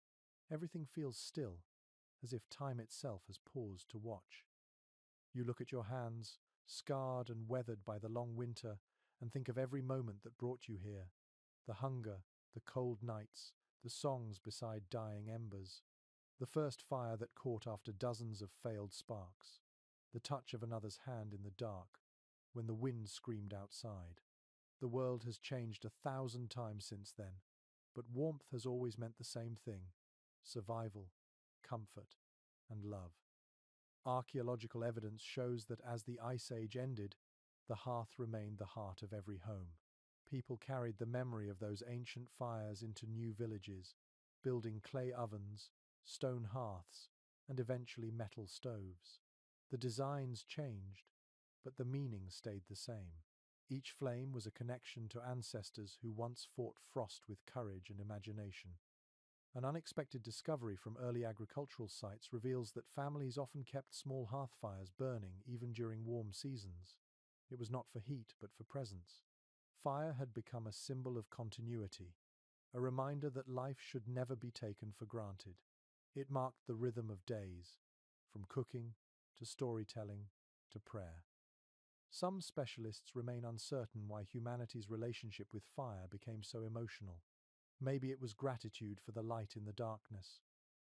A: Everything feels still, as if time itself has paused to watch. You look at your hands, scarred and weathered by the long winter, and think of every moment that brought you here. The hunger, the cold nights, the songs beside dying embers, the first fire that caught after dozens of failed sparks, the touch of another's hand in the dark, when the wind screamed outside. The world has changed 1,000 times since then, but warmth has always meant the same thing: survival, comfort, and love. Archaeological evidence shows that as the Ice Age ended, the hearth remained the heart of every home. People carried the memory of those ancient fires into new villages, building clay ovens, stone hearths, and eventually metal stoves. The designs changed, but the meaning stayed the same. Each flame was a connection to ancestors who once fought frost with courage and imagination. An unexpected discovery from early agricultural sites reveals that families often kept small hearth fires burning even during warm seasons. It was not for heat, but for presence. Fire had become a symbol of continuity, a reminder that life should never be taken for granted. It marked the rhythm of days, from cooking to storytelling to prayer. Some specialists remain uncertain why humanity's relationship with fire became so emotional. Maybe it was gratitude for the light in the darkness,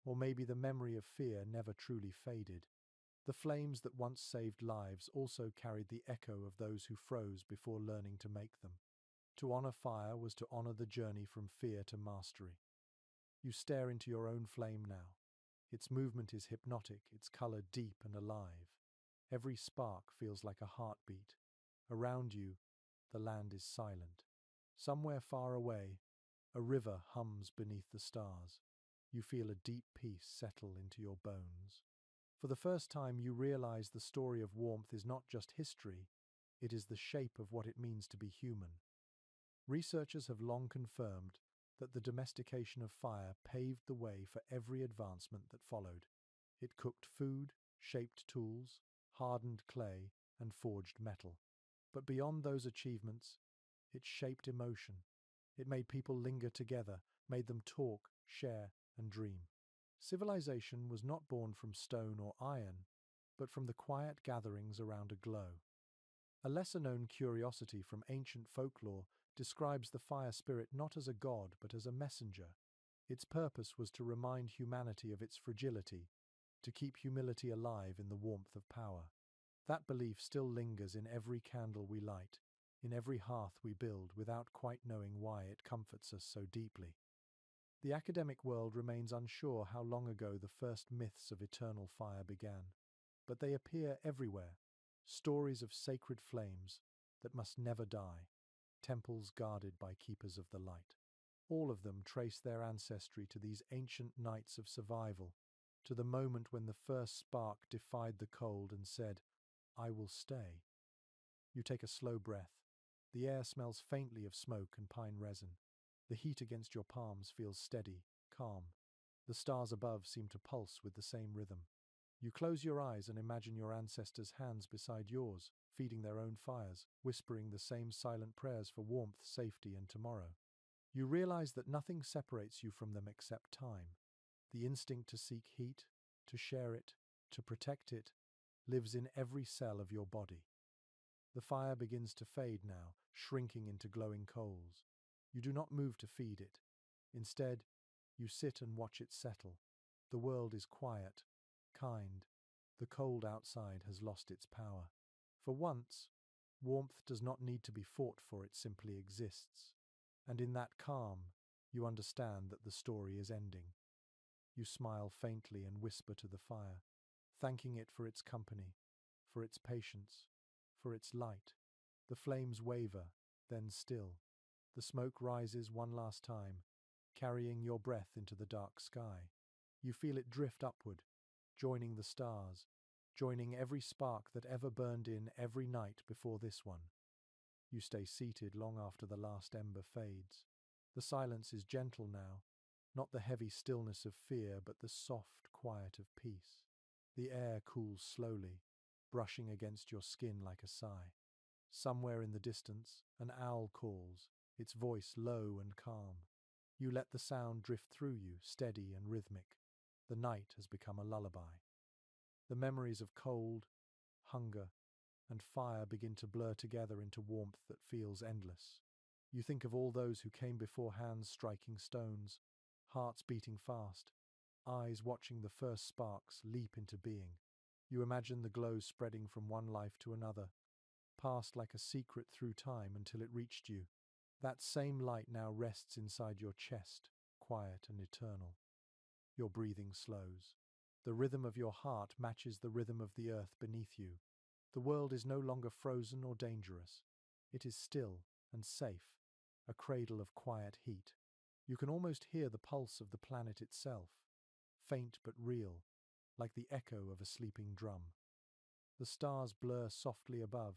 A: or maybe the memory of fear never truly faded. The flames that once saved lives also carried the echo of those who froze before learning to make them. To honor fire was to honor the journey from fear to mastery. You stare into your own flame now. Its movement is hypnotic, its color deep and alive. Every spark feels like a heartbeat. Around you, the land is silent. Somewhere far away, a river hums beneath the stars. You feel a deep peace settle into your bones. For the first time, you realize the story of warmth is not just history, It is the shape of what it means to be human. Researchers have long confirmed that the domestication of fire paved the way for every advancement that followed. It cooked food, shaped tools, hardened clay, and forged metal. But beyond those achievements, it shaped emotion. It made people linger together, made them talk, share, and dream. Civilization was not born from stone or iron, but from the quiet gatherings around a glow. A lesser-known curiosity from ancient folklore describes the fire spirit not as a god but as a messenger. Its purpose was to remind humanity of its fragility, to keep humility alive in the warmth of power. That belief still lingers in every candle we light, in every hearth we build without quite knowing why it comforts us so deeply. The academic world remains unsure how long ago the first myths of eternal fire began, but they appear everywhere. Stories of sacred flames that must never die, temples guarded by keepers of the light. All of them trace their ancestry to these ancient nights of survival, to the moment when the first spark defied the cold and said, "I will stay." You take a slow breath. The air smells faintly of smoke and pine resin. The heat against your palms feels steady, calm. The stars above seem to pulse with the same rhythm. You close your eyes and imagine your ancestors' hands beside yours, feeding their own fires, whispering the same silent prayers for warmth, safety, and tomorrow. You realize that nothing separates you from them except time. The instinct to seek heat, to share it, to protect it, lives in every cell of your body. The fire begins to fade now, shrinking into glowing coals. You do not move to feed it. Instead, you sit and watch it settle. The world is quiet, kind. The cold outside has lost its power. For once, warmth does not need to be fought for, it simply exists. And in that calm, you understand that the story is ending. You smile faintly and whisper to the fire, thanking it for its company, for its patience, for its light. The flames waver, then still. The smoke rises one last time, carrying your breath into the dark sky. You feel it drift upward, joining the stars, joining every spark that ever burned in every night before this one. You stay seated long after the last ember fades. The silence is gentle now, not the heavy stillness of fear, but the soft quiet of peace. The air cools slowly, brushing against your skin like a sigh. Somewhere in the distance, an owl calls, its voice low and calm. You let the sound drift through you, steady and rhythmic. The night has become a lullaby. The memories of cold, hunger, and fire begin to blur together into warmth that feels endless. You think of all those who came before, hands striking stones, hearts beating fast, eyes watching the first sparks leap into being. You imagine the glow spreading from one life to another, passed like a secret through time until it reached you. That same light now rests inside your chest, quiet and eternal. Your breathing slows. The rhythm of your heart matches the rhythm of the earth beneath you. The world is no longer frozen or dangerous. It is still and safe, a cradle of quiet heat. You can almost hear the pulse of the planet itself, faint but real, like the echo of a sleeping drum. The stars blur softly above,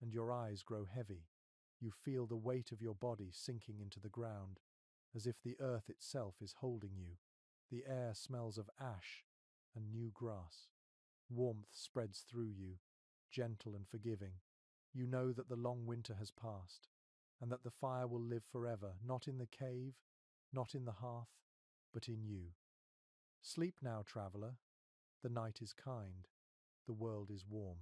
A: and your eyes grow heavy. You feel the weight of your body sinking into the ground, as if the earth itself is holding you. The air smells of ash and new grass. Warmth spreads through you, gentle and forgiving. You know that the long winter has passed, and that the fire will live forever, not in the cave, not in the hearth, but in you. Sleep now, traveller. The night is kind. The world is warm.